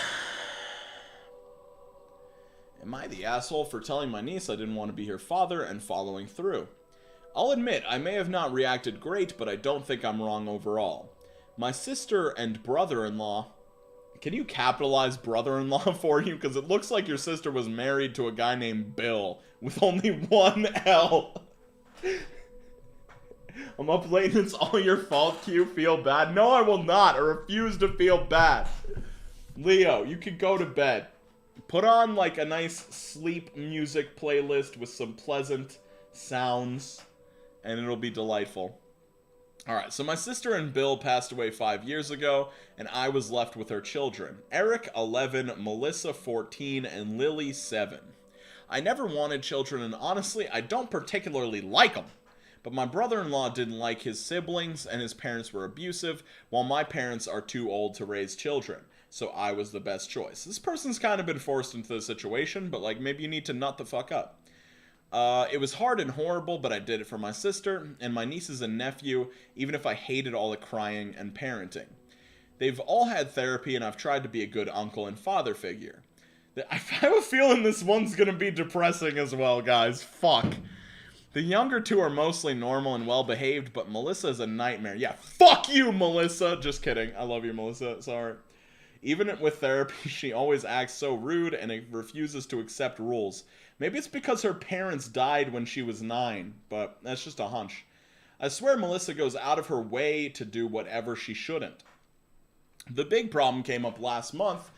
Am I the asshole for telling my niece I didn't want to be her father and following through? I'll admit, I may have not reacted great, but I don't think I'm wrong overall. My sister and brother-in-law... Can you capitalize brother-in-law for you? Because it looks like your sister was married to a guy named Bill, with only one L. I'm up late and it's all your fault, Q. Feel bad? No, I will not. I refuse to feel bad. Leo, you can go to bed. Put on, like, a nice sleep music playlist with some pleasant sounds, and it'll be delightful. Alright, so my sister and Bill passed away 5 years ago, and I was left with her children. Eric, 11, Melissa, 14, and Lily, 7. I never wanted children, and honestly, I don't particularly like them. But my brother-in-law didn't like his siblings, and his parents were abusive, while my parents are too old to raise children. So I was the best choice. This person's kind of been forced into the situation, but, like, maybe you need to nut the fuck up. It was hard and horrible, but I did it for my sister and my nieces and nephew, even if I hated all the crying and parenting. They've all had therapy, and I've tried to be a good uncle and father figure. I have a feeling this one's gonna be depressing as well, guys. Fuck. The younger two are mostly normal and well-behaved, but Melissa is a nightmare. Yeah, fuck you, Melissa! Just kidding. I love you, Melissa. Sorry. Even with therapy, she always acts so rude and refuses to accept rules. Maybe it's because her parents died when she was 9, but that's just a hunch. I swear Melissa goes out of her way to do whatever she shouldn't. The big problem came up last month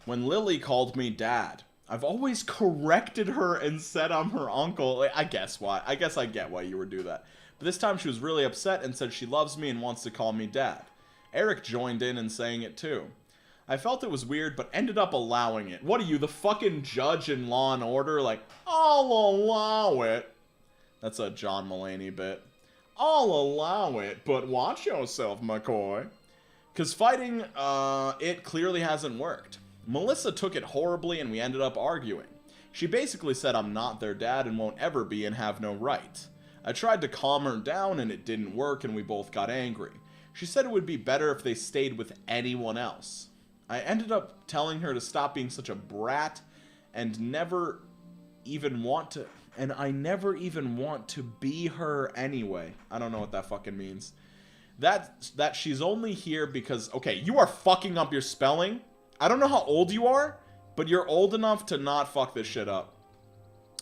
when Lily called me dad. I've always corrected her and said I'm her uncle. I guess why. I guess I get why you would do that. But this time she was really upset and said she loves me and wants to call me dad. Eric joined in and saying it too. I felt it was weird, but ended up allowing it. What are you, the fucking judge in Law and Order? Like, I'll allow it. That's a John Mulaney bit. I'll allow it, but watch yourself, McCoy. Because fighting, it clearly hasn't worked. Melissa took it horribly and we ended up arguing. She basically said I'm not their dad and won't ever be and have no right. I tried to calm her down and it didn't work and we both got angry. She said it would be better if they stayed with anyone else. I ended up telling her to stop being such a brat and never even want to... And I never even want to be her anyway. I don't know what that fucking means. That she's only here because... Okay, you are fucking up your spelling. I don't know how old you are, but you're old enough to not fuck this shit up.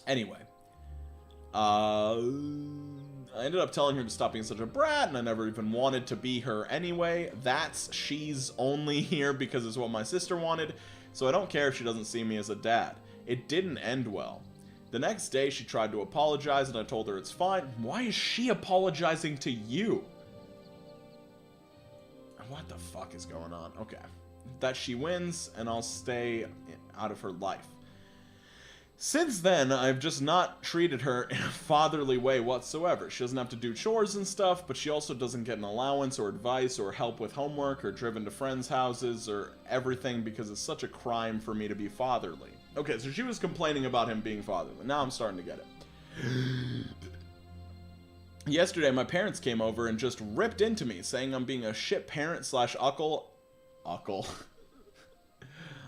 Anyway. I ended up telling her to stop being such a brat, and I never even wanted to be her anyway. She's only here because it's what my sister wanted, so I don't care if she doesn't see me as a dad. It didn't end well. The next day, she tried to apologize, and I told her it's fine. Why is she apologizing to you? What the fuck is going on? Okay. That she wins, and I'll stay out of her life. Since then, I've just not treated her in a fatherly way whatsoever. She doesn't have to do chores and stuff, but she also doesn't get an allowance or advice or help with homework or driven to friends' houses or everything because it's such a crime for me to be fatherly. Okay, so she was complaining about him being fatherly. Now I'm starting to get it. Yesterday, my parents came over and just ripped into me, saying I'm being a shit parent / uncle. Uncle.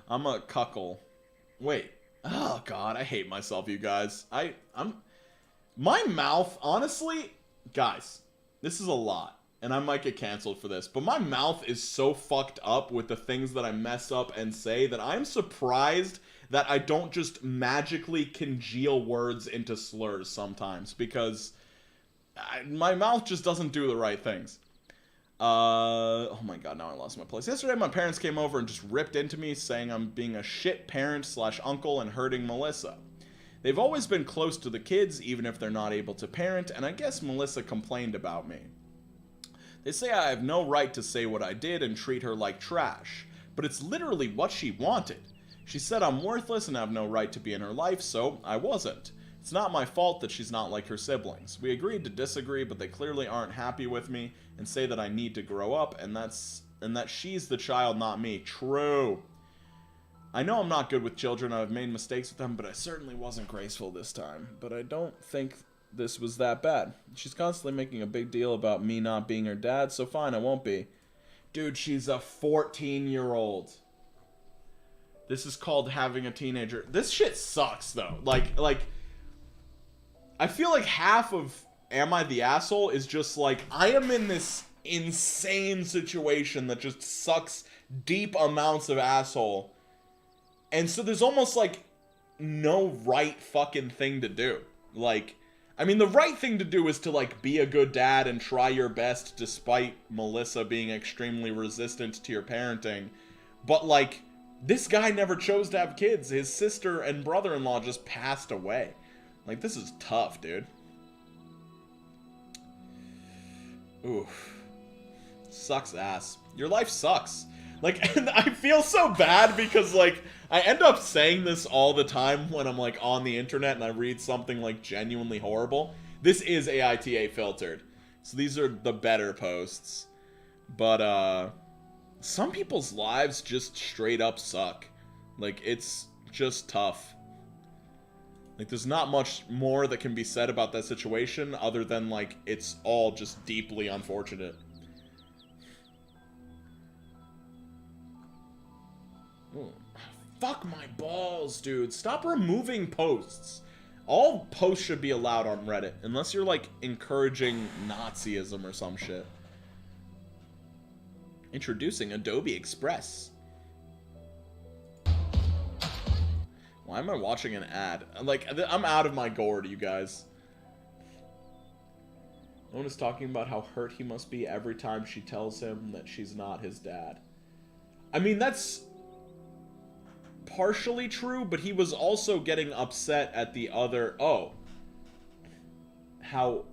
I'm a cuckle. Wait. Oh, God, I hate myself, you guys. My mouth, honestly, guys, this is a lot, and I might get canceled for this, but my mouth is so fucked up with the things that I mess up and say that I'm surprised that I don't just magically congeal words into slurs sometimes, because my mouth just doesn't do the right things. Oh my god, now I lost my place. Yesterday, my parents came over and just ripped into me, saying I'm being a shit parent / uncle and hurting Melissa. They've always been close to the kids, even if they're not able to parent, and I guess Melissa complained about me. They say I have no right to say what I did and treat her like trash, but it's literally what she wanted. She said I'm worthless and have no right to be in her life, so I wasn't. It's not my fault that she's not like her siblings. We agreed to disagree, but they clearly aren't happy with me and say that I need to grow up and that she's the child, not me. True. I know I'm not good with children. I've made mistakes with them, but I certainly wasn't graceful this time. But I don't think this was that bad. She's constantly making a big deal about me not being her dad, so fine, I won't be. Dude, she's a 14-year-old. This is called having a teenager. This shit sucks, though. Like, I feel like half of Am I the Asshole is just like, I am in this insane situation that just sucks deep amounts of asshole. And so there's almost like no right fucking thing to do. Like, I mean, the right thing to do is to like be a good dad and try your best despite Melissa being extremely resistant to your parenting. But like, this guy never chose to have kids. His sister and brother-in-law just passed away. Like, this is tough, dude. Oof. Sucks ass. Your life sucks. Like, and I feel so bad because, like, I end up saying this all the time when I'm, like, on the internet and I read something, like, genuinely horrible. This is AITA filtered. So these are the better posts. But, some people's lives just straight up suck. Like, it's just tough. Like, there's not much more that can be said about that situation other than, like, it's all just deeply unfortunate. Ooh, Fuck my balls, dude. Stop removing posts. All posts should be allowed on Reddit, unless you're, like, encouraging Nazism or some shit. Introducing Adobe Express. Why am I watching an ad? Like, I'm out of my gourd, you guys. No one is talking about how hurt he must be every time she tells him that she's not his dad. I mean, that's partially true, but he was also getting upset at the other... Oh. How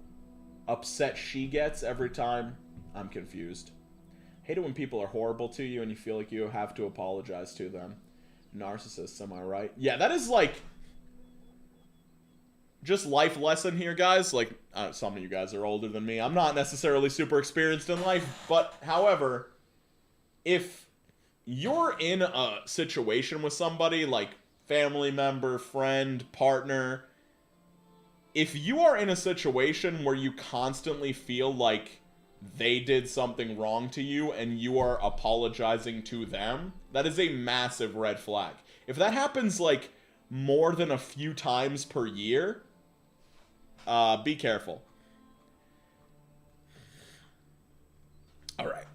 upset she gets every time. I'm confused. Hate it when people are horrible to you and you feel like you have to apologize to them. Narcissists, am I right? Yeah, that is like... just life lesson here, guys. Like, some of you guys are older than me. I'm not necessarily super experienced in life, but, however, if you're in a situation with somebody, like family member, friend, partner, if you are in a situation where you constantly feel like they did something wrong to you and you are apologizing to them, that is a massive red flag. If that happens, like, more than a few times per year, be careful. Alright.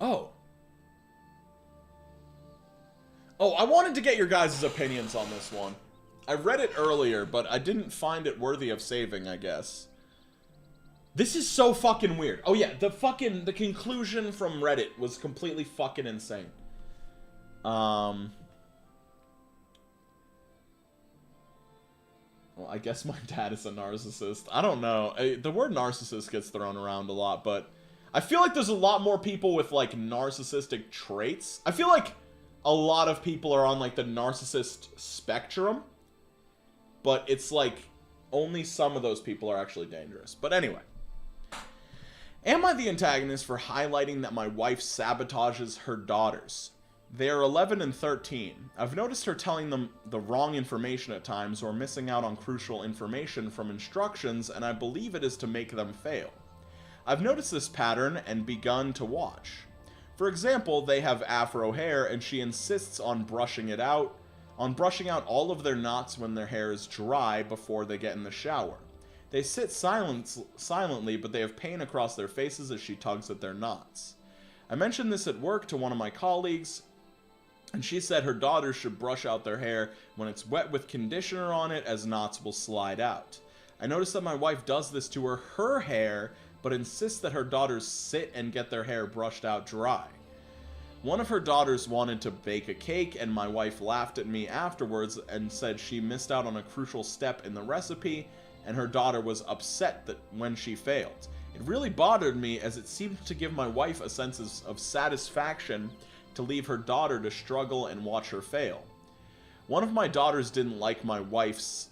Oh, I wanted to get your guys' opinions on this one. I read it earlier, but I didn't find it worthy of saving, I guess. This is so fucking weird. Oh yeah, the conclusion from Reddit was completely fucking insane. Well, I guess my dad is a narcissist. I don't know. The word narcissist gets thrown around a lot, but I feel like there's a lot more people with, like, narcissistic traits. I feel like a lot of people are on, like, the narcissist spectrum, but it's like only some of those people are actually dangerous. But anyway. Am I the antagonist for highlighting that my wife sabotages her daughters? They are 11 and 13. I've noticed her telling them the wrong information at times or missing out on crucial information from instructions, and I believe it is to make them fail. I've noticed this pattern and begun to watch. For example, they have afro hair and she insists on brushing out all of their knots when their hair is dry before they get in the shower. They sit silently, but they have pain across their faces as she tugs at their knots. I mentioned this at work to one of my colleagues, and she said her daughters should brush out their hair when it's wet with conditioner on it, as knots will slide out. I noticed that my wife does this to her hair, but insists that her daughters sit and get their hair brushed out dry. One of her daughters wanted to bake a cake, and my wife laughed at me afterwards and said she missed out on a crucial step in the recipe, and her daughter was upset that when she failed. It really bothered me, as it seemed to give my wife a sense of satisfaction to leave her daughter to struggle and watch her fail. One of my daughters didn't like my wife's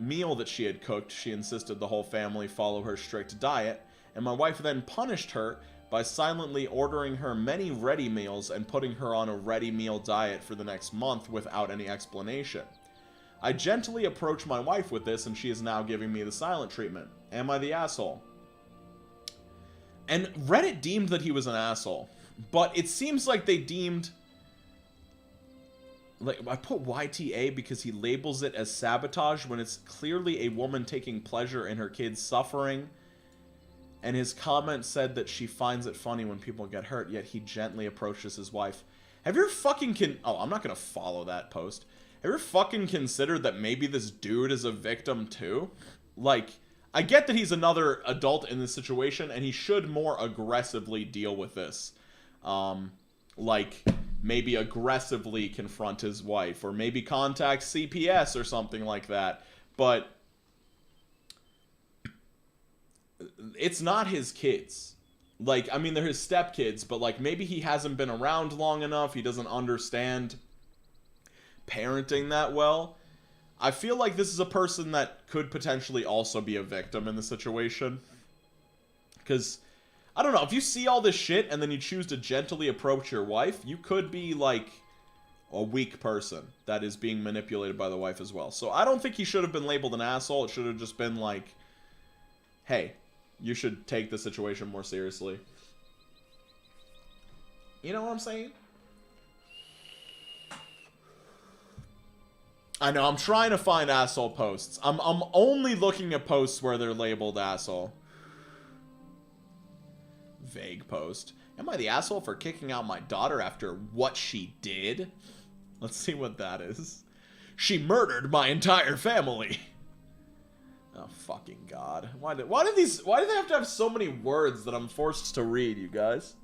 meal that she had cooked. She insisted the whole family follow her strict diet, and my wife then punished her by silently ordering her many ready meals and putting her on a ready meal diet for the next month without any explanation. I gently approached my wife with this, and she is now giving me the silent treatment. Am I the asshole? And Reddit deemed that he was an asshole, but it seems like they deemed... Like, I put YTA because he labels it as sabotage when it's clearly a woman taking pleasure in her kids' suffering. And his comment said that she finds it funny when people get hurt, yet he gently approaches his wife. Have you ever fucking Oh, I'm not gonna follow that post. Have you ever fucking considered that maybe this dude is a victim too? Like, I get that he's another adult in this situation, and he should more aggressively deal with this. Like, maybe aggressively confront his wife, or maybe contact CPS or something like that. But it's not his kids. Like, I mean, they're his stepkids, but, like, maybe he hasn't been around long enough. He doesn't understand parenting that well. I feel like this is a person that could potentially also be a victim in the situation. Because, I don't know, if you see all this shit and then you choose to gently approach your wife, you could be, like, a weak person that is being manipulated by the wife as well. So I don't think he should have been labeled an asshole. It should have just been like, hey, you should take the situation more seriously. You know what I'm saying? I know, I'm trying to find asshole posts. I'm only looking at posts where they're labeled asshole. Vague post. Am I the asshole for kicking out my daughter after what she did? Let's see what that is. She murdered my entire family. Oh, fucking God. Why do they have to have so many words that I'm forced to read, you guys?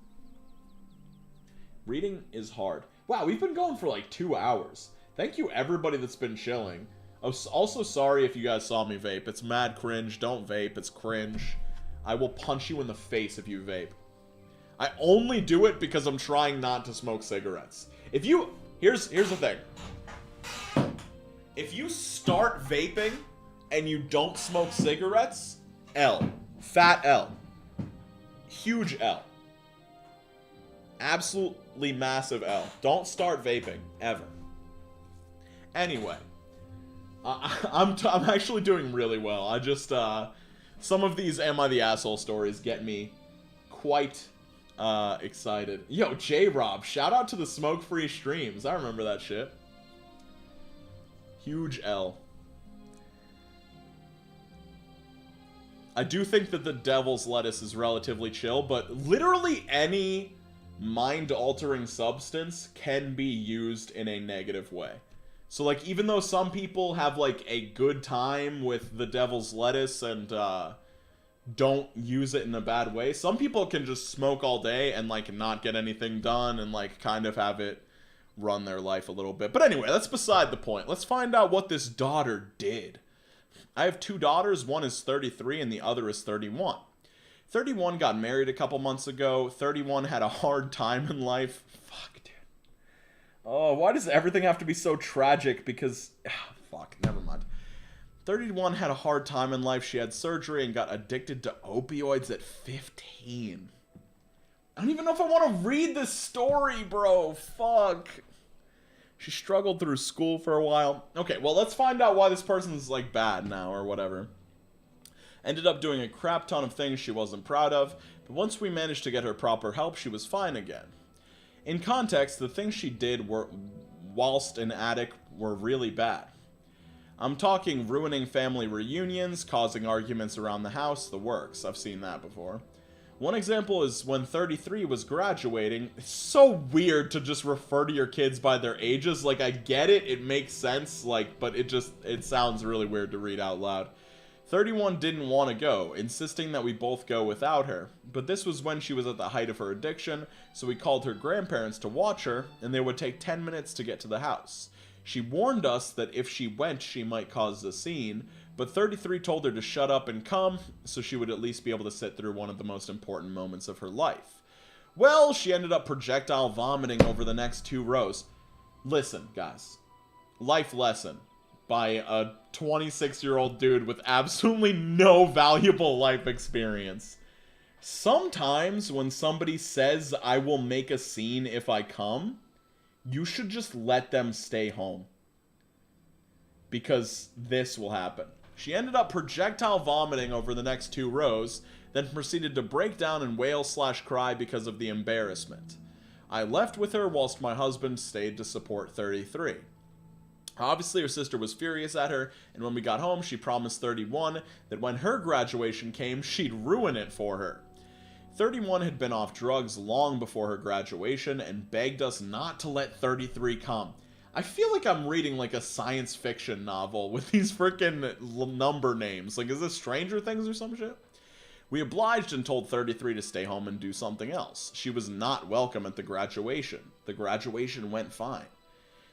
Reading is hard. Wow, we've been going for like 2 hours. Thank you, everybody that's been chilling. I was also sorry if you guys saw me vape. It's mad cringe. Don't vape. It's cringe. I will punch you in the face if you vape. I only do it because I'm trying not to smoke cigarettes. If you... Here's the thing. If you start vaping and you don't smoke cigarettes, L. Fat L. Huge L. Absolutely massive L. Don't start vaping. Ever. Anyway. I'm actually doing really well. I just, some of these Am I the Asshole stories get me quite excited. Yo, J-Rob, shout out to the smoke-free streams. I remember that shit. Huge L. I do think that the devil's lettuce is relatively chill, but literally any mind-altering substance can be used in a negative way. So, like, even though some people have, like, a good time with the devil's lettuce and, don't use it in a bad way, some people can just smoke all day and, like, not get anything done and, like, kind of have it run their life a little bit. But anyway, that's beside the point. Let's find out what this daughter did. I have 2 daughters. One is 33 and the other is 31. 31 got married a couple months ago. 31 had a hard time in life. Fuck, dude. Oh, why does everything have to be so tragic? Because, fuck, never mind. 31 had a hard time in life. She had surgery and got addicted to opioids at 15. I don't even know if I want to read this story, bro. Fuck. She struggled through school for a while. Okay, well, let's find out why this person's, like, bad now or whatever. Ended up doing a crap ton of things she wasn't proud of, but once we managed to get her proper help, she was fine again. In context, the things she did were, whilst an addict, were really bad. I'm talking ruining family reunions, causing arguments around the house, the works. I've seen that before. One example is when 33 was graduating. It's so weird to just refer to your kids by their ages. Like, I get it, it makes sense, like, but it sounds really weird to read out loud. 31 didn't want to go, insisting that we both go without her. But this was when she was at the height of her addiction, so we called her grandparents to watch her, and they would take 10 minutes to get to the house. She warned us that if she went, she might cause a scene, but 33 told her to shut up and come, so she would at least be able to sit through one of the most important moments of her life. Well, she ended up projectile vomiting over the next 2 rows. Listen, guys. Life lesson by a 26-year-old dude with absolutely no valuable life experience. Sometimes when somebody says, I will make a scene if I come, you should just let them stay home. Because this will happen. She ended up projectile vomiting over the next 2 rows, then proceeded to break down and wail/cry because of the embarrassment. I left with her whilst my husband stayed to support 33. Obviously, her sister was furious at her, and when we got home, she promised 31 that when her graduation came, she'd ruin it for her. 31 had been off drugs long before her graduation and begged us not to let 33 come. I feel like I'm reading like a science fiction novel with these freaking number names. Like, is this Stranger Things or some shit? We obliged and told 33 to stay home and do something else. She was not welcome at the graduation. The graduation went fine.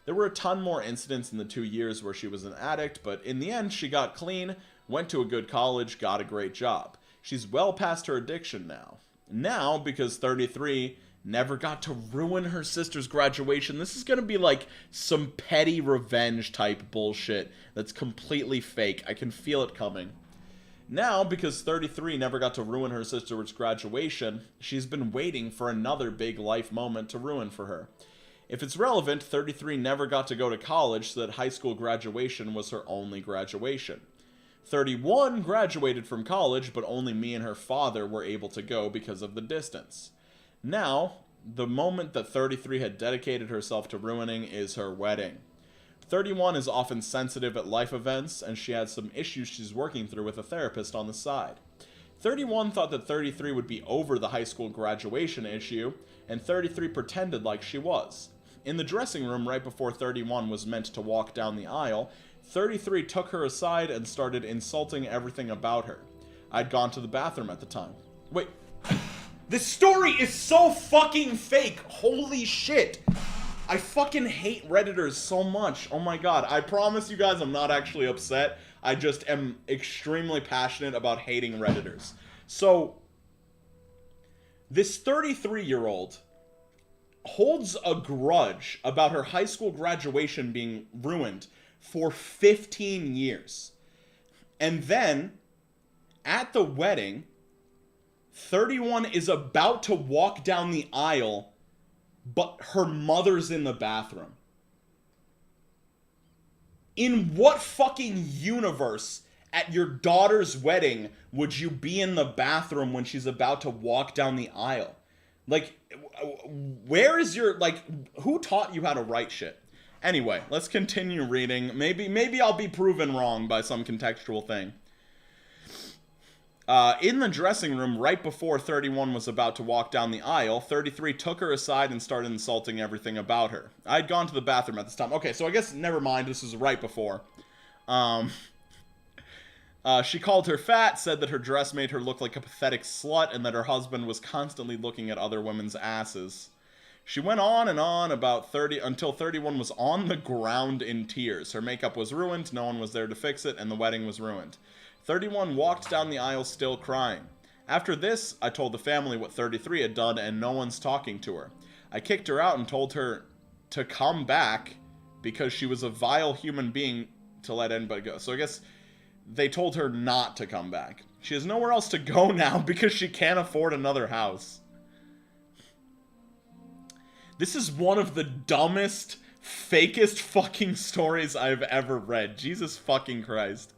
There were a ton more incidents in the 2 years where she was an addict, but in the end, she got clean, went to a good college, got a great job. She's well past her addiction now. Now, because 33 never got to ruin her sister's graduation, this is going to be like some petty revenge type bullshit that's completely fake. I can feel it coming. Now, because 33 never got to ruin her sister's graduation, she's been waiting for another big life moment to ruin for her. If it's relevant, 33 never got to go to college, so that high school graduation was her only graduation. 31 graduated from college, but only me and her father were able to go because of the distance. Now, the moment that 33 had dedicated herself to ruining is her wedding. 31 is often sensitive at life events, and she had some issues she's working through with a therapist on the side. 31 thought that 33 would be over the high school graduation issue, and 33 pretended like she was. In the dressing room right before 31 was meant to walk down the aisle, 33 took her aside and started insulting everything about her. I'd gone to the bathroom at the time. Wait. This story is so fucking fake. Holy shit. I fucking hate Redditors so much. Oh my god. I promise you guys I'm not actually upset. I just am extremely passionate about hating Redditors. So, this 33-year-old holds a grudge about her high school graduation being ruined for 15 years. And then, at the wedding, 31 is about to walk down the aisle, but her mother's in the bathroom. In what fucking universe at your daughter's wedding would you be in the bathroom when she's about to walk down the aisle? Like, where is your, like, who taught you how to write shit? Anyway, let's continue reading. Maybe I'll be proven wrong by some contextual thing. In the dressing room, right before 31 was about to walk down the aisle, 33 took her aside and started insulting everything about her. I'd gone to the bathroom at this time. Okay, so I guess, never mind, this is right before. She called her fat, said that her dress made her look like a pathetic slut, and that her husband was constantly looking at other women's asses. She went on and on about 30 until 31 was on the ground in tears. Her makeup was ruined, no one was there to fix it, and the wedding was ruined. 31 walked down the aisle still crying. After this, I told the family what 33 had done, and no one's talking to her. I kicked her out and told her to come back because she was a vile human being to let anybody go. So I guess they told her not to come back. She has nowhere else to go now because she can't afford another house. This is one of the dumbest, fakest fucking stories I've ever read. Jesus fucking Christ.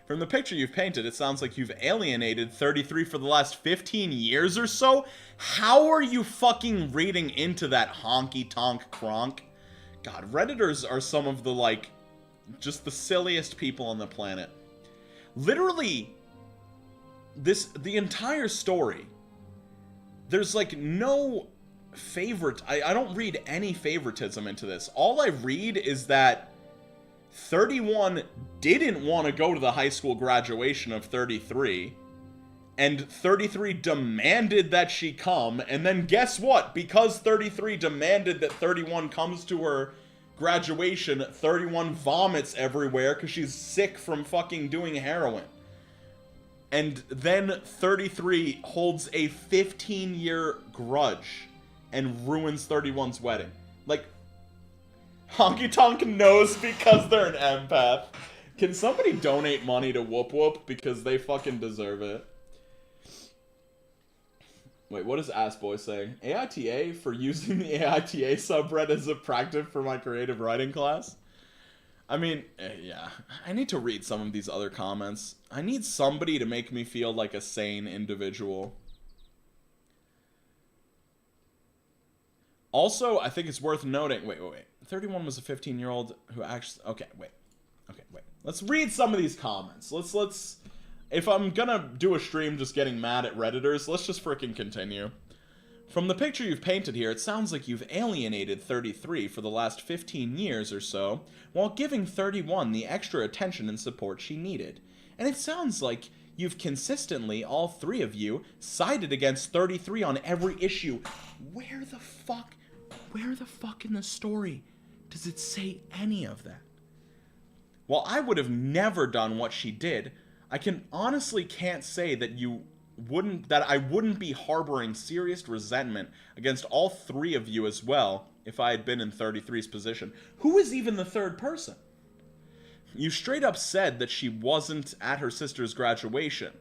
From the picture you've painted, it sounds like you've alienated 33 for the last 15 years or so. How are you fucking reading into that honky-tonk cronk? God, Redditors are some of the, like, just the silliest people on the planet. Literally, the entire story, there's, like, no favorite. I don't read any favoritism into this. All I read is that 31 didn't want to go to the high school graduation of 33, and 33 demanded that she come, and then guess what? Because 33 demanded that 31 comes to her graduation, 31 vomits everywhere because she's sick from fucking doing heroin. And then 33 holds a 15-year grudge and ruins 31's wedding. Like, Honky Tonk knows because they're an empath. Can somebody donate money to Whoop Whoop because they fucking deserve it? Wait, what is Ass Boy saying? AITA for using the AITA subreddit as a practice for my creative writing class? I mean, yeah. I need to read some of these other comments. I need somebody to make me feel like a sane individual. Also, I think it's worth noting... Wait. 31 was a 15-year-old who actually... Okay, wait. Let's read some of these comments. Let's... If I'm gonna do a stream just getting mad at Redditors, let's just frickin' continue. From the picture you've painted here, it sounds like you've alienated 33 for the last 15 years or so, while giving 31 the extra attention and support she needed. And it sounds like you've consistently, all three of you, sided against 33 on every issue. Where the fuck in the story does it say any of that? While I would have never done what she did, I honestly can't say that I wouldn't be harboring serious resentment against all three of you as well if I had been in 33's position. Who is even the third person? You straight up said that she wasn't at her sister's graduation.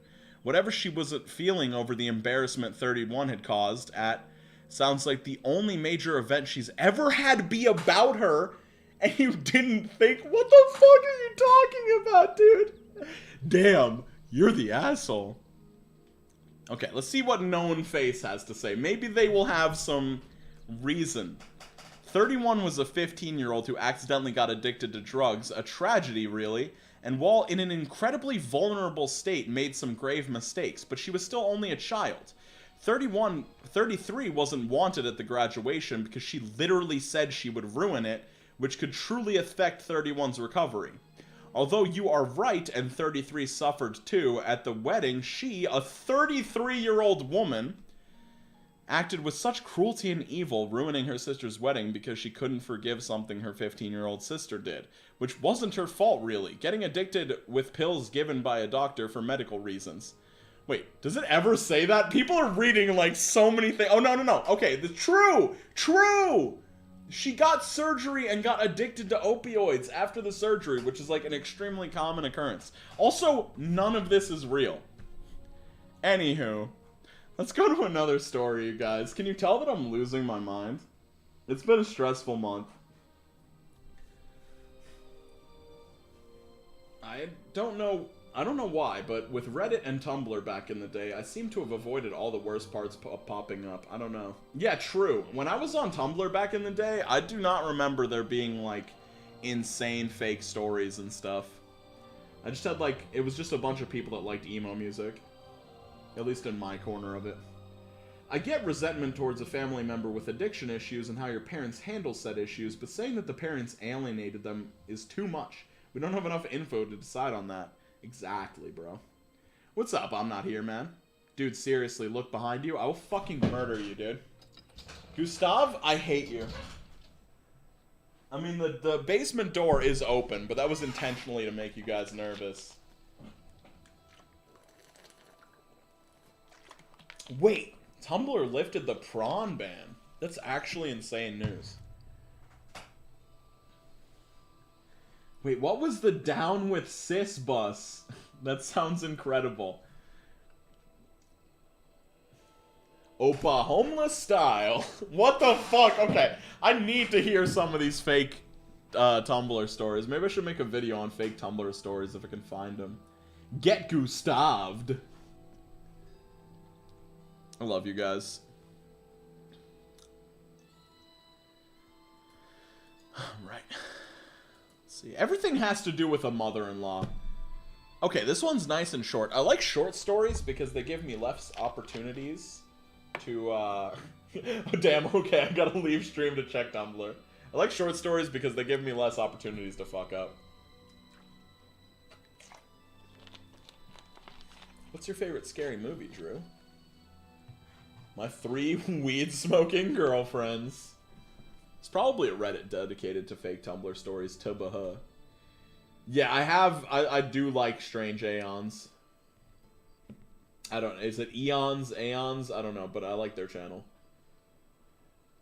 Whatever she wasn't feeling over the embarrassment 31 had caused sounds like the only major event she's ever had be about her, and you didn't think, what the fuck are you talking about, dude? Damn, you're the asshole. Okay, let's see what Known Face has to say. Maybe they will have some reason. 31 was a 15-year-old who accidentally got addicted to drugs, a tragedy, really, and while in an incredibly vulnerable state, made some grave mistakes, but she was still only a child. 33 wasn't wanted at the graduation because she literally said she would ruin it, which could truly affect 31's recovery. Although you are right and 33 suffered too, at the wedding, she, a 33-year-old woman, acted with such cruelty and evil, ruining her sister's wedding because she couldn't forgive something her 15-year-old sister did, which wasn't her fault, really, getting addicted with pills given by a doctor for medical reasons. Wait, does it ever say that? People are reading, like, so many things. Oh, no. Okay, true! She got surgery and got addicted to opioids after the surgery, which is, like, an extremely common occurrence. Also, none of this is real. Anywho, let's go to another story, you guys. Can you tell that I'm losing my mind? It's been a stressful month. I don't know why, but with Reddit and Tumblr back in the day, I seem to have avoided all the worst parts popping up. I don't know. Yeah, true. When I was on Tumblr back in the day, I do not remember there being, like, insane fake stories and stuff. I just had, like, it was just a bunch of people that liked emo music. At least in my corner of it. I get resentment towards a family member with addiction issues and how your parents handle said issues, but saying that the parents alienated them is too much. We don't have enough info to decide on that. Exactly, bro. What's up? I'm not here, man. Dude, seriously, look behind you. I will fucking murder you, dude. Gustav, I hate you. I mean, the basement door is open, but that was intentionally to make you guys nervous. Wait, Tumblr lifted the prawn ban. That's actually insane news. Wait, what was the down with cis bus? That sounds incredible. Oppa homeless style. What the fuck? Okay, I need to hear some of these fake Tumblr stories. Maybe I should make a video on fake Tumblr stories if I can find them. Get Gustaved. I love you guys. Right. See, everything has to do with a mother-in-law. Okay, this one's nice and short. I like short stories because they give me less opportunities to, oh, damn, okay, I gotta leave stream to check Tumblr. I like short stories because they give me less opportunities to fuck up. What's your favorite scary movie, Drew? My 3 weed-smoking girlfriends. It's probably a Reddit dedicated to fake Tumblr stories, Tubaha. Yeah, I do like strange aeons. I don't, is it aeons? I don't know, but I like their channel.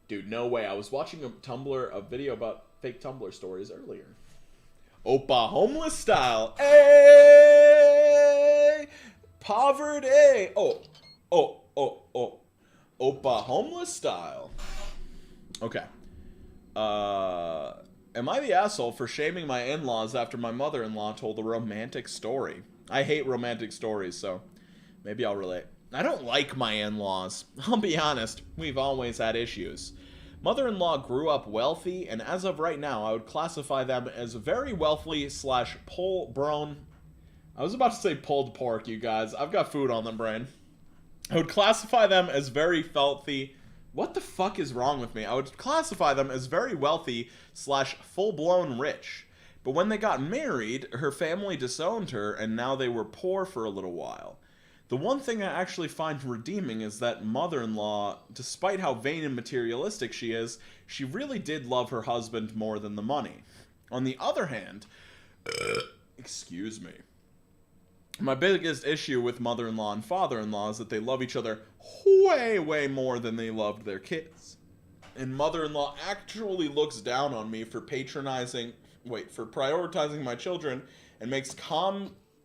Dude, no way. I was watching a video about fake Tumblr stories earlier. Oppa homeless style. Hey! Poverty. Oh. Oppa homeless style. Okay. Am I the asshole for shaming my in-laws after my mother-in-law told a romantic story? I hate romantic stories, so maybe I'll relate. I don't like my in-laws. I'll be honest, we've always had issues. Mother-in-law grew up wealthy, and as of right now, I would classify them as very wealthy / full-blown. I was about to say pulled pork, you guys. I've got food on the brain. I would classify them as very wealthy. What the fuck is wrong with me? I would classify them as very wealthy / full-blown rich. But when they got married, her family disowned her, and now they were poor for a little while. The one thing I actually find redeeming is that mother-in-law, despite how vain and materialistic she is, she really did love her husband more than the money. On the other hand, excuse me. My biggest issue with mother-in-law and father-in-law is that they love each other way, way more than they loved their kids. And mother-in-law actually looks down on me for prioritizing my children and makes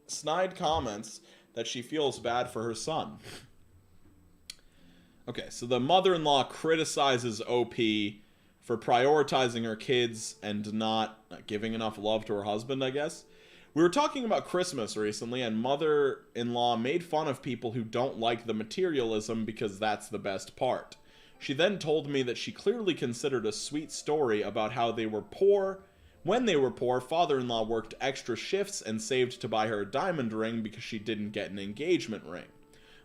snide comments that she feels bad for her son. Okay, so the mother-in-law criticizes OP for prioritizing her kids and not giving enough love to her husband, I guess. We were talking about Christmas recently, and mother-in-law made fun of people who don't like the materialism because that's the best part. She then told me that she clearly considered a sweet story about how they were poor. When they were poor, father-in-law worked extra shifts and saved to buy her a diamond ring because she didn't get an engagement ring.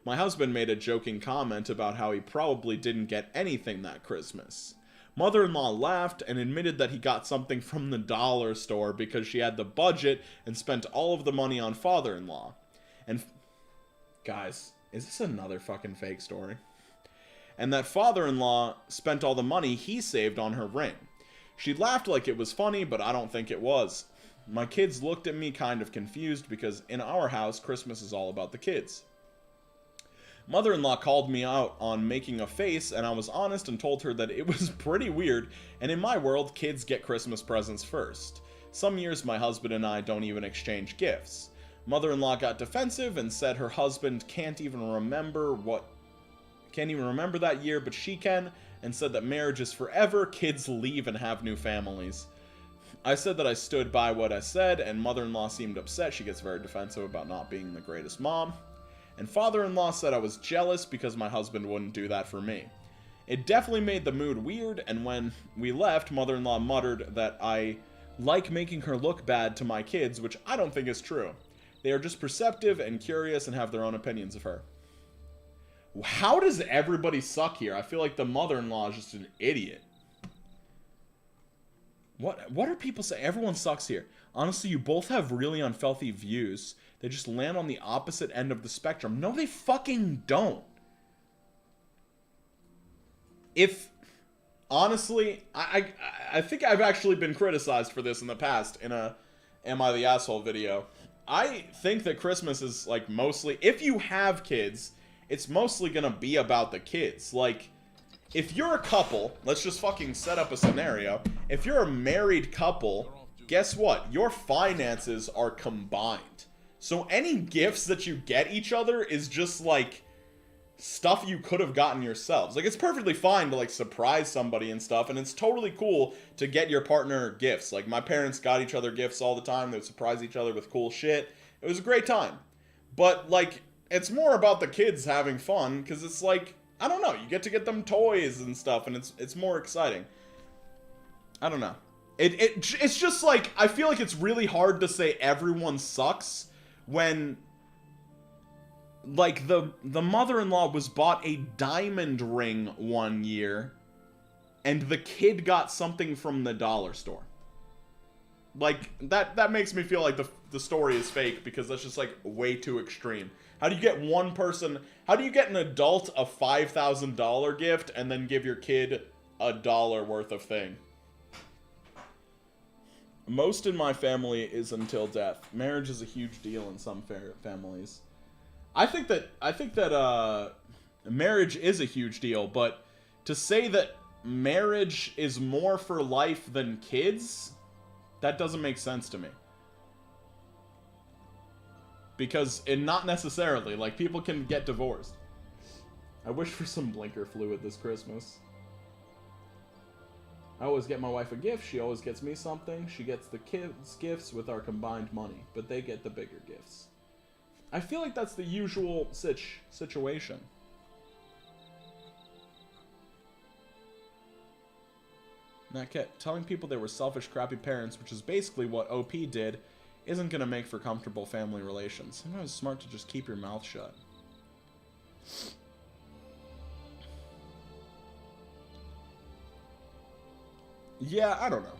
My husband made a joking comment about how he probably didn't get anything that Christmas. Mother-in-law laughed and admitted that he got something from the dollar store because she had the budget and spent all of the money on father-in-law. And guys, is this another fucking fake story? And that father-in-law spent all the money he saved on her ring. She laughed like it was funny, but I don't think it was. My kids looked at me kind of confused because in our house, Christmas is all about the kids. Mother-in-law called me out on making a face, and I was honest and told her that it was pretty weird, and in my world, kids get Christmas presents first. Some years my husband and I don't even exchange gifts. Mother-in-law got defensive and said her husband can't even remember that year, but she can, and said that marriage is forever, kids leave and have new families. I said that I stood by what I said, and mother-in-law seemed upset. She gets very defensive about not being the greatest mom. And father-in-law said I was jealous because my husband wouldn't do that for me. It definitely made the mood weird, and when we left, mother-in-law muttered that I like making her look bad to my kids, which I don't think is true. They are just perceptive and curious and have their own opinions of her. How does everybody suck here? I feel like the mother-in-law is just an idiot. What are people saying? Everyone sucks here. Honestly, you both have really unhealthy views. They just land on the opposite end of the spectrum. No, they fucking don't. Honestly, I think I've actually been criticized for this in the past in a Am I the Asshole video. I think that Christmas is like mostly, if you have kids, it's mostly gonna be about the kids. Like, if you're a couple, let's just fucking set up a scenario. If you're a married couple, guess what? Your finances are combined. So any gifts that you get each other is just like stuff you could have gotten yourselves. Like, it's perfectly fine to like surprise somebody and stuff, and it's totally cool to get your partner gifts. Like, my parents got each other gifts all the time. They would surprise each other with cool shit. It was a great time. But like, it's more about the kids having fun, because it's like, I don't know, you get to get them toys and stuff, and it's more exciting. I don't know. It's just like, I feel like it's really hard to say everyone sucks when, like, the mother-in-law was bought a diamond ring one year, and the kid got something from the dollar store. Like, that makes me feel like the story is fake, because that's just, like, way too extreme. How do you get one person, how do you get an adult a $5,000 gift and then give your kid $1 worth of thing? Most in my family is until death. Marriage is a huge deal in some families. I think that marriage is a huge deal, but to say that marriage is more for life than kids, that doesn't make sense to me. Because not necessarily. Like, people can get divorced. I wish for some blinker fluid this Christmas. I always get my wife a gift. She always gets me something. She gets the kids gifts with our combined money, but they get the bigger gifts. I feel like that's the usual situation. That kept telling people they were selfish, crappy parents, which is basically what OP did, isn't going to make for comfortable family relations. Sometimes it's smart to just keep your mouth shut. Yeah, I don't know.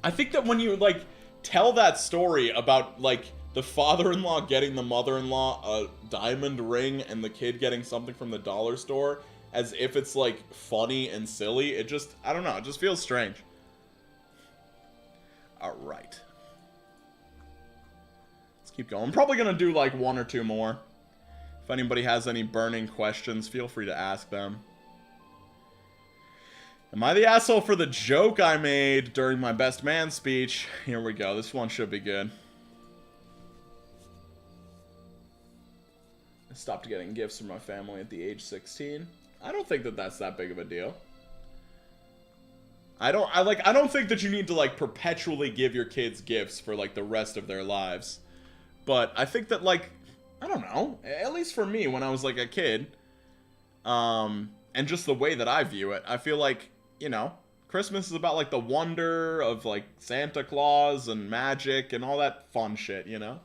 I think that when you, like, tell that story about, like, the father-in-law getting the mother-in-law a diamond ring and the kid getting something from the dollar store as if it's, like, funny and silly, it just, I don't know, it just feels strange. Alright. Let's keep going. I'm probably gonna do, like, one or two more. If anybody has any burning questions, feel free to ask them. Am I the asshole for the joke I made during my best man speech? Here we go. This one should be good. I stopped getting gifts from my family at the age 16. I don't think that that's that big of a deal. I don't think that you need to, like, perpetually give your kids gifts for, like, the rest of their lives. But I think that, like, I don't know. At least for me, when I was, like, a kid, And just the way that I view it. I feel like, you know, Christmas is about, like, the wonder of, like, Santa Claus and magic and all that fun shit, you know?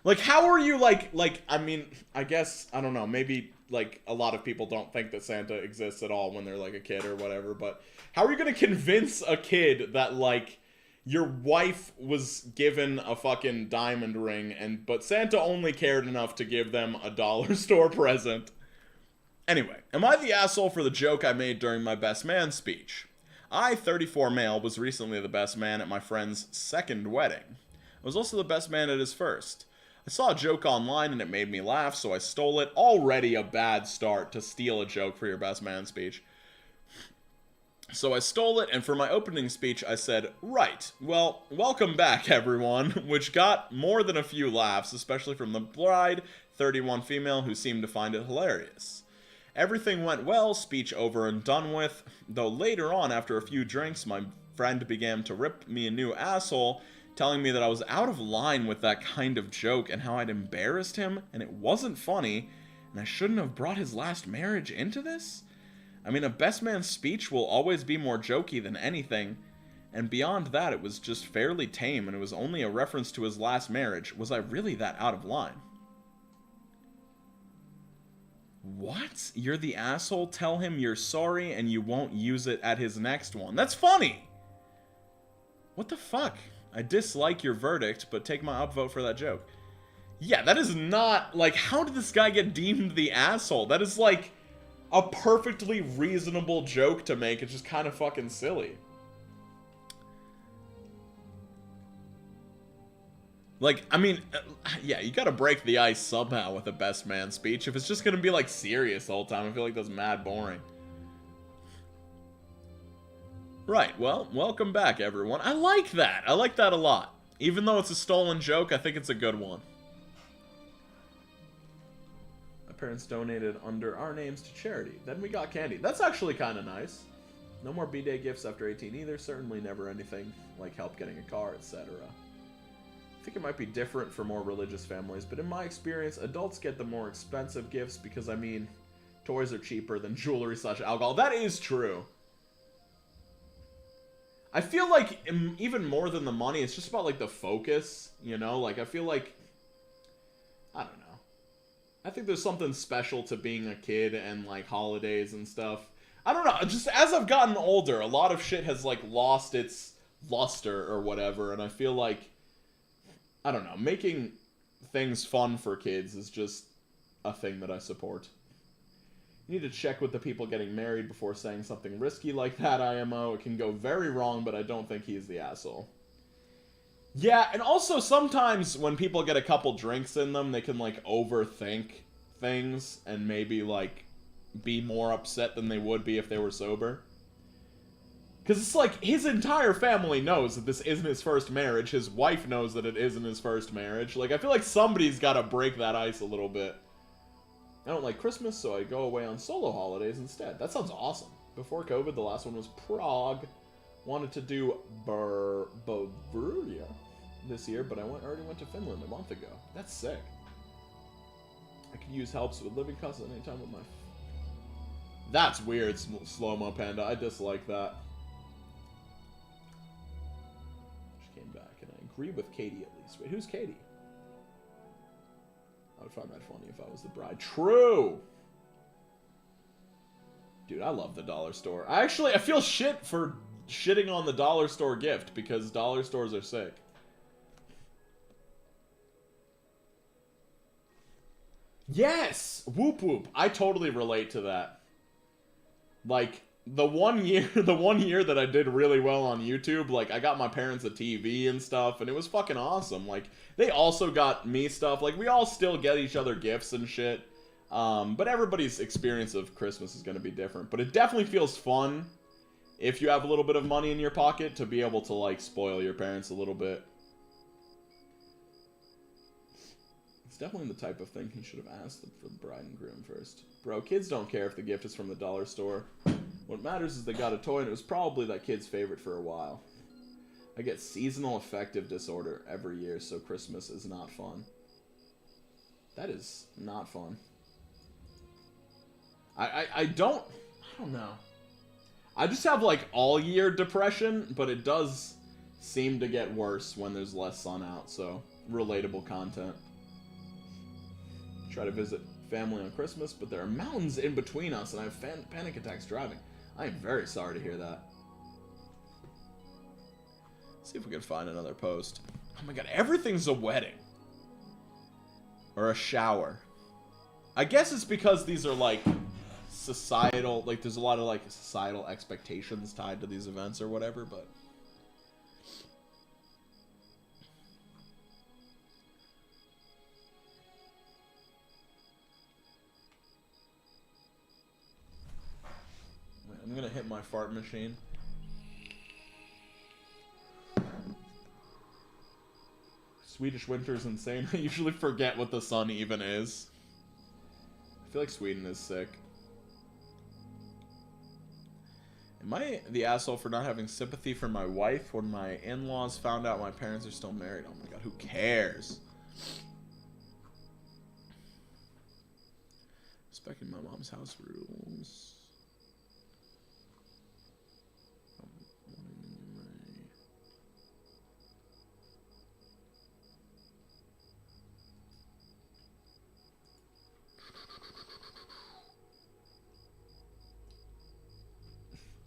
Like, how are you, like, I mean, I guess, I don't know, maybe, like, a lot of people don't think that Santa exists at all when they're, like, a kid or whatever, but how are you gonna convince a kid that, like, your wife was given a fucking diamond ring, but Santa only cared enough to give them a dollar store present? Anyway, am I the asshole for the joke I made during my best man speech? I, 34 male, was recently the best man at my friend's second wedding. I was also the best man at his first. I saw a joke online and it made me laugh, so I stole it. Already a bad start to steal a joke for your best man speech. So I stole it, and for my opening speech, I said, right, well, welcome back, everyone, which got more than a few laughs, especially from the bride, 31 female, who seemed to find it hilarious. Everything went well, speech over and done with, though later on, after a few drinks, my friend began to rip me a new asshole, telling me that I was out of line with that kind of joke and how I'd embarrassed him, and it wasn't funny, and I shouldn't have brought his last marriage into this? I mean, a best man speech will always be more jokey than anything, and beyond that, it was just fairly tame, and it was only a reference to his last marriage. Was I really that out of line? What? You're the asshole? Tell him you're sorry and you won't use it at his next one. That's funny! What the fuck? I dislike your verdict, but take my upvote for that joke. Yeah, that is not, like, how did this guy get deemed the asshole? That is, like, a perfectly reasonable joke to make. It's just kind of fucking silly. Like, I mean, yeah, you gotta break the ice somehow with a best man speech. If it's just gonna be, like, serious the whole time, I feel like that's mad boring. Right, well, welcome back, everyone. I like that. I like that a lot. Even though it's a stolen joke, I think it's a good one. My parents donated under our names to charity. Then we got candy. That's actually kind of nice. No more B-Day gifts after 18 either. Certainly never anything like help getting a car, etc. I think it might be different for more religious families, but in my experience, adults get the more expensive gifts because, I mean, toys are cheaper than jewelry/alcohol. That is true. I feel like even more than the money, it's just about, like, the focus, you know? Like, I feel like, I don't know. I think there's something special to being a kid and, like, holidays and stuff. I don't know. Just as I've gotten older, a lot of shit has, like, lost its luster or whatever, and I feel like, I don't know, making things fun for kids is just a thing that I support. You need to check with the people getting married before saying something risky like that, IMO. It can go very wrong, but I don't think he's the asshole. Yeah, and also sometimes when people get a couple drinks in them, they can, like, overthink things and maybe, like, be more upset than they would be if they were sober. Because it's like, his entire family knows that this isn't his first marriage. His wife knows that it isn't his first marriage. Like, I feel like somebody's got to break that ice a little bit. I don't like Christmas, so I go away on solo holidays instead. That sounds awesome. Before COVID, the last one was Prague. Wanted to do Bavaria this year, but I already went to Finland a month ago. That's sick. I could use helps with living costs at any time with my... That's weird, Slow-Mo Panda. I dislike that. She came back, and I agree with Katie at least. Wait, who's Katie? I would find that funny if I was the bride. True! Dude, I love the dollar store. I feel shit for shitting on the dollar store gift because dollar stores are sick. Yes! Whoop whoop. I totally relate to that. Like, the one year that I did really well on YouTube, like, I got my parents a TV and stuff, and it was fucking awesome. Like, they also got me stuff. Like, we all still get each other gifts and shit. But everybody's experience of Christmas is going to be different. But it definitely feels fun, if you have a little bit of money in your pocket, to be able to, like, spoil your parents a little bit. It's definitely the type of thing he should have asked for the bride and groom first. Bro, kids don't care if the gift is from the dollar store. What matters is they got a toy, and it was probably that kid's favorite for a while. I get seasonal affective disorder every year, so Christmas is not fun. That is not fun. I don't know. I just have, like, all-year depression, but it does seem to get worse when there's less sun out, so relatable content. Try to visit family on Christmas, but there are mountains in between us, and I have panic attacks driving. I am very sorry to hear that. See if we can find another post. Oh my god, everything's a wedding. Or a shower. I guess it's because these are, like, societal, like, there's a lot of, like, societal expectations tied to these events or whatever, but... Wait, I'm gonna hit my fart machine. Swedish winter's insane. I usually forget what the sun even is. I feel like Sweden is sick. Am I the asshole for not having sympathy for my wife when my in-laws found out my parents are still married? Oh my god, who cares? Respecting my mom's house rules.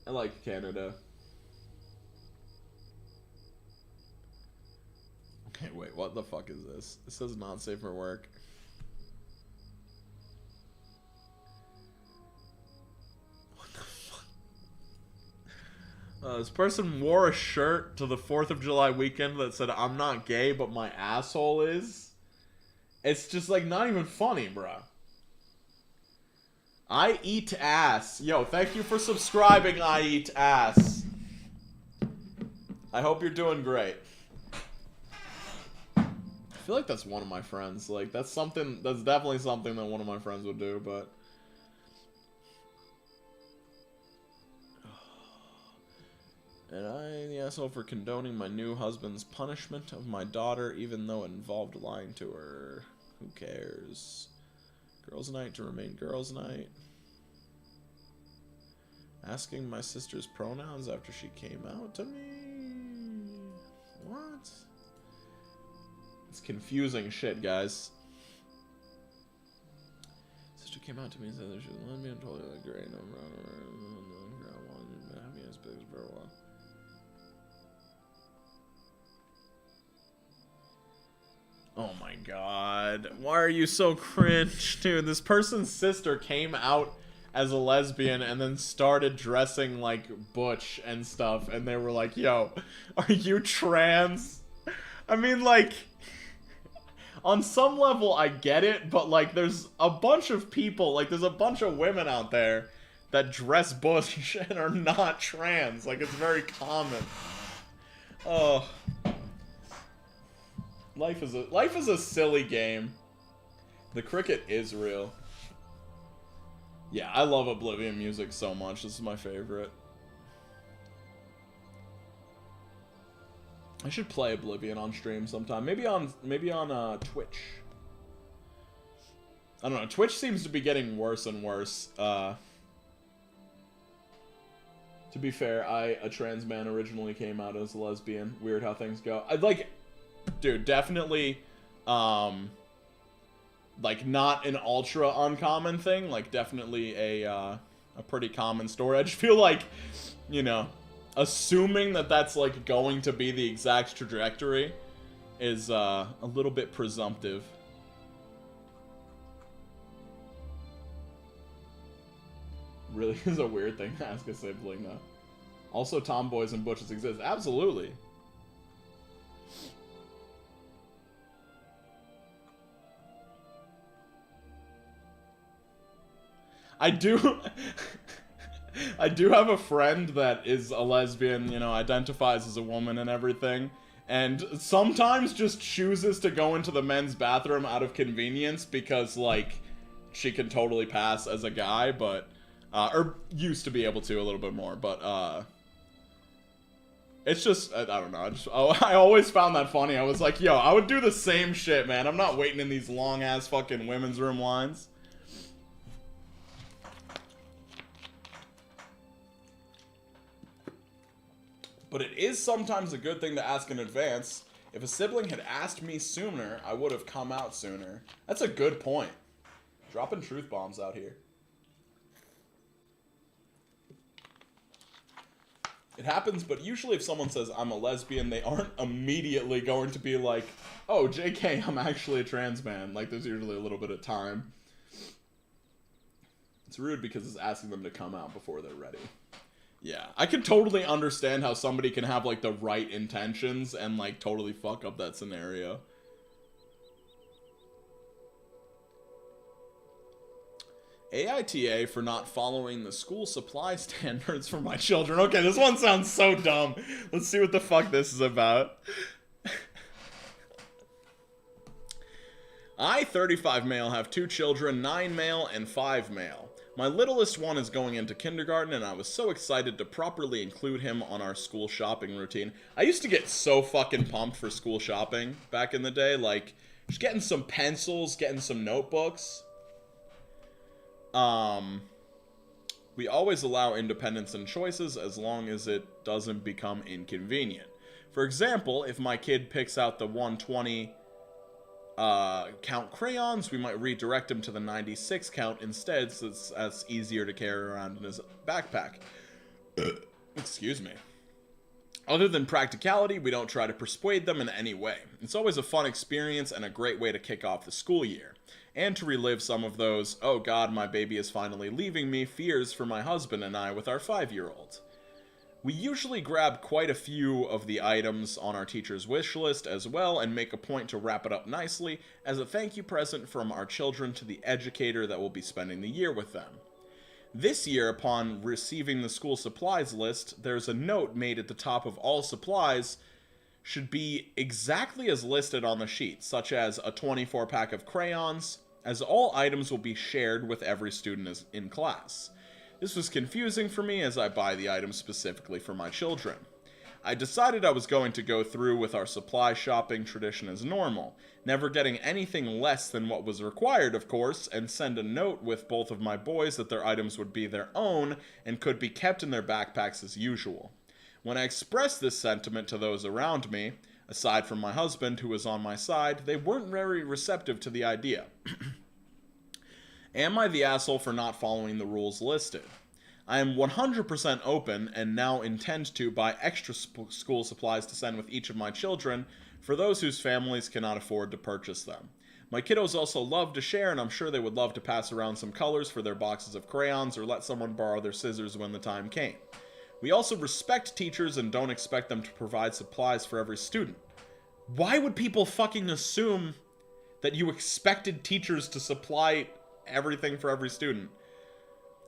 I like Canada. Okay, wait, what the fuck is this? It says not safe for work. What the fuck? This person wore a shirt to the 4th of July weekend that said, "I'm not gay, but my asshole is." It's just, like, not even funny, bruh. I eat ass. Yo, thank you for subscribing, I eat ass. I hope you're doing great. I feel like that's one of my friends. Like, that's definitely something that one of my friends would do, but... And I, the asshole, for condoning my new husband's punishment of my daughter, even though it involved lying to her. Who cares? Girls' night to remain girls' night. Asking my sister's pronouns after she came out to me. What? It's confusing shit, guys. Sister came out to me and said that she was lesbian. I'm totally like, great. No, for a while. Oh my god. Why are you so cringe, dude? This person's sister came out as a lesbian and then started dressing like butch and stuff, and they were like, yo, are you trans? I mean, like, on some level I get it, but like there's a bunch of people, like there's a bunch of women out there that dress butch and are not trans. Like, it's very common. Oh. Life is a silly game. The cricket is real. Yeah, I love Oblivion music so much. This is my favorite. I should play Oblivion on stream sometime. Maybe on Twitch. I don't know. Twitch seems to be getting worse and worse. To be fair, a trans man originally came out as a lesbian. Weird how things go. I'd like, dude, definitely, like, not an ultra uncommon thing. Like, definitely a pretty common story. I just feel like, you know, assuming that that's, like, going to be the exact trajectory is a little bit presumptive. Really is a weird thing to ask a sibling, though. Also, tomboys and butches exist. Absolutely. I do have a friend that is a lesbian, you know, identifies as a woman and everything, and sometimes just chooses to go into the men's bathroom out of convenience because, like, she can totally pass as a guy, but, or used to be able to a little bit more, but, it's just, I don't know, I always found that funny. I was like, yo, I would do the same shit, man. I'm not waiting in these long-ass fucking women's room lines. But it is sometimes a good thing to ask in advance. If a sibling had asked me sooner, I would have come out sooner. That's a good point. Dropping truth bombs out here. It happens, but usually if someone says I'm a lesbian, they aren't immediately going to be like, oh, JK, I'm actually a trans man. Like, there's usually a little bit of time. It's rude because it's asking them to come out before they're ready. Yeah, I can totally understand how somebody can have, like, the right intentions and, like, totally fuck up that scenario. AITA for not following the school supply standards for my children. Okay, this one sounds so dumb. Let's see what the fuck this is about. I, 35 male, have 2 children, 9 male and 5 male. My littlest one is going into kindergarten, and I was so excited to properly include him on our school shopping routine. I used to get so fucking pumped for school shopping back in the day. Like, just getting some pencils, getting some notebooks. We always allow independence and choices as long as it doesn't become inconvenient. For example, if my kid picks out the 120 count crayons, we might redirect him to the 96 count instead, so that's easier to carry around in his backpack. Excuse me. Other than practicality, we don't try to persuade them in any way. It's always a fun experience and a great way to kick off the school year. And to relive some of those, oh god, my baby is finally leaving me, fears for my husband and I with our 5-year-old. We usually grab quite a few of the items on our teacher's wish list as well and make a point to wrap it up nicely as a thank you present from our children to the educator that will be spending the year with them. This year, upon receiving the school supplies list, there's a note made at the top of all supplies should be exactly as listed on the sheet, such as a 24 pack of crayons, as all items will be shared with every student in class. This was confusing for me as I buy the items specifically for my children. I decided I was going to go through with our supply shopping tradition as normal, never getting anything less than what was required, of course, and send a note with both of my boys that their items would be their own and could be kept in their backpacks as usual. When I expressed this sentiment to those around me, aside from my husband who was on my side, they weren't very receptive to the idea. Am I the asshole for not following the rules listed? I am 100% open and now intend to buy extra school supplies to send with each of my children for those whose families cannot afford to purchase them. My kiddos also love to share, and I'm sure they would love to pass around some colors for their boxes of crayons or let someone borrow their scissors when the time came. We also respect teachers and don't expect them to provide supplies for every student. Why would people fucking assume that you expected teachers to supply everything for every student?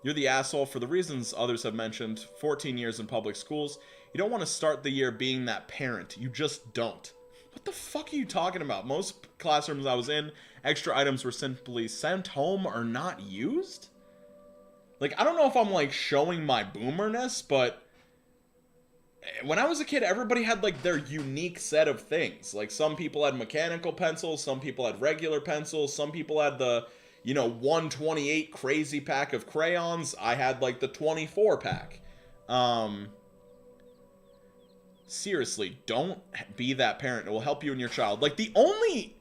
You're the asshole for the reasons others have mentioned. 14 years in public schools. You don't want to start the year being that parent. You just don't. What the fuck are you talking about? Most classrooms I was in, extra items were simply sent home or not used? Like, I don't know if I'm, like, showing my boomerness, but when I was a kid, everybody had, like, their unique set of things. Like, some people had mechanical pencils, some people had regular pencils, some people had the, 128 crazy pack of crayons. I had, like, the 24 pack. Seriously, don't be that parent. It will help you and your child. Like, the only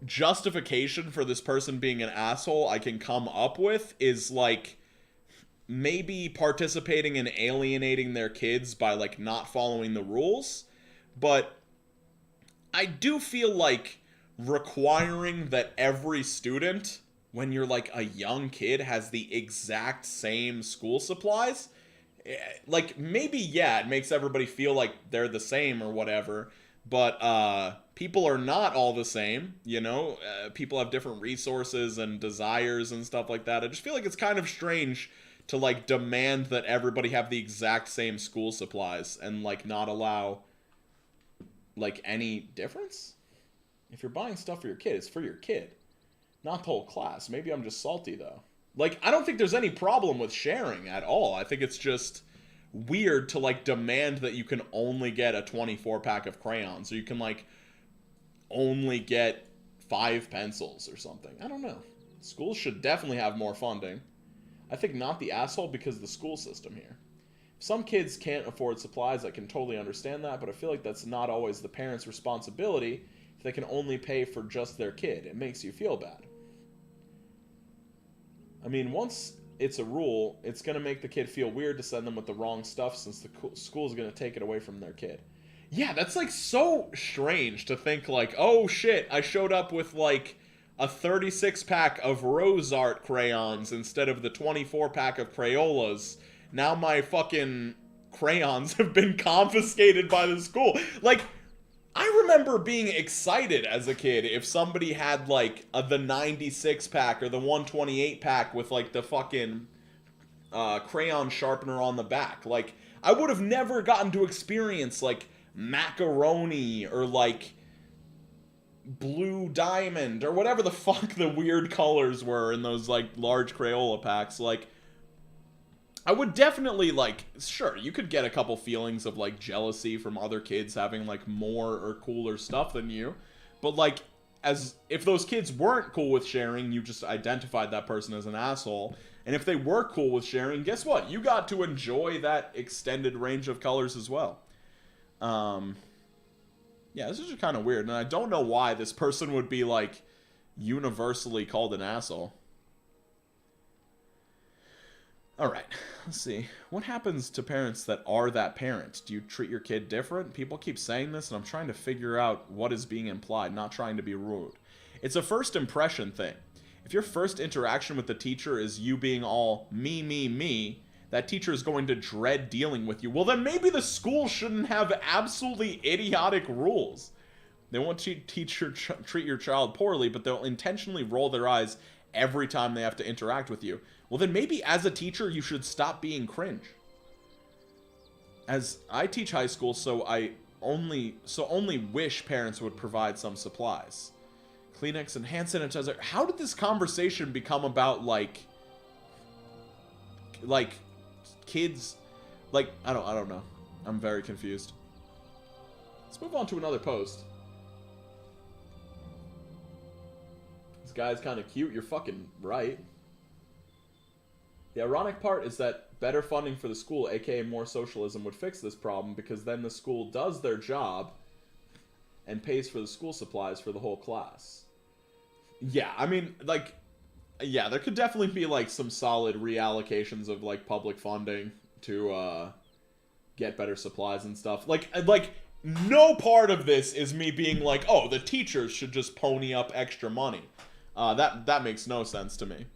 justification for this person being an asshole I can come up with is, like, maybe participating in alienating their kids by, like, not following the rules. But I do feel like requiring that every student, when you're, like, a young kid, has the exact same school supplies, like, maybe, yeah, it makes everybody feel like they're the same or whatever, but people are not all the same, people have different resources and desires and stuff like that. I just feel like it's kind of strange to, like, demand that everybody have the exact same school supplies and, like, not allow, like, any difference. If you're buying stuff for your kid, it's for your kid, not the whole class. Maybe I'm just salty, though. Like, I don't think there's any problem with sharing at all. I think it's just weird to, like, demand that you can only get a 24 pack of crayons, or you can, like, only get 5 pencils or something. I don't know. Schools should definitely have more funding. I think not the asshole because of the school system here. Some kids can't afford supplies. I can totally understand that, but I feel like that's not always the parent's responsibility if they can only pay for just their kid. It makes you feel bad. I mean, once it's a rule, it's going to make the kid feel weird to send them with the wrong stuff since the school's going to take it away from their kid. Yeah, that's like so strange to think like, oh shit, I showed up with like a 36 pack of Rose Art crayons instead of the 24 pack of Crayolas. Now my fucking crayons have been confiscated by the school. Like, I remember being excited as a kid if somebody had like the 96 pack or the 128 pack with like the fucking crayon sharpener on the back. Like, I would have never gotten to experience like macaroni or like blue diamond or whatever the fuck the weird colors were in those like large Crayola packs. Like, I would definitely, like, sure, you could get a couple feelings of, like, jealousy from other kids having, like, more or cooler stuff than you. But, like, as if those kids weren't cool with sharing, you just identified that person as an asshole. And if they were cool with sharing, guess what? You got to enjoy that extended range of colors as well. Yeah, this is just kind of weird. And I don't know why this person would be, like, universally called an asshole. Alright, let's see. What happens to parents that are that parent? Do you treat your kid different? People keep saying this, and I'm trying to figure out what is being implied, not trying to be rude. It's a first impression thing. If your first interaction with the teacher is you being all me, me, me, that teacher is going to dread dealing with you. Well, then maybe the school shouldn't have absolutely idiotic rules. They won't treat your child poorly, but they'll intentionally roll their eyes every time they have to interact with you. Well, then maybe as a teacher, you should stop being cringe. As I teach high school, so only wish parents would provide some supplies. Kleenex and hand sanitizer. How did this conversation become about, like kids? Like, I don't know. I'm very confused. Let's move on to another post. This guy's kind of cute. You're fucking right. The ironic part is that better funding for the school, aka more socialism, would fix this problem because then the school does their job and pays for the school supplies for the whole class. Yeah, I mean, like, yeah, there could definitely be, like, some solid reallocations of, like, public funding to, get better supplies and stuff. Like, no part of this is me being like, oh, the teachers should just pony up extra money. That makes no sense to me.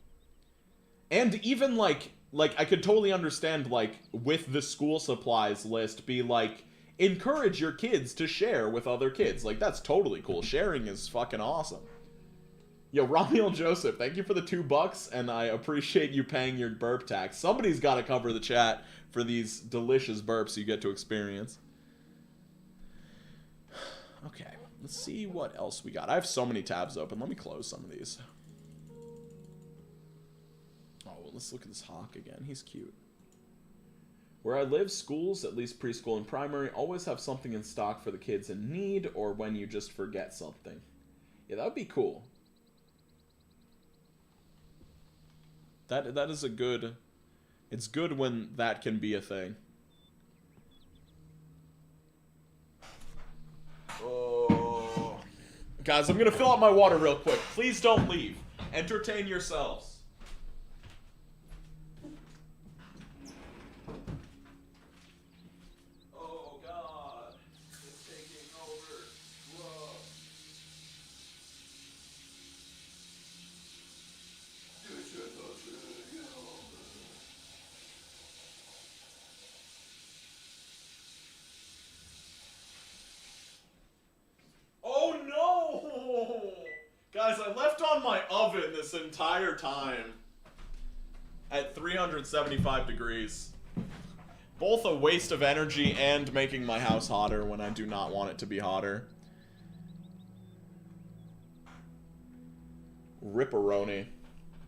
And even, like, I could totally understand, like, with the school supplies list, be like, encourage your kids to share with other kids. Like, that's totally cool. Sharing is fucking awesome. Yo, Ramiel Joseph, thank you for the $2, and I appreciate you paying your burp tax. Somebody's got to cover the chat for these delicious burps you get to experience. Okay, let's see what else we got. I have so many tabs open. Let me close some of these. Let's look at this hawk again. He's cute. Where I live, schools, at least preschool and primary, always have something in stock for the kids in need or when you just forget something. Yeah, that would be cool. That is a good... It's good when that can be a thing. Oh. Guys, I'm going to fill out my water real quick. Please don't leave. Entertain yourselves. Guys, I left on my oven this entire time at 375 degrees. Both a waste of energy and making my house hotter when I do not want it to be hotter. Ripperoni.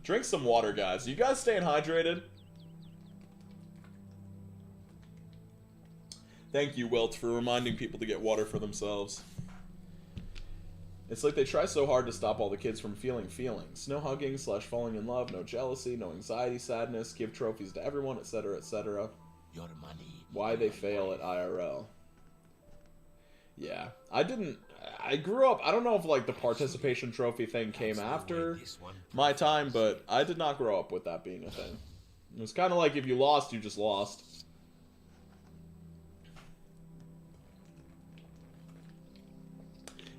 Drink some water, guys. You guys staying hydrated? Thank you, Wilt, for reminding people to get water for themselves. It's like they try so hard to stop all the kids from feeling feelings. No hugging / falling in love, no jealousy, no anxiety, sadness, give trophies to everyone, etc., etc. your money. Why they fail at IRL. Yeah, I grew up, I don't know if like the participation trophy thing came after my time, but I did not grow up with that being a thing. It was kind of like if you lost, you just lost.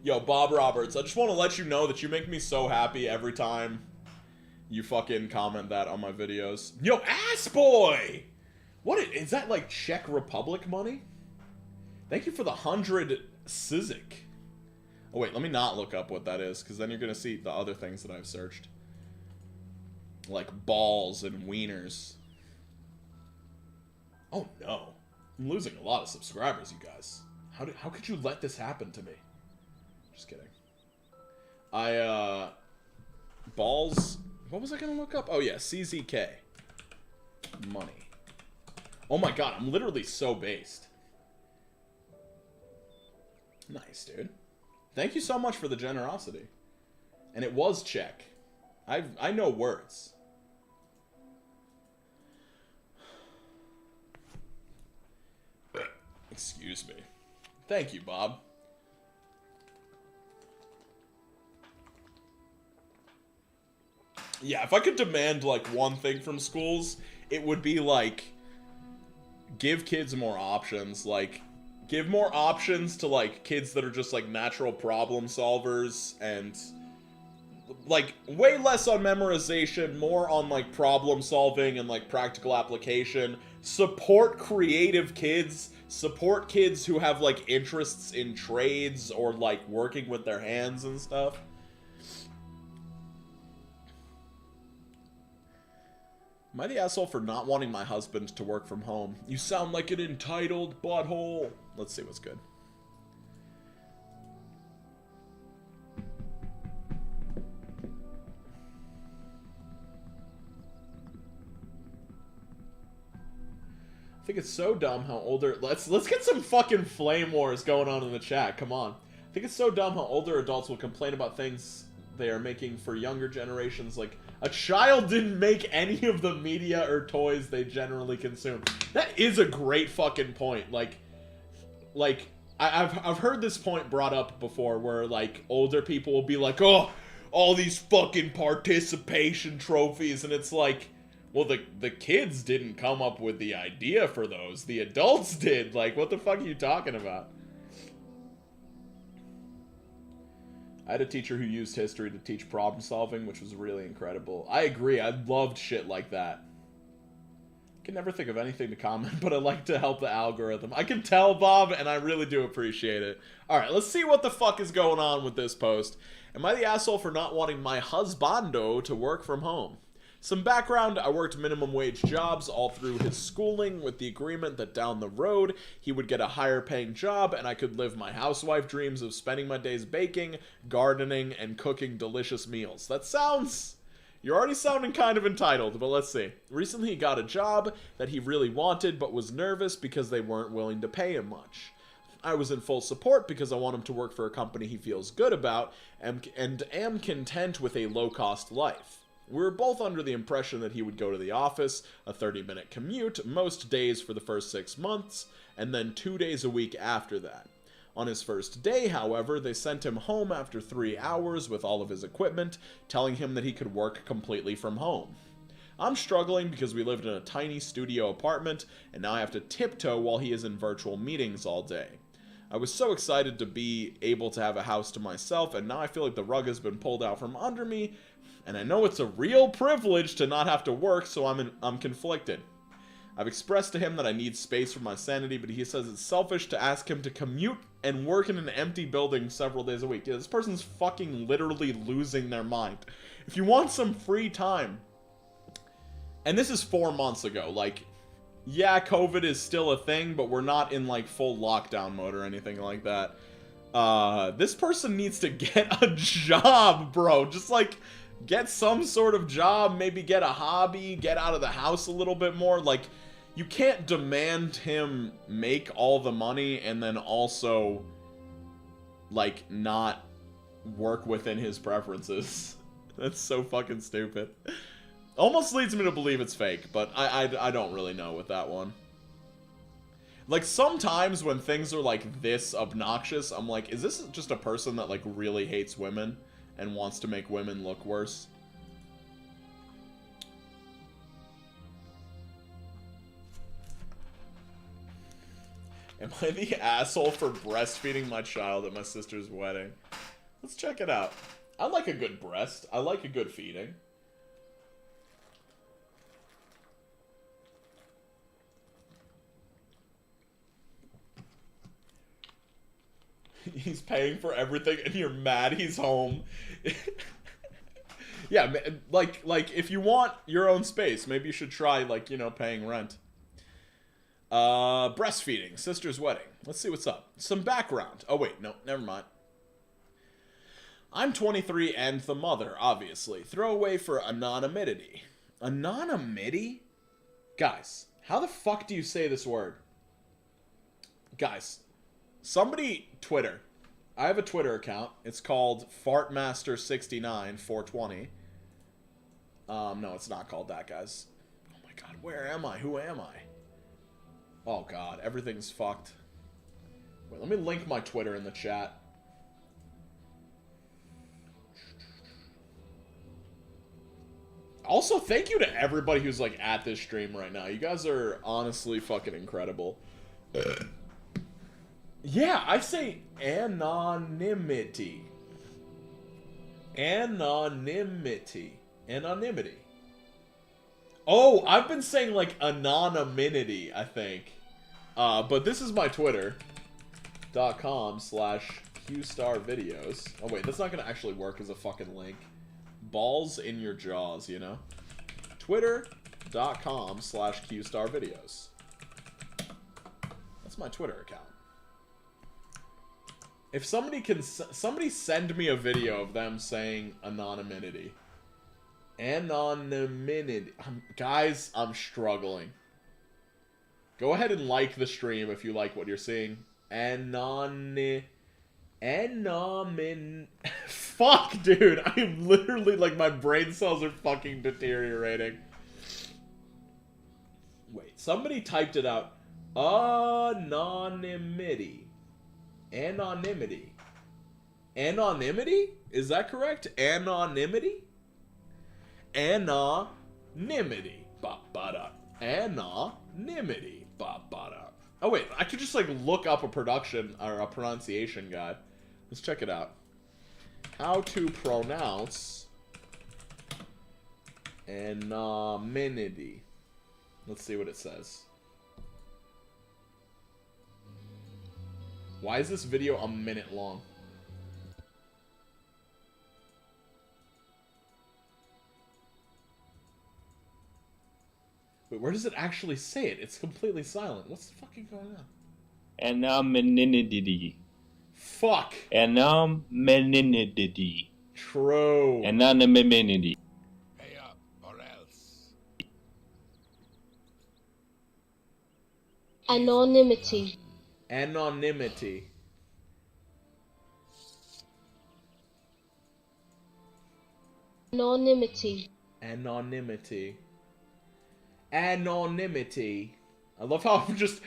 Yo, Bob Roberts, I just want to let you know that you make me so happy every time you fucking comment that on my videos. Yo, ass boy! What is that, like Czech Republic money? Thank you for the 100 Sizik. Oh wait, let me not look up what that is, because then you're gonna see the other things that I've searched. Like balls and wieners. Oh no. I'm losing a lot of subscribers, you guys. How could you let this happen to me? Just kidding. Balls... What was I gonna look up? Oh yeah, CZK. Money. Oh my god, I'm literally so based. Nice, dude. Thank you so much for the generosity. And it was Czech. I know words. Excuse me. Thank you, Bob. Yeah, if I could demand, like, one thing from schools, it would be, like, give kids more options. Like, give more options to, like, kids that are just, like, natural problem solvers and, like, way less on memorization, more on, like, problem solving and, like, practical application. Support creative kids. Support kids who have, like, interests in trades or, like, working with their hands and stuff. Am I the asshole for not wanting my husband to work from home? You sound like an entitled butthole. Let's see what's good. I think it's so dumb how older... Let's get some fucking flame wars going on in the chat. Come on. I think it's so dumb how older adults will complain about things they are making for younger generations, like... A child didn't make any of the media or toys they generally consume. That is a great fucking point. Like, I've heard this point brought up before where, like, older people will be like, oh, all these fucking participation trophies, and it's like, well, the kids didn't come up with the idea for those. The adults did. Like, what the fuck are you talking about? I had a teacher who used history to teach problem solving, which was really incredible. I agree, I loved shit like that. I can never think of anything to comment, but I like to help the algorithm. I can tell, Bob, and I really do appreciate it. Alright, let's see what the fuck is going on with this post. Am I the asshole for not wanting my husbando to work from home? Some background, I worked minimum wage jobs all through his schooling with the agreement that down the road he would get a higher paying job and I could live my housewife dreams of spending my days baking, gardening, and cooking delicious meals. That sounds... You're already sounding kind of entitled, but let's see. Recently he got a job that he really wanted but was nervous because they weren't willing to pay him much. I was in full support because I want him to work for a company he feels good about and am content with a low-cost life. We were both under the impression that he would go to the office, a 30-minute commute, most days for the first 6 months, and then 2 days a week after that. On his first day, however, they sent him home after 3 hours with all of his equipment, telling him that he could work completely from home. I'm struggling because we lived in a tiny studio apartment, and now I have to tiptoe while he is in virtual meetings all day. I was so excited to be able to have a house to myself, and now I feel like the rug has been pulled out from under me, and I know it's a real privilege to not have to work, so I'm conflicted. I've expressed to him that I need space for my sanity, but he says it's selfish to ask him to commute and work in an empty building several days a week. Yeah, this person's fucking literally losing their mind. If you want some free time, and this is 4 months ago, like, yeah, COVID is still a thing, but we're not in, like, full lockdown mode or anything like that. This person needs to get a job, bro. Just, like... Get some sort of job, maybe get a hobby, get out of the house a little bit more. Like, you can't demand him make all the money and then also, like, not work within his preferences. That's so fucking stupid. Almost leads me to believe it's fake, but I don't really know with that one. Like, sometimes when things are, like, this obnoxious, I'm like, is this just a person that, like, really hates women and wants to make women look worse? Am I the asshole for breastfeeding my child at my sister's wedding? Let's check it out. I like a good breast. I like a good feeding. He's paying for everything and you're mad he's home. Yeah, like if you want your own space, maybe you should try, like, you know, paying rent. Breastfeeding, sister's wedding. Let's see what's up. Some background. Oh, wait, no, never mind. I'm 23 and the mother, obviously. Throwaway for anonymity. Anonymity? Guys, how the fuck do you say this word? Guys, somebody Twitter. I have a Twitter account. It's called fartmaster69420. No, it's not called that, guys. Oh my god, where am I? Who am I? Oh god, everything's fucked. Wait, let me link my Twitter in the chat. Also, thank you to everybody who's, like, at this stream right now. You guys are honestly fucking incredible. Yeah, I say anonymity. Anonymity. Anonymity. Oh, I've been saying, like, anonymity, I think. But this is my Twitter.com/QStarVideos. Oh, wait, that's not gonna actually work as a fucking link. Balls in your jaws, you know? Twitter.com/QStarVideos. That's my Twitter account. If somebody can... Somebody send me a video of them saying anonymity. Anonymity. Guys, I'm struggling. Go ahead and like the stream if you like what you're seeing. Fuck, dude. I am literally, like, my brain cells are fucking deteriorating. Wait, somebody typed it out. Anonymity. Anonymity. Anonymity? Is that correct? Anonymity? Anonymity. Ba-ba-da. Anonymity. Ba-ba-da. Oh, wait. I could just, like, look up a production or a pronunciation guide. Let's check it out. How to pronounce anonymity. Let's see what it says. Why is this video a minute long? Wait, where does it actually say it? It's completely silent. What's fucking going on? Anonymity. Fuck. Anonymity. True. Anonymity. Pay up or else. Anonymity. Anonymity. Anonymity. Anonymity. Anonymity. I love how I've just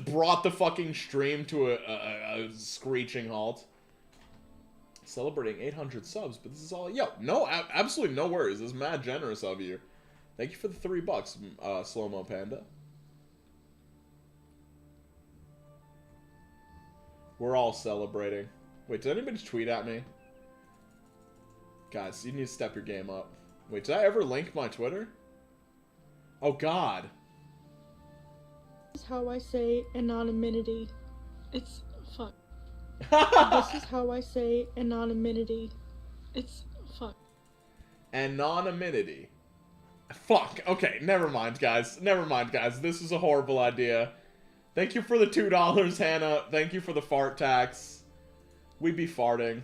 brought the fucking stream to a screeching halt. Celebrating 800 subs, but this is all... Yo, no, absolutely no worries. This is mad generous of you. Thank you for the $3, Slow-Mo Panda. We're all celebrating. Wait, did anybody tweet at me? Guys, you need to step your game up. Wait, did I ever link my Twitter? Oh, God. This is how I say anonymity. It's... fuck. This is how I say anonymity. It's... fuck. Anonymity. Fuck. Okay, never mind, guys. Never mind, guys. This is a horrible idea. Thank you for the $2, Hannah. Thank you for the fart tax. We be farting.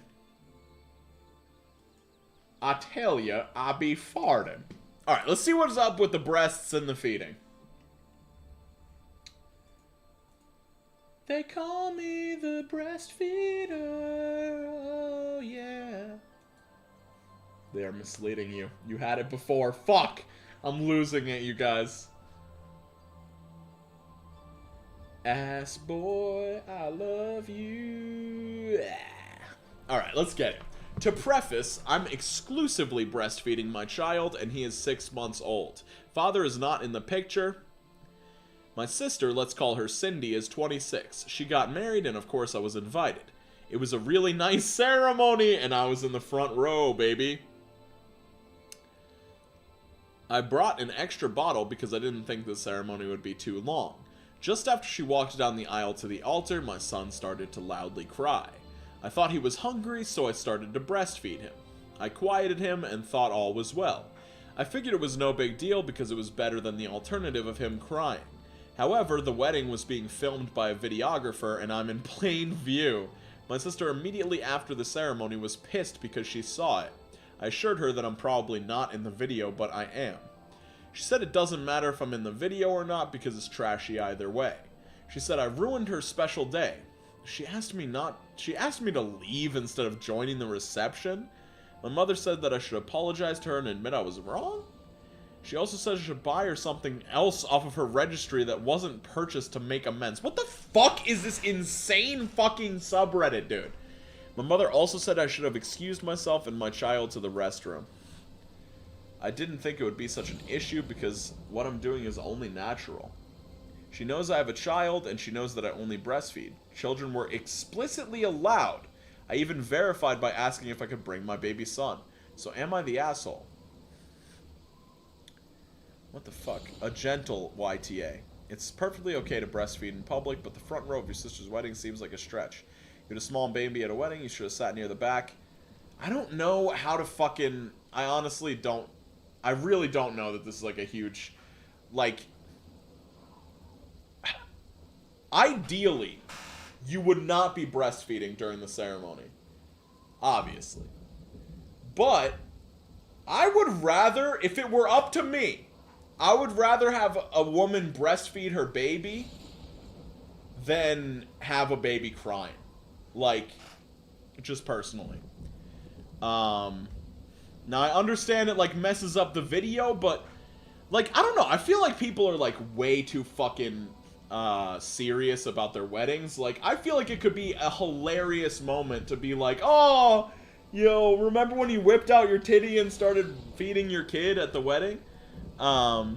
I tell ya, I be farting. Alright, let's see what's up with the breasts and the feeding. They call me the breastfeeder. Oh, yeah. They are misleading you. You had it before. Fuck. I'm losing it, you guys. Ass boy, I love you. Alright, let's get it. To preface, I'm exclusively breastfeeding my child, and he is 6 months old. Father is not in the picture. My sister, let's call her Cindy, is 26. She got married, and of course I was invited. It was a really nice ceremony, and I was in the front row, baby. I brought an extra bottle because I didn't think the ceremony would be too long. Just after she walked down the aisle to the altar, my son started to loudly cry. I thought he was hungry, so I started to breastfeed him. I quieted him and thought all was well. I figured it was no big deal because it was better than the alternative of him crying. However, the wedding was being filmed by a videographer and I'm in plain view. My sister immediately after the ceremony was pissed because she saw it. I assured her that I'm probably not in the video, but I am. She said it doesn't matter if I'm in the video or not because it's trashy either way. She said I ruined her special day. She asked me to leave instead of joining the reception. My mother said that I should apologize to her and admit I was wrong. She also said I should buy her something else off of her registry that wasn't purchased to make amends. What the fuck is this insane fucking subreddit, dude? My mother also said I should have excused myself and my child to the restroom. I didn't think it would be such an issue because what I'm doing is only natural. She knows I have a child and she knows that I only breastfeed. Children were explicitly allowed. I even verified by asking if I could bring my baby son. So am I the asshole? What the fuck? A gentle YTA. It's perfectly okay to breastfeed in public, but the front row of your sister's wedding seems like a stretch. You had a small baby at a wedding, you should have sat near the back. I don't know how to fucking... I honestly don't... I really don't know that this is like a huge... Like... Ideally, you would not be breastfeeding during the ceremony. Obviously. But, I would rather, if it were up to me, I would rather have a woman breastfeed her baby than have a baby crying. Like, just personally. Now I understand it, like, messes up the video, but, like, I don't know. I feel like people are, like, way too fucking, serious about their weddings. Like, I feel like it could be a hilarious moment to be like, oh, yo, remember when you whipped out your titty and started feeding your kid at the wedding? I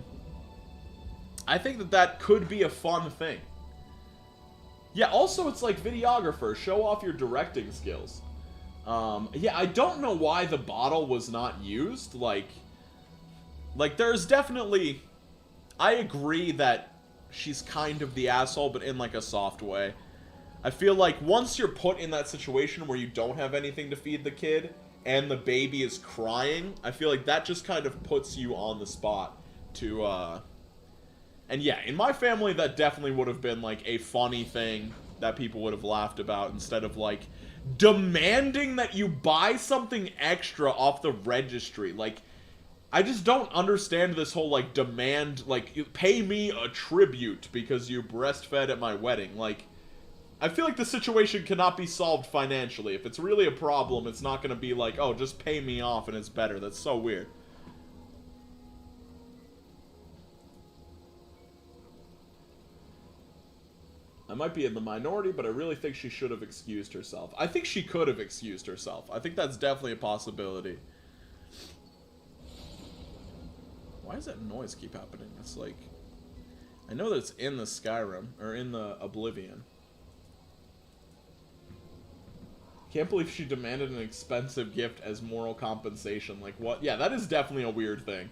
think that that could be a fun thing. Yeah, also it's like videographer, show off your directing skills. Yeah, I don't know why the bottle was not used. Like there's definitely... I agree that she's kind of the asshole, but in like a soft way. I feel like once you're put in that situation where you don't have anything to feed the kid, and the baby is crying, I feel like that just kind of puts you on the spot to, And yeah, in my family, that definitely would have been, like, a funny thing that people would have laughed about instead of, like, demanding that you buy something extra off the registry. Like, I just don't understand this whole, like, demand, like, you pay me a tribute because you breastfed at my wedding. Like, I feel like the situation cannot be solved financially. If it's really a problem, it's not going to be like, oh, just pay me off and it's better. That's so weird. I might be in the minority, but I really think she should have excused herself. I think she could have excused herself. I think that's definitely a possibility. Why does that noise keep happening? It's like... I know that it's in the Skyrim, or in the Oblivion. Can't believe she demanded an expensive gift as moral compensation. Like, what? Yeah, that is definitely a weird thing.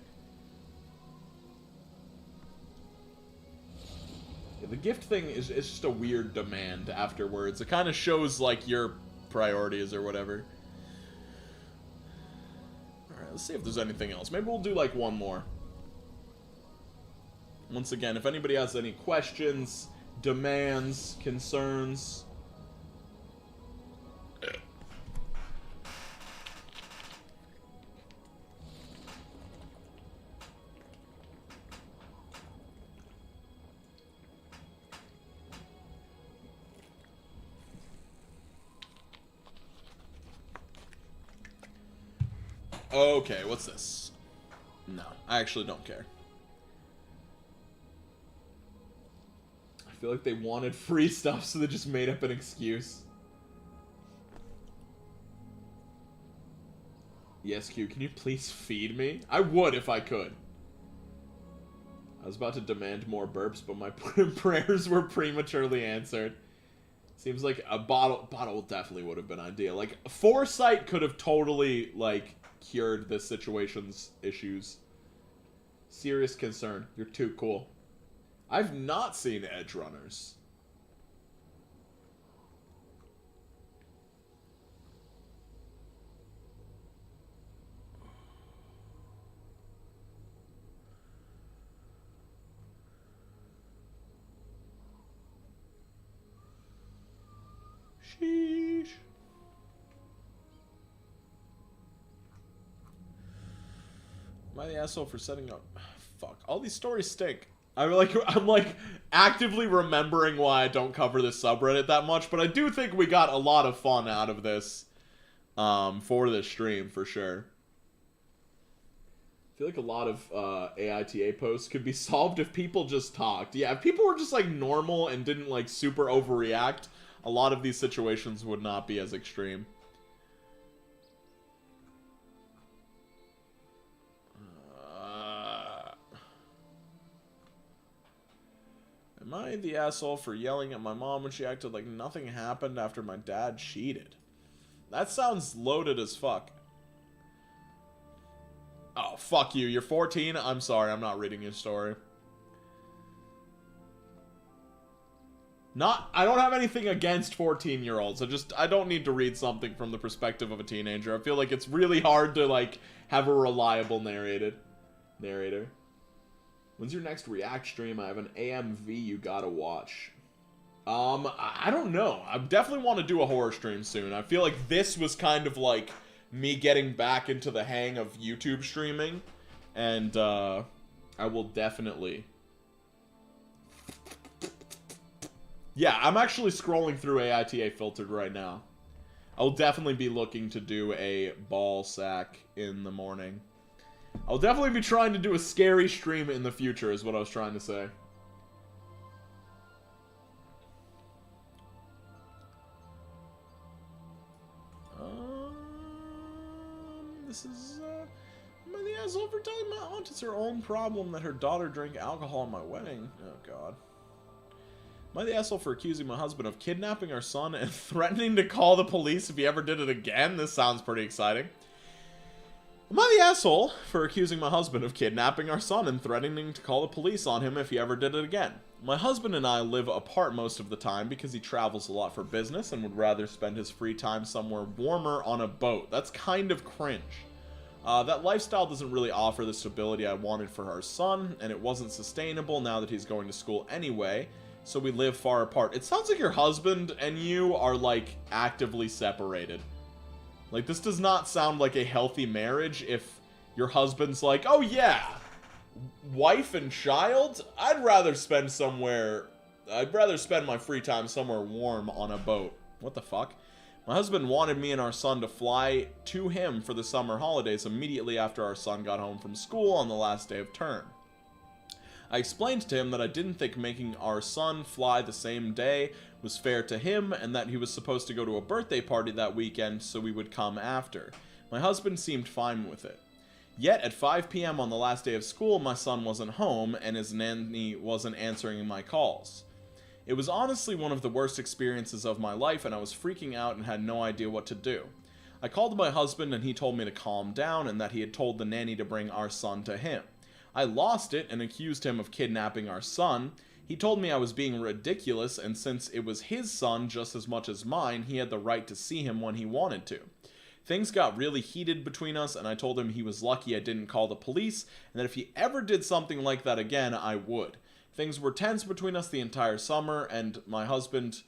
Yeah, the gift thing is just a weird demand afterwards. It kind of shows, like, your priorities or whatever. Alright, let's see if there's anything else. Maybe we'll do, like, one more. Once again, if anybody has any questions, demands, concerns... Okay, what's this? No, I actually don't care. I feel like they wanted free stuff, so they just made up an excuse. Yes, Q, can you please feed me? I would if I could. I was about to demand more burps, but my prayers were prematurely answered. Seems like a bottle definitely would have been ideal. Like, foresight could have totally, like, cured this situation's issues. Serious concern. You're too cool. I've not seen Edge Runners. Sheesh. Am I the asshole for setting up? Fuck. All these stories stink. I'm like actively remembering why I don't cover this subreddit that much, but I do think we got a lot of fun out of this for this stream for sure. I feel like a lot of AITA posts could be solved if people just talked. Yeah, if people were just like normal and didn't like super overreact, a lot of these situations would not be as extreme. Am I the asshole for yelling at my mom when she acted like nothing happened after my dad cheated? That sounds loaded as fuck. Oh, fuck you. You're 14? I'm sorry, I'm not reading your story. I don't have anything against 14-year-olds. I don't need to read something from the perspective of a teenager. I feel like it's really hard to, like, have a reliable narrator. When's your next React stream? I have an AMV you gotta watch. I don't know. I definitely want to do a horror stream soon. I feel like this was kind of like me getting back into the hang of YouTube streaming. And, I will definitely... Yeah, I'm actually scrolling through AITA filtered right now. I'll definitely be looking to do a ball sack in the morning. I'll definitely be trying to do a scary stream in the future, is what I was trying to say. This is, am I the asshole for telling my aunt it's her own problem that her daughter drank alcohol at my wedding? Oh, God. Am I the asshole for accusing my husband of kidnapping our son and threatening to call the police if he ever did it again? This sounds pretty exciting. Am I the asshole for accusing my husband of kidnapping our son and threatening to call the police on him if he ever did it again? My husband and I live apart most of the time because he travels a lot for business and would rather spend his free time somewhere warmer on a boat. That's kind of cringe. That lifestyle doesn't really offer the stability I wanted for our son, and it wasn't sustainable now that he's going to school anyway, so we live far apart. It sounds like your husband and you are, like, actively separated. Like, this does not sound like a healthy marriage if your husband's like, oh yeah, wife and child? I'd rather spend my free time somewhere warm on a boat. What the fuck? My husband wanted me and our son to fly to him for the summer holidays immediately after our son got home from school on the last day of term. I explained to him that I didn't think making our son fly the same day was fair to him and that he was supposed to go to a birthday party that weekend, so we would come after. My husband seemed fine with it. Yet at 5 p.m. on the last day of school, my son wasn't home and his nanny wasn't answering my calls. It was honestly one of the worst experiences of my life, and I was freaking out and had no idea what to do. I called my husband and he told me to calm down and that he had told the nanny to bring our son to him. I lost it and accused him of kidnapping our son. He told me I was being ridiculous, and since it was his son just as much as mine, he had the right to see him when he wanted to. Things got really heated between us, and I told him he was lucky I didn't call the police, and that if he ever did something like that again, I would. Things were tense between us the entire summer, and my husband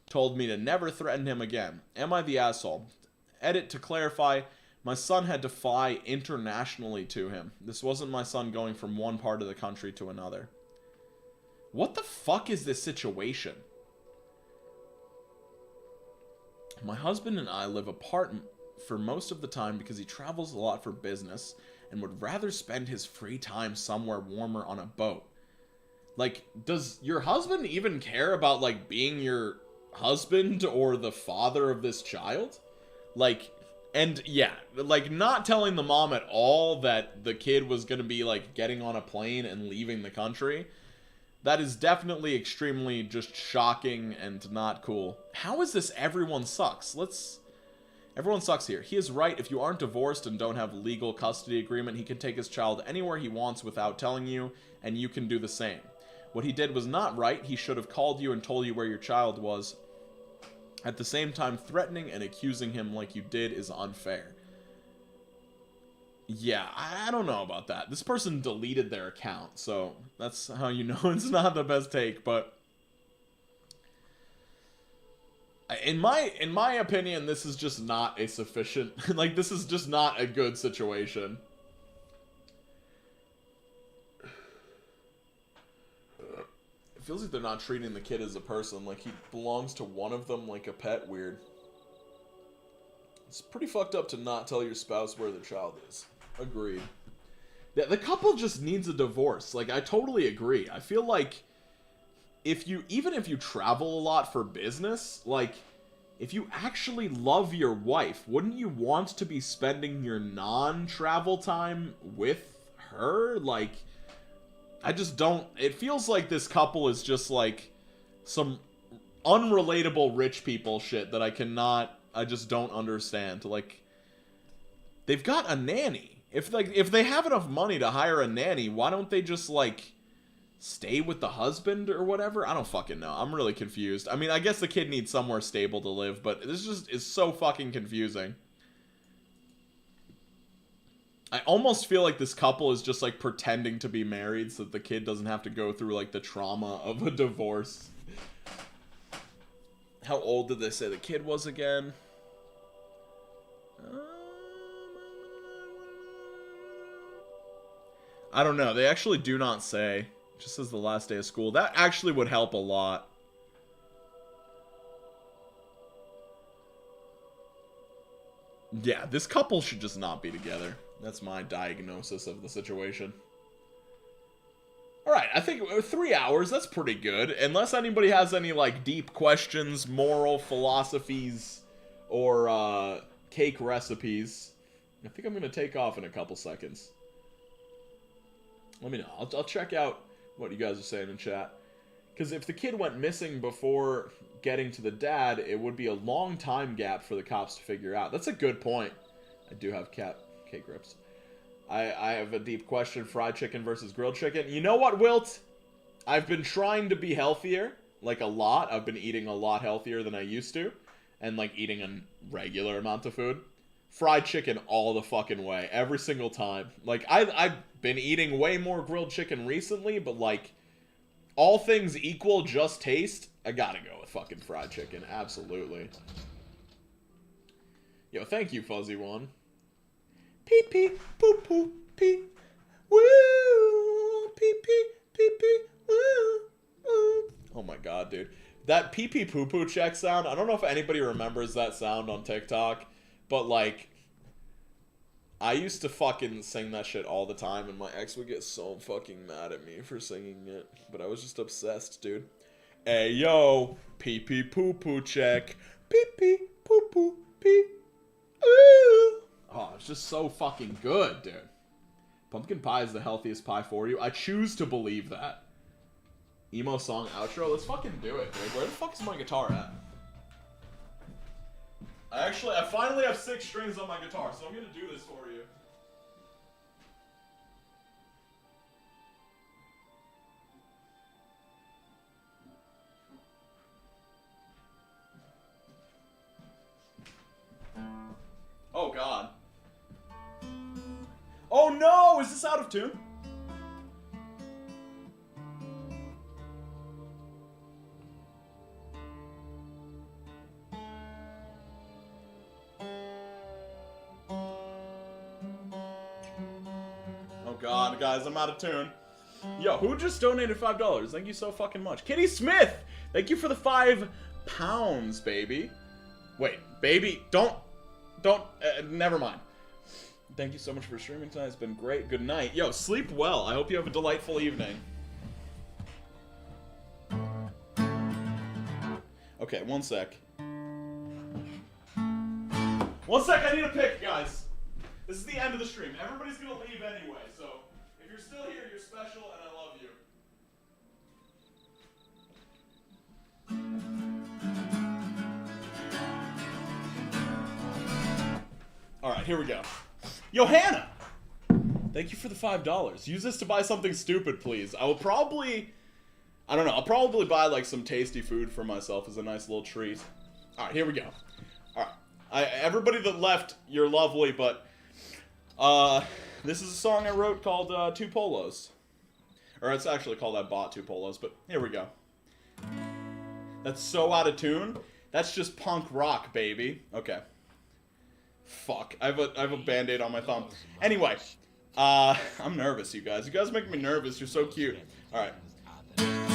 told me to never threaten him again. Am I the asshole? Edit to clarify, my son had to fly internationally to him. This wasn't my son going from one part of the country to another. What the fuck is this situation? My husband and I live apart for most of the time because he travels a lot for business and would rather spend his free time somewhere warmer on a boat. Like, does your husband even care about, like, being your husband or the father of this child? Like, and yeah, like, not telling the mom at all that the kid was gonna be, like, getting on a plane and leaving the country. That is definitely extremely just shocking and not cool. How is this everyone sucks? Everyone sucks here. He is right. If you aren't divorced and don't have legal custody agreement, he can take his child anywhere he wants without telling you, and you can do the same. What he did was not right. He should have called you and told you where your child was. At the same time, threatening and accusing him like you did is unfair. Yeah, I don't know about that. This person deleted their account, so that's how you know it's not the best take, but in my opinion, this is just not a sufficient, like, this is just not a good situation. It feels like they're not treating the kid as a person, like he belongs to one of them like a pet. Weird. It's pretty fucked up to not tell your spouse where the child is. Agreed. Yeah, the couple just needs a divorce. Like, I totally agree. I feel like even if you travel a lot for business, like, if you actually love your wife, wouldn't you want to be spending your non-travel time with her? Like, I just don't... It feels like this couple is just, like, some unrelatable rich people shit that I just don't understand. Like, they've got a nanny. If they have enough money to hire a nanny, why don't they just, like, stay with the husband or whatever? I don't fucking know. I'm really confused. I mean, I guess the kid needs somewhere stable to live, but this just is so fucking confusing. I almost feel like this couple is just, like, pretending to be married so that the kid doesn't have to go through, like, the trauma of a divorce. How old did they say the kid was again? I don't know. They actually do not say. It just says the last day of school. That actually would help a lot. Yeah, this couple should just not be together. That's my diagnosis of the situation. Alright, I think 3 hours, that's pretty good. Unless anybody has any, like, deep questions, moral philosophies, or, cake recipes. I think I'm gonna take off in a couple seconds. Let me know. I'll check out what you guys are saying in chat. Because if the kid went missing before getting to the dad, it would be a long time gap for the cops to figure out. That's a good point. I do have cake rips. I have a deep question. Fried chicken versus grilled chicken. You know what, Wilt? I've been trying to be healthier. Like, a lot. I've been eating a lot healthier than I used to. And, like, eating a regular amount of food. Fried chicken all the fucking way. Every single time. Like, I've been eating way more grilled chicken recently, but, like, all things equal, just taste, I gotta go with fucking fried chicken. Absolutely. Yo, thank you, Fuzzy One. Pee pee, poo poo, pee. Woo! Pee pee, pee pee, woo! Woo! Oh my god, dude. That pee pee poo poo check sound, I don't know if anybody remembers that sound on TikTok, but, like, I used to fucking sing that shit all the time, and my ex would get so fucking mad at me for singing it. But I was just obsessed, dude. Hey, yo, pee pee poo poo check. Pee pee poo poo pee. Ooh. Oh, it's just so fucking good, dude. Pumpkin pie is the healthiest pie for you. I choose to believe that. Emo song outro? Let's fucking do it, dude. Where the fuck is my guitar at? I finally have 6 strings on my guitar, so I'm gonna do this for you. Oh god. Oh no! Is this out of tune? God, guys, I'm out of tune. Yo, who just donated $5? Thank you so fucking much. Kitty Smith! Thank you for the £5, baby. Wait, baby, don't, never mind. Thank you so much for streaming tonight. It's been great. Good night. Yo, sleep well. I hope you have a delightful evening. Okay, one sec. One sec, I need a pick, guys. This is the end of the stream. Everybody's gonna leave anyway, so if you're still here, you're special and I love you. Alright, here we go. Johanna! Thank you for the $5. Use this to buy something stupid, please. I will probably... I don't know, I'll probably buy like some tasty food for myself as a nice little treat. Alright, here we go. Alright. Everybody that left, you're lovely, but... this is a song I wrote called Two Polos. Or it's actually called I Bought Two Polos, but here we go. That's so out of tune. That's just punk rock, baby. Okay. Fuck. I have a band-aid on my thumb. Anyway. I'm nervous, you guys. You guys make me nervous. You're so cute. Alright.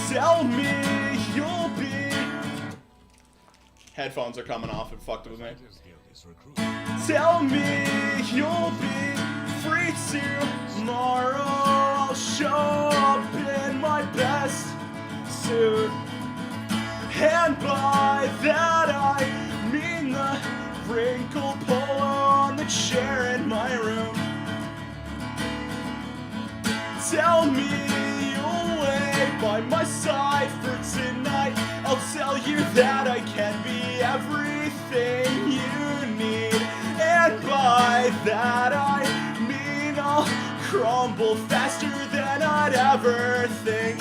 Tell me you'll be... Headphones are coming off. It fucked with me. Tell me you'll be free tomorrow. I'll show up in my best suit. And by that I mean the wrinkled polo on the chair in my room. Tell me you'll lay by my side for tonight. I'll tell you that I can be everything you need. And by that I mean I'll crumble faster than I'd ever think.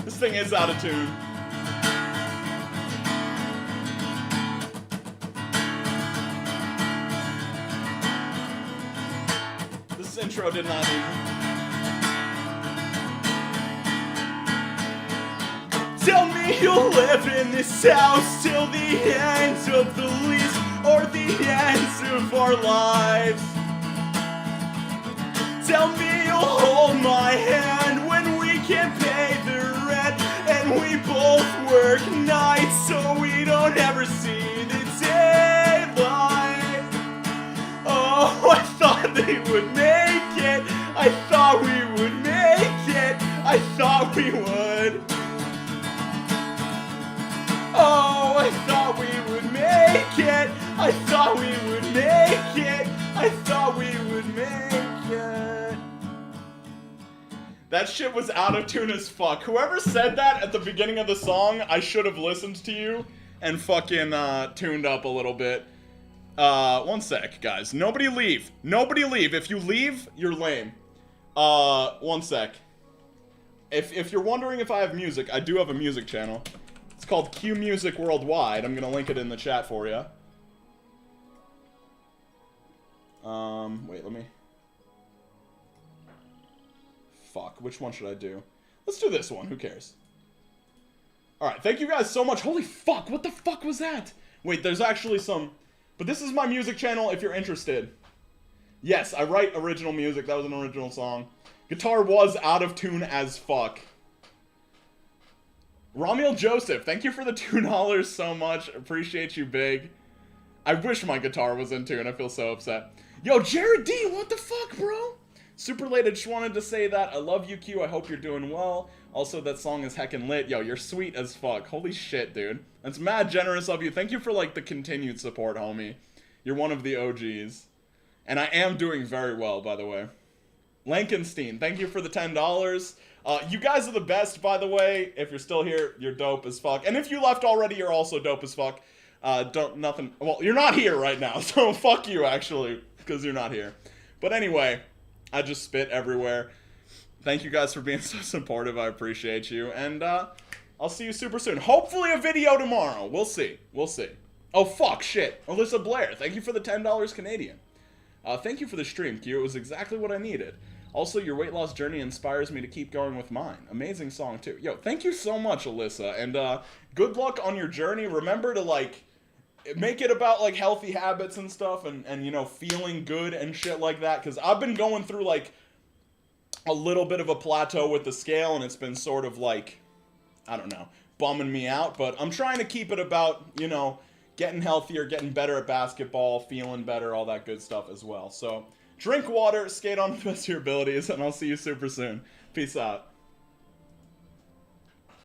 This thing is out of tune. This intro did not even... Tell me you'll live in this house till the end of the lease or the end of our lives. Tell me you'll hold my hand when we can't pay the rent and we both work nights so we don't ever see the daylight. Oh, I thought they would make it. I thought we would make it. I thought we would. Oh, I thought we would make it. I thought we would make it. I thought we would make it. That shit was out of tune as fuck. Whoever said that at the beginning of the song, I should have listened to you and fucking tuned up a little bit. One sec, guys. Nobody leave. Nobody leave. If you leave, you're lame. One sec. If you're wondering if I have music, I do have a music channel. It's called Q Music Worldwide. I'm gonna link it in the chat for you. Wait, let me... Fuck, which one should I do? Let's do this one, who cares? Alright, thank you guys so much. Holy fuck, what the fuck was that? Wait, there's actually some... But this is my music channel if you're interested. Yes, I write original music. That was an original song. Guitar was out of tune as fuck. Romuel Joseph, thank you for the $2 so much. Appreciate you big. I wish my guitar was in tune. I feel so upset. Yo, Jared D, what the fuck, bro? Super late, I just wanted to say that. I love you, Q. I hope you're doing well. Also, that song is heckin' lit. Yo, you're sweet as fuck. Holy shit, dude. That's mad generous of you. Thank you for, like, the continued support, homie. You're one of the OGs. And I am doing very well, by the way. Lankenstein, thank you for the $10. You guys are the best, by the way. If you're still here, you're dope as fuck. And if you left already, you're also dope as fuck. Well, you're not here right now, so fuck you, actually, because you're not here. But anyway, I just spit everywhere. Thank you guys for being so supportive. I appreciate you. And, I'll see you super soon. Hopefully a video tomorrow. We'll see. We'll see. Oh, fuck, shit. Alyssa Blair, thank you for the $10 Canadian. Thank you for the stream, Q. It was exactly what I needed. Also, your weight loss journey inspires me to keep going with mine. Amazing song, too. Yo, thank you so much, Alyssa. And, good luck on your journey. Remember to, like, make it about, like, healthy habits and stuff. And you know, feeling good and shit like that. Because I've been going through, like, a little bit of a plateau with the scale. And it's been sort of, like, I don't know, bumming me out. But I'm trying to keep it about, you know, getting healthier, getting better at basketball, feeling better, all that good stuff as well. So, drink water, skate on the best of your abilities, and I'll see you super soon. Peace out.